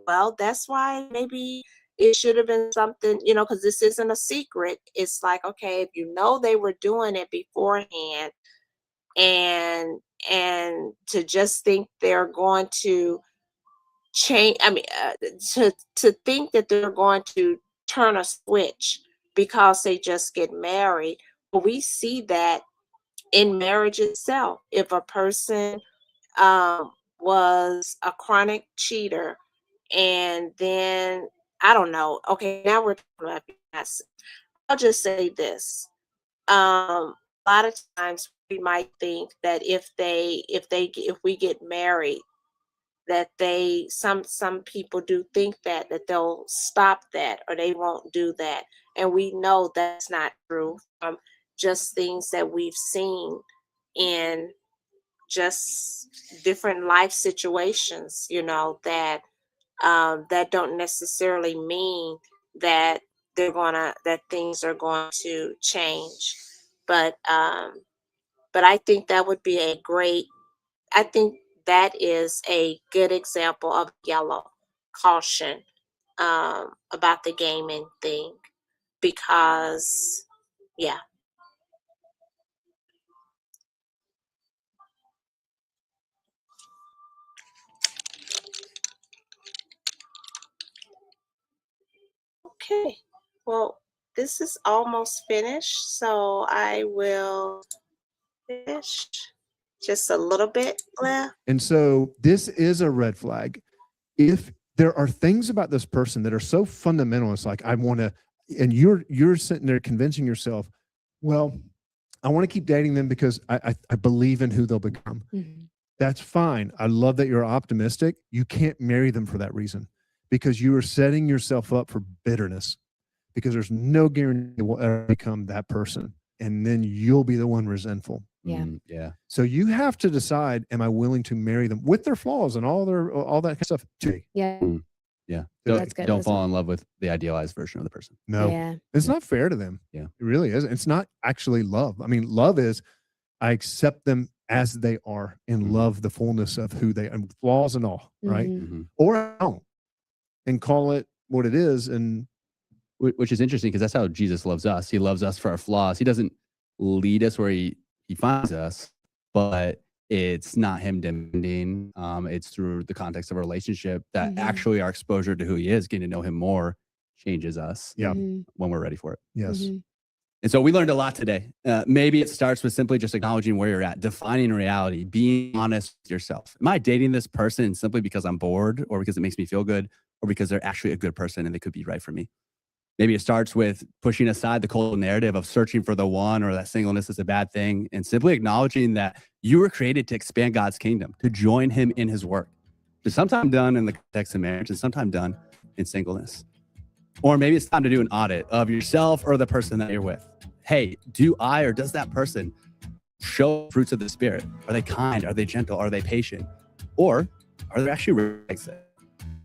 well, that's why maybe it should have been something, because this isn't a secret. It's like, okay, if they were doing it beforehand, and to just think they're going to change, I mean, to think that they're going to turn a switch because they just get married. Well, we see that in marriage itself. If a person was a chronic cheater, and then, I don't know, okay, now we're talking about yes, I'll just say this. A lot of times we might think that if we get married, that some people do think that they'll stop that, or they won't do that, and we know that's not true from just things that we've seen in just different life situations, that don't necessarily mean that that things are going to change. But I think that would be I think that is a good example of yellow caution, about the gaming thing, because, yeah. Okay. Well, this is almost finished, so I will finish just a little bit left. And so this is a red flag. If there are things about this person that are so fundamental, it's like, I want to, and you're sitting there convincing yourself, well, I want to keep dating them because I believe in who they'll become. Mhm. That's fine. I love that you're optimistic. You can't marry them for that reason, because you are setting yourself up for bitterness, because there's no guarantee it will ever become that person. And then you'll be the one resentful. Yeah. Yeah. So you have to decide, am I willing to marry them with their flaws and all that kind of stuff? Yeah. Yeah. That's good Don't wisdom. fall in love with the idealized version of the person. No, Yeah. it's not fair to them. Yeah. It really isn't. It's not actually love. I mean, love is, I accept them as they are and love the fullness of who they are, flaws and all, right? Mhm. Or I don't, and call it what it is. And Which is interesting, because that's how Jesus loves us. He loves us for our flaws. He doesn't lead us where he he finds us, but it's not him demanding. It's through the context of a relationship that actually our exposure to who he is, getting to know him more, changes us. Yeah. When we're ready for it. Yes. And so we learned a lot today. Maybe it starts with simply just acknowledging where you're at, defining reality, being honest with yourself. Am I dating this person simply because I'm bored, or because it makes me feel good, or because they're actually a good person and they could be right for me? Maybe it starts with pushing aside the cultural narrative of searching for the one, or that singleness is a bad thing, and simply acknowledging that you were created to expand God's kingdom, to join him in his work. There's sometimes done in the context of marriage and sometimes done in singleness. Or maybe it's time to do an audit of yourself or the person that you're with. Hey, do I or does that person show fruits of the Spirit? Are they kind? Are they gentle? Are they patient? Or are they actually red flags?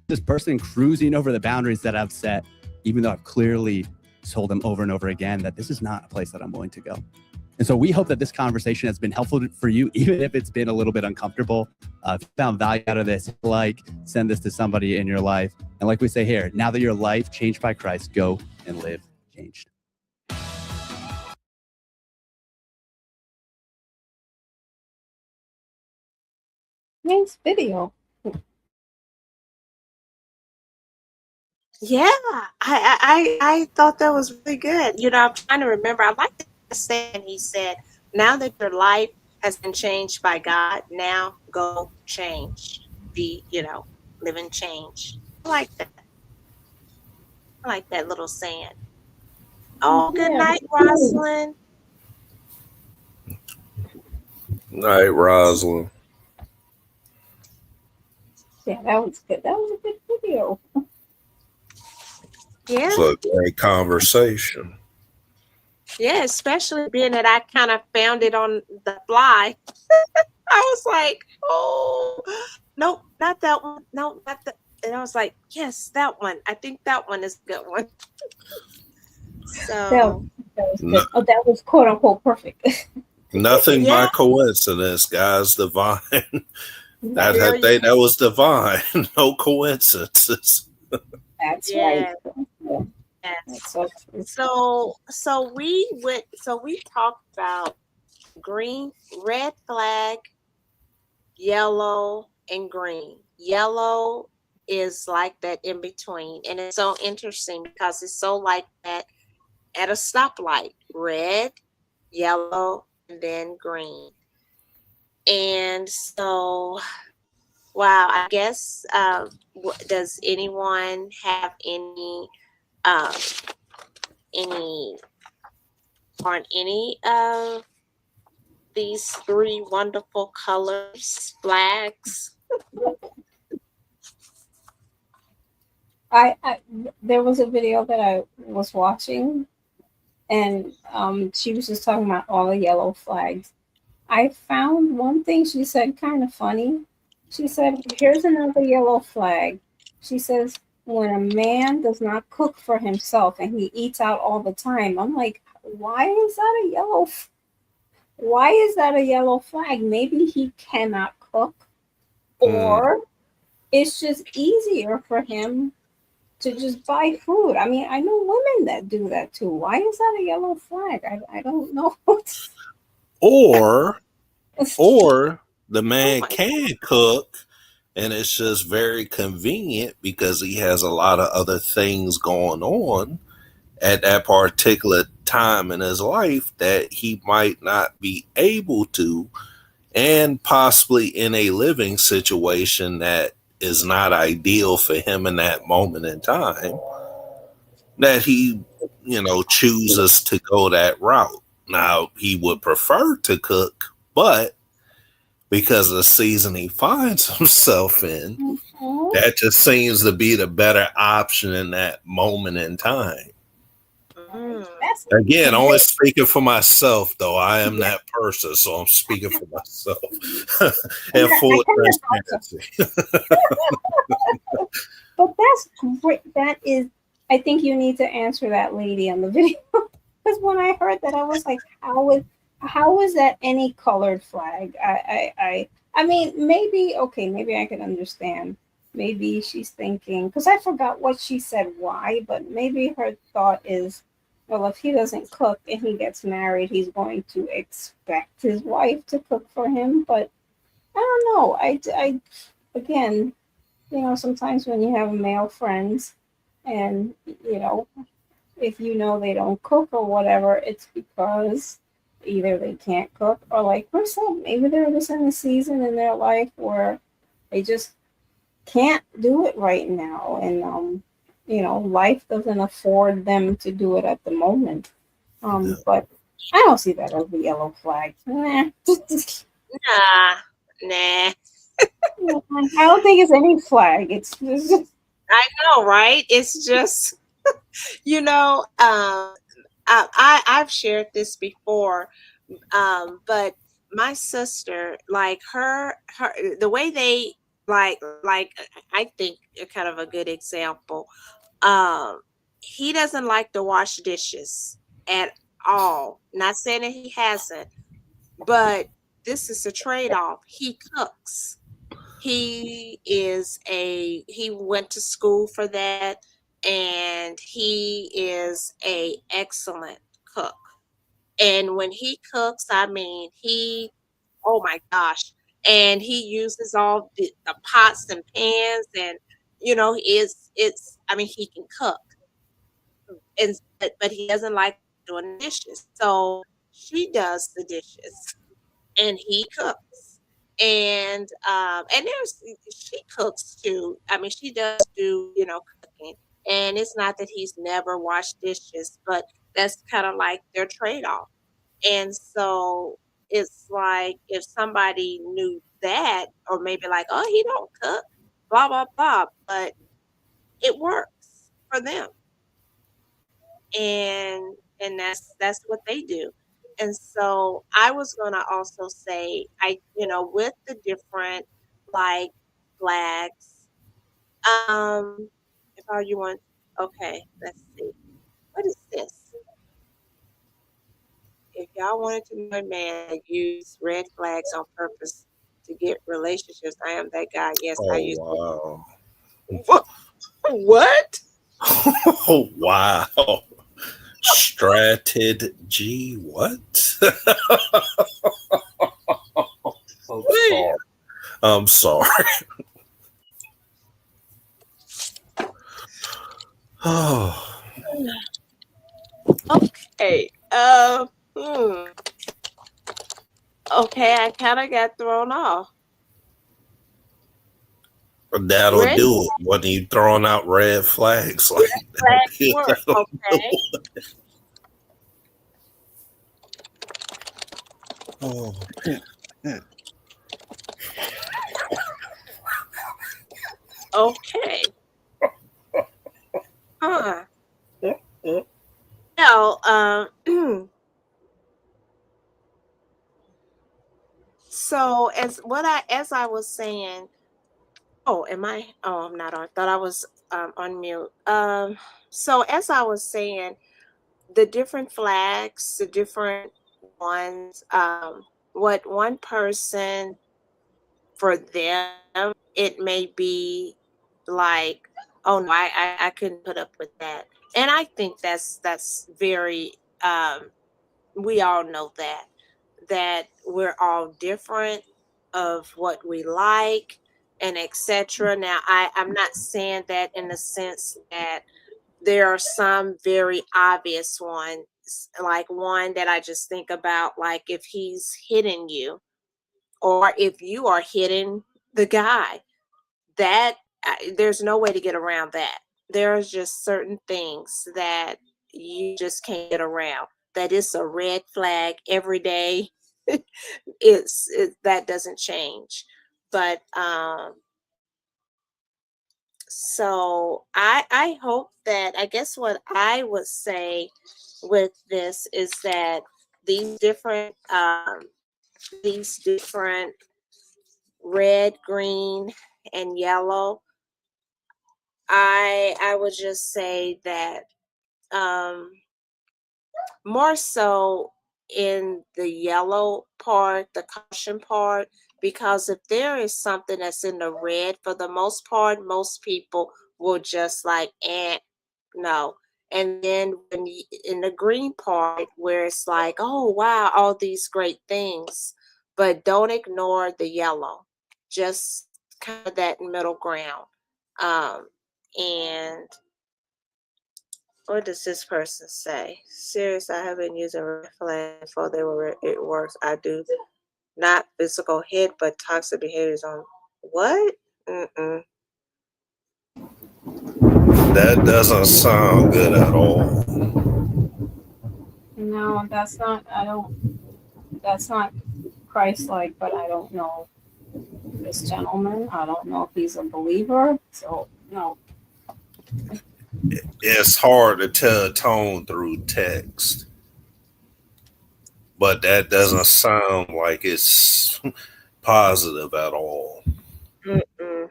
This person cruising over the boundaries that I've set, even though I've clearly told them over and over again that this is not a place that I'm willing to go. And so we hope that this conversation has been helpful for you, even if it's been a little bit uncomfortable. If you found value out of this, send this to somebody in your life. And like we say here, now that your life changed by Christ, go and live changed. Nice video. Yeah, I thought that was really good. I'm trying to remember. I like the saying he said, now that your life has been changed by God, now go change. Be, live in change. I like that. I like that little saying. Oh, good night, Rosalind. Night, Rosalind. Yeah, that was good. That was a good video. Yeah. It's a great conversation. Yeah, especially being that I kind of found it on the fly. I was like, oh, nope, not that one. No, not that. And I was like, yes, that one. I think that one is a good one. So that was good. Oh, that was quote unquote perfect. Nothing by coincidence, guys. Divine. That was divine. No coincidences. That's right. Yes. So we talked about green, red flag, yellow, and green. Yellow is like that in between, and it's so interesting because it's so like that at a stoplight: red, yellow, and then green. And so, wow, I guess does anyone have any on any of these three wonderful colors, flags? There was a video that I was watching, and she was just talking about all the yellow flags. I found one thing she said kind of funny. She said, here's another yellow flag. She says, when a man does not cook for himself and he eats out all the time. I'm like, why is that a yellow flag? Maybe he cannot cook, or it's just easier for him to just buy food. I mean, I know women that do that too. Why is that a yellow flag? I don't know. Or the man can cook, and it's just very convenient because he has a lot of other things going on at that particular time in his life that he might not be able to, and possibly in a living situation that is not ideal for him in that moment in time, that he, chooses to go that route. Now, he would prefer to cook, but because of the season he finds himself in, that just seems to be the better option in that moment in time. Again, only speaking for myself, though. I am that person, so I'm speaking for myself. And full transparency. But that's great. That is, I think you need to answer that lady on the video. Because when I heard that, I was like, how is that any colored flag? I mean, maybe I can understand. Maybe she's thinking, because I forgot what she said why, but maybe her thought is, well, if he doesn't cook and he gets married, he's going to expect his wife to cook for him. But I don't know. Again, sometimes when you have male friends and, if they don't cook or whatever, it's because either they can't cook or, like we said, maybe they're just in a season in their life where they just can't do it right now. And, life doesn't afford them to do it at the moment. But I don't see that as a yellow flag. Nah. Nah. I don't think it's any flag. It's just, I know, right? It's just, I've shared this before, but my sister, like the way they like, I think kind of a good example. Um, he doesn't like to wash dishes at all. Not saying that he hasn't, but this is a trade-off. He cooks. He went to school for that, and he is a excellent cook. And when he cooks, I mean, oh my gosh, and he uses all the pots and pans, and it's I mean, he can cook, and but he doesn't like doing dishes, so she does the dishes and he cooks. And there's she cooks too. I mean, she does do, cooking. And it's not that he's never washed dishes, but that's kind of like their trade-off. And so it's like if somebody knew that, or maybe like, oh, he don't cook, blah blah blah, but it works for them, and that's what they do. And so I was going to also say, with the different like flags, if all you want, okay, let's see, what is this? If y'all wanted to know a man that use red flags on purpose to get relationships, I am that guy. Yes, I use wow. what? Oh, wow. Strategy, what? I'm sorry. Oh. Okay. Okay, I kind of got thrown off. That'll Red do it. When you throwing out red flags like flag work. that. Okay. Oh. Okay. Huh. Now, so as I was saying, oh, am I? Oh, I'm not on. Thought I was on mute. So as I was saying, the different flags, the different ones, what one person for them, it may be like, oh no, I couldn't put up with that. And I think that's very we all know that we're all different of what we like and etc. Now I'm not saying that in the sense that there are some very obvious ones, like one that I just think about, like if he's hitting you or if you are hitting the guy, that there's no way to get around that. There's just certain things that you just can't get around. That is a red flag every day. That doesn't change. But so I hope that, I guess what I would say with this is that these different red, green, and yellow, I would just say that more so in the yellow part, the caution part, because if there is something that's in the red, for the most part, most people will just like, no. And then in the green part where it's like, oh wow, all these great things, but don't ignore the yellow. Just kind of that middle ground. And what does this person say? Serious, I have been using red flag before it works. I do not physical hit, but toxic behaviors on what? Mm-mm. That doesn't sound good at all. No, that's not. I don't. That's not Christ-like. But I don't know this gentleman. I don't know if he's a believer. So no. It's hard to tell tone through text, but that doesn't sound like it's positive at all. Mm-mm.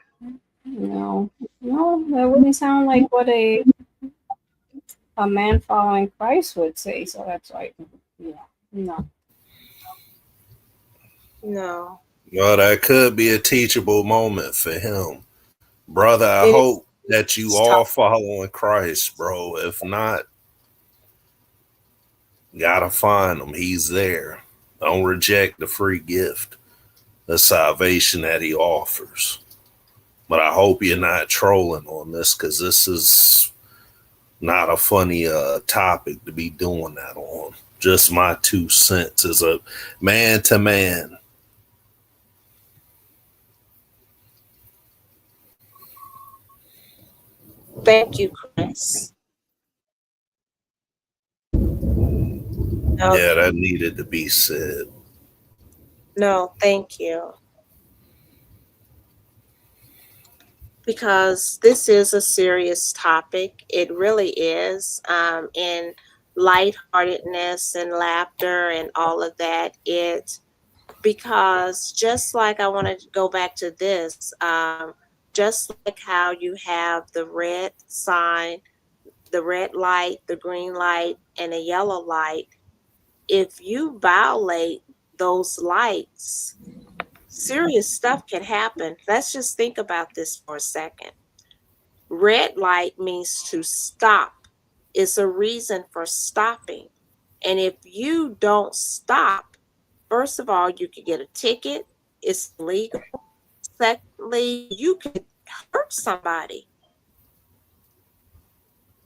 No, no, that wouldn't sound like what a man following Christ would say. So that's like, yeah, no. No. Well, that could be a teachable moment for him. Brother, I It hope that you is are tough. following Christ, bro. If not, gotta find him. He's there. Don't reject the free gift of salvation that he offers. But I hope you're not trolling on this, because this is not a funny topic to be doing that on. Just my 2 cents as a man to man. Thank you, Chris. Yeah, Okay. that needed to be said. No, thank you. Because this is a serious topic. It really is. And lightheartedness and laughter and all of that. Because just like I want to go back to this, just like how you have the red sign, the red light, the green light, and the yellow light, if you violate those lights, serious stuff can happen. Let's just think about this for a second. Red light means to stop. It's a reason for stopping. And if you don't stop, first of all, you could get a ticket. It's legal. Secondly, you could hurt somebody.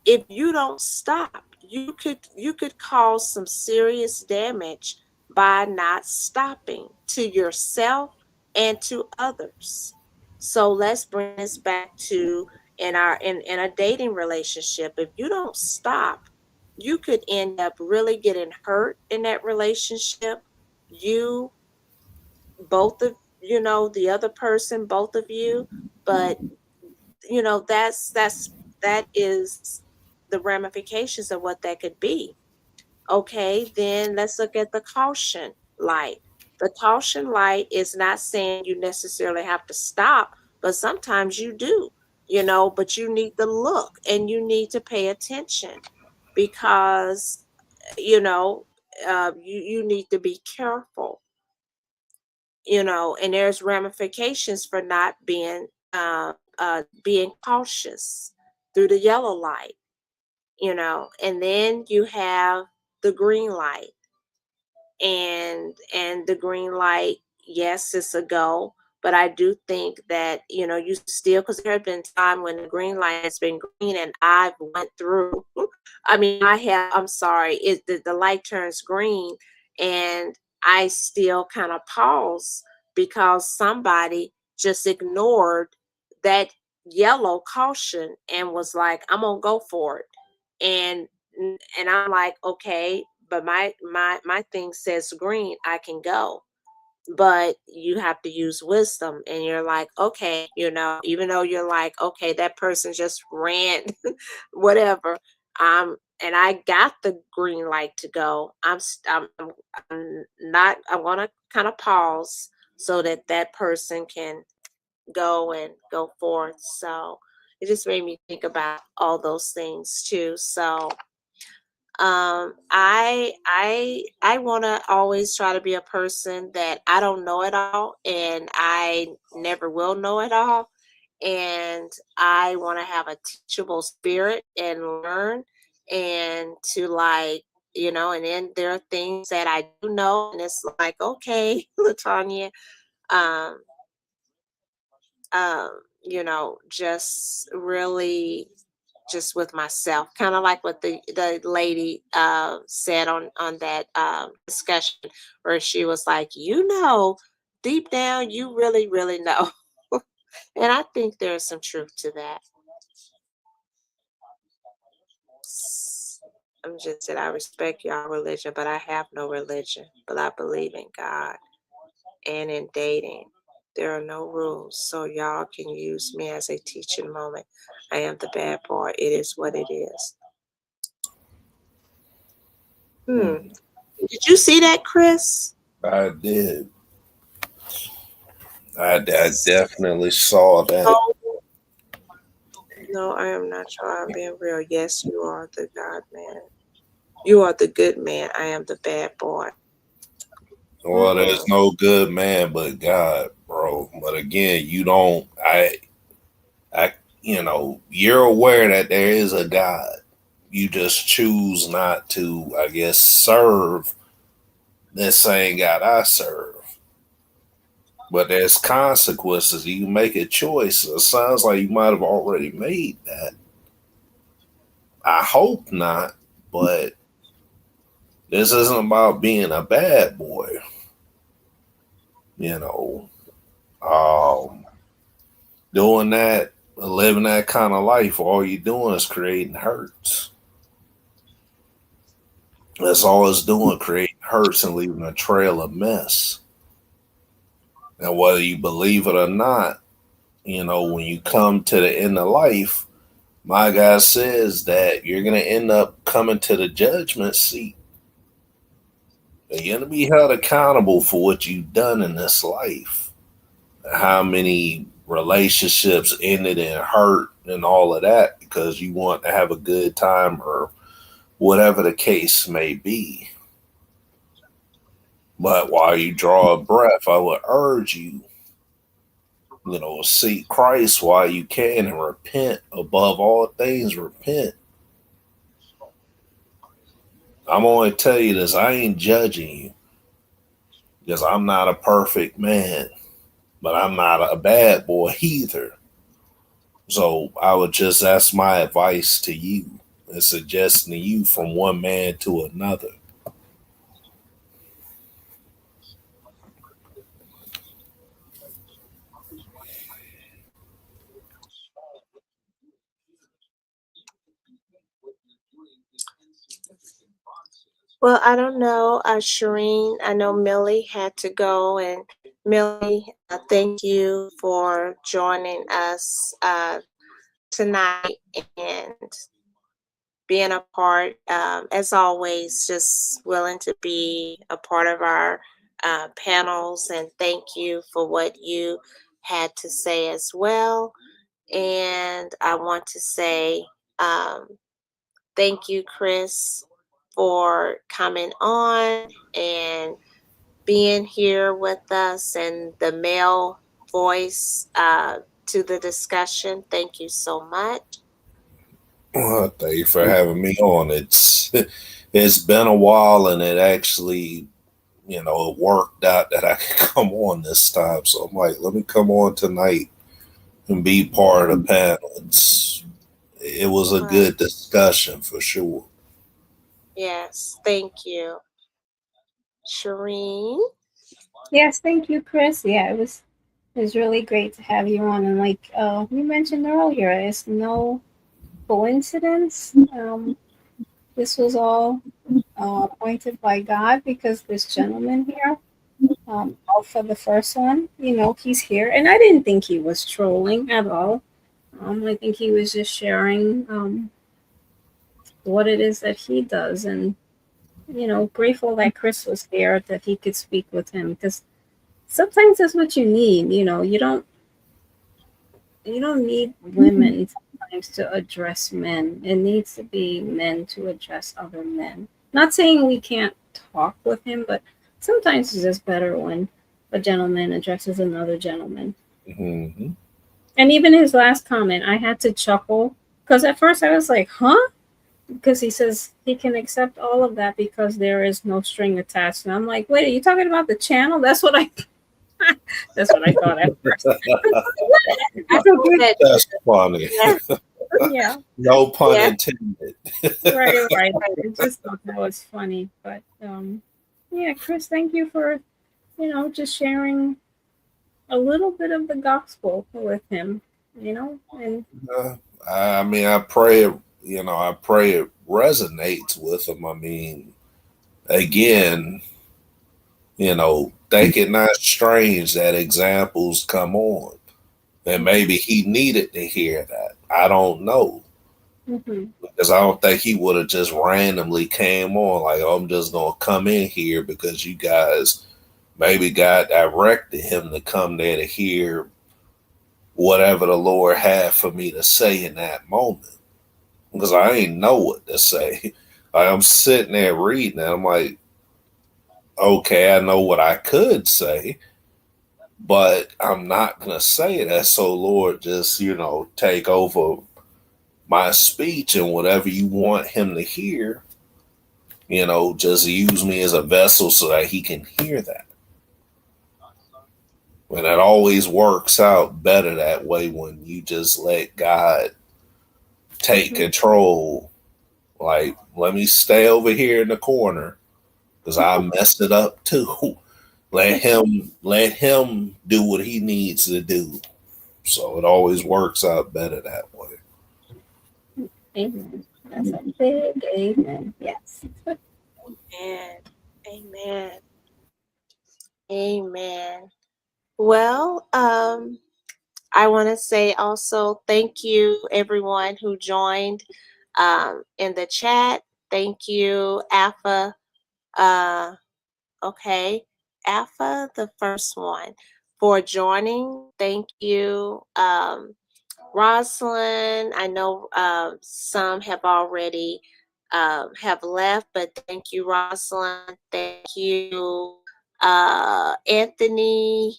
If you don't stop, you could cause some serious damage by not stopping to yourself and to others. So let's bring this back to in a dating relationship. If you don't stop, you could end up really getting hurt in that relationship. You both of the other person, both of you, but that is the ramifications of what that could be. Okay, then let's look at the caution light. The caution light is not saying you necessarily have to stop, but sometimes you do, but you need to look and you need to pay attention because, you need to be careful, and there's ramifications for not being cautious through the yellow light, and then you have the green light, and the green light, yes, it's a go, but I do think that you still, because there have been time when the green light has been green and I've went through. I mean, I'm sorry, the light turns green and I still kind of pause because somebody just ignored that yellow caution and was like, I'm gonna go for it. And I'm like, okay, but my thing says green, I can go. But you have to use wisdom, and you're like, okay, even though you're like, okay, that person just ran, whatever. And I got the green light to go. I'm not. I want to kind of pause so that that person can go and go forth. So it just made me think about all those things too. So I want to always try to be a person that I don't know it all and I never will know it all, and I want to have a teachable spirit and learn and to like, and then there are things that I do know, and it's like, okay, Latanya, um, just really just with myself, kind of like what the lady said on that discussion, where she was like, deep down, you really, really know. And I think there's some truth to that. I'm just said I respect y'all religion, but I have no religion. But I believe in God. And in dating, there are no rules. So y'all can use me as a teaching moment. I am the bad boy. It is what it is. Did you see that, Chris? I did. I definitely saw that. No, I am not sure I'm being real. Yes, you are the God man. You are the good man. I am the bad boy. Well, there's no good man but God, bro. But again, you're aware that there is a God. You just choose not to, I guess, serve that same God I serve. But there's consequences. You make a choice. It sounds like you might have already made that. I hope not, but this isn't about being a bad boy. Doing that, living that kind of life, all you're doing is creating hurts. That's all it's doing, creating hurts and leaving a trail of mess. And whether you believe it or not, when you come to the end of life, my God says that you're going to end up coming to the judgment seat. And you're going to be held accountable for what you've done in this life. How many relationships ended in hurt and all of that because you want to have a good time or whatever the case may be. But while you draw a breath, I would urge you, seek Christ while you can and repent. Above all things, repent. I'm going to tell you this. I ain't judging you because I'm not a perfect man, but I'm not a bad boy either. So that's my advice to you and suggesting to you from one man to another. Well, I don't know, Shireen. I know Millie had to go, and Millie, thank you for joining us tonight and being a part. As always, just willing to be a part of our panels, and thank you for what you had to say as well. And I want to say thank you, Chris, for coming on and being here with us and the male voice to the discussion. Thank you so much. Well, thank you for having me on. It's been a while, and it actually, it worked out that I could come on this time. So I'm like, let me come on tonight and be part of the panel. It was a good discussion for sure. Yes, thank you. Shireen? Yes, thank you, Chris. Yeah, it was really great to have you on. And like we mentioned earlier, it's no coincidence. This was all appointed by God because this gentleman here, Alpha, the first one, he's here. And I didn't think he was trolling at all. I think he was just sharing what it is that he does. And, grateful that Chris was there, that he could speak with him. Because sometimes that's what you need. You don't need women sometimes to address men. It needs to be men to address other men. Not saying we can't talk with him, but sometimes it's just better when a gentleman addresses another gentleman. Mm-hmm. And even his last comment, I had to chuckle because at first I was like, huh? because he says he can accept all of that because there is no string attached. And I'm like, wait, are you talking about the channel? That's what I thought at first. I know that. That's funny. Yeah. No pun Yeah. intended. Right. I just thought that was funny. But yeah, Chris, thank you for, just sharing a little bit of the gospel with him, and I mean, I pray it resonates with him. I mean, again, think it not strange that examples come on. And maybe he needed to hear that. I don't know. Because I don't think he would have just randomly came on like, oh, I'm just going to come in here because you guys, maybe God directed him to come there to hear whatever the Lord had for me to say in that moment. Because I ain't know what to say. I'm sitting there reading and I'm like, okay, I know what I could say, but I'm not going to say that. So Lord, just, take over my speech and whatever you want him to hear, just use me as a vessel so that he can hear that. And it always works out better that way when you just let God take control. Like, let me stay over here in the corner because I messed it up too. Let him do what he needs to do. So it always works out better that way. amen. That's a big amen. Yes. Amen. Amen. Well, I want to say also thank you everyone who joined in the chat. Thank you, Alpha. Okay, Alpha, the first one, for joining. Thank you, Rosalind. I know some have already have left, but thank you, Rosalind. Thank you, Anthony.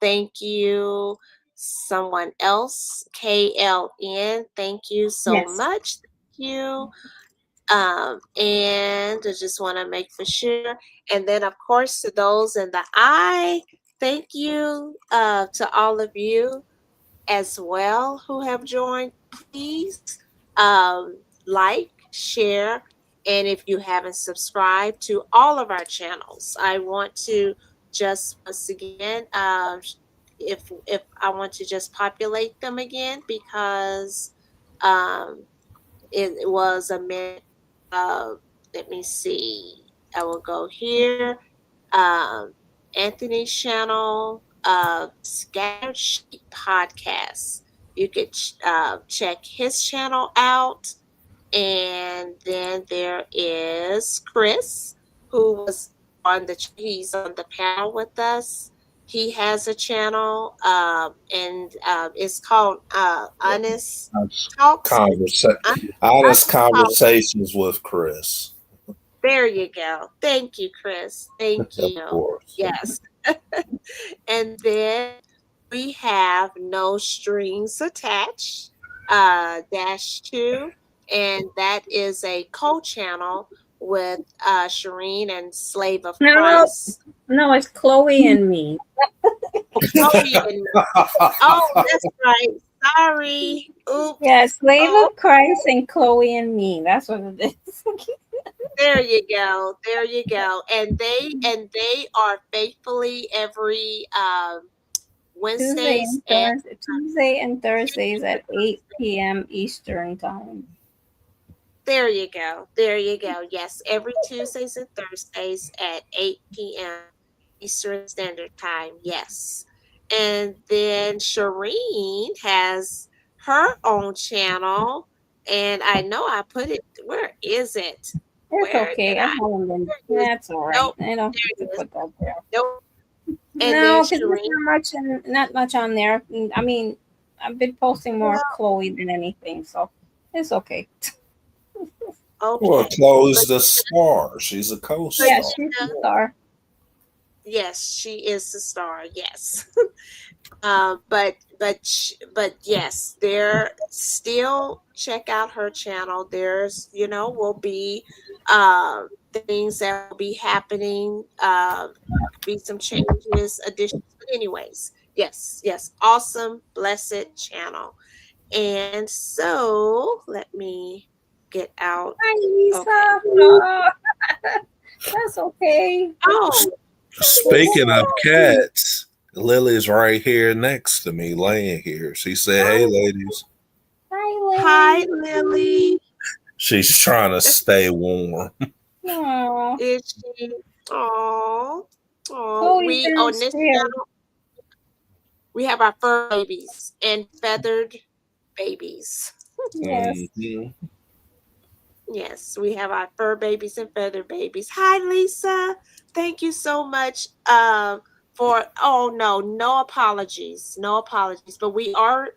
Thank you, someone else, KLN. Thank you so much. Thank you. And I just want to make for sure. And then, of course, to those in the eye, thank you to all of you as well who have joined. Please like, share, and if you haven't subscribed to all of our channels, I want to just once again, if I want to just populate them again because it was a minute. Let me see. I will go here. Anthony's channel, Scattered Sheep Podcast. You could check his channel out. And then there is Chris, who was he's on the panel with us. He has a channel, and it's called Honest Talks. Honest Conversations with Chris. There you go. Thank you, Chris. Thank you. Of course. Yes. And then we have No Strings Attached, -2, and that is a co-channel with Shireen and Slave of Christ. No, it's Chloe and me. Chloe and me. Oh, that's right. Sorry. Oops. Yeah, Slave of Christ and Chloe and me. That's what it is. There you go. There you go. And they are faithfully every Wednesdays Tuesday and Thursdays at 8 p.m. Eastern time. There you go. There you go. Yes, every Tuesdays and Thursdays at 8 p.m. Eastern Standard Time. Yes. And then Shireen has her own channel. And I know I put it, where is it? It's okay. That's all right. Nope. I don't have to put that there. Nope. And no, because not much on there. I mean, I've been posting more Chloe than anything, so it's okay. Okay. Well, Chloe's the star. She's a co-star. Yeah, she's the star. Yes, she is the star. Yes. But but yes, there still check out her channel. There's will be things that will be happening, be some changes, additions. But anyways, yes, awesome, blessed channel. And so let me get out. Hi, Lisa. Okay. Oh, that's okay. Oh, Speaking of cats, Lily's right here next to me, laying here. She said, "Hey, ladies." Hi, Lily. hi, Lily. She's trying to stay warm. Aw. Is she? Oh, Cody's we on this downstairs. channel we have our fur babies and feathered babies. Yes. Mhm. Yes, we have our fur babies and feather babies. Hi, Lisa. Thank you so much for. Oh no apologies, no apologies. But we are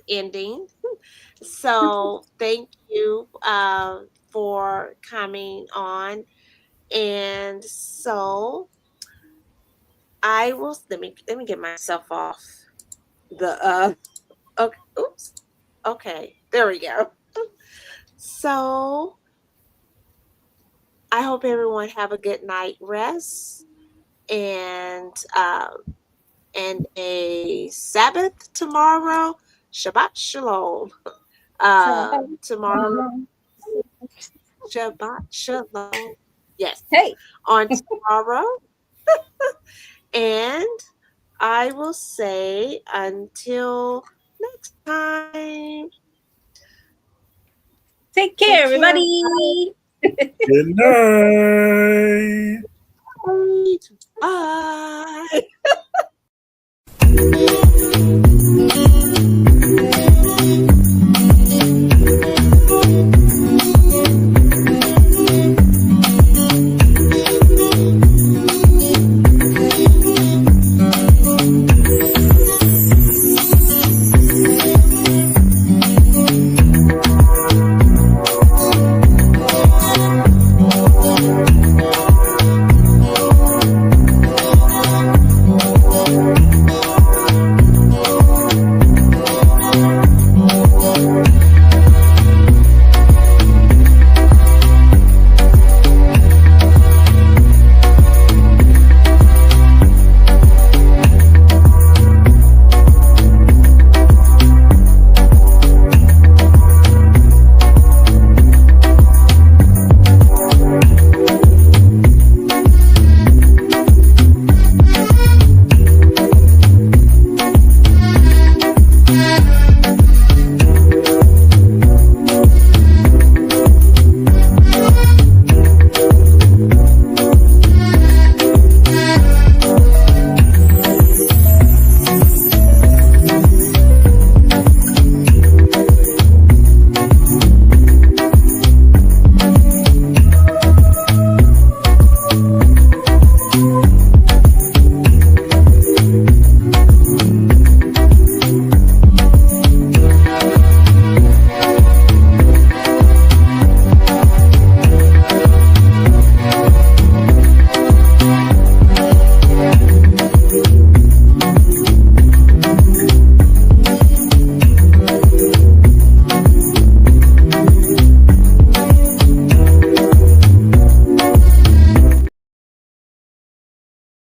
ending. So thank you for coming on. And so I will let me get myself off the okay. Oops. Okay, there we go. So I hope everyone have a good night rest and a Sabbath tomorrow. Shabbat shalom. Tomorrow. Shabbat shalom. Yes. Hey. On tomorrow. And I will say until next time. Take care, everybody. Good night. Bye.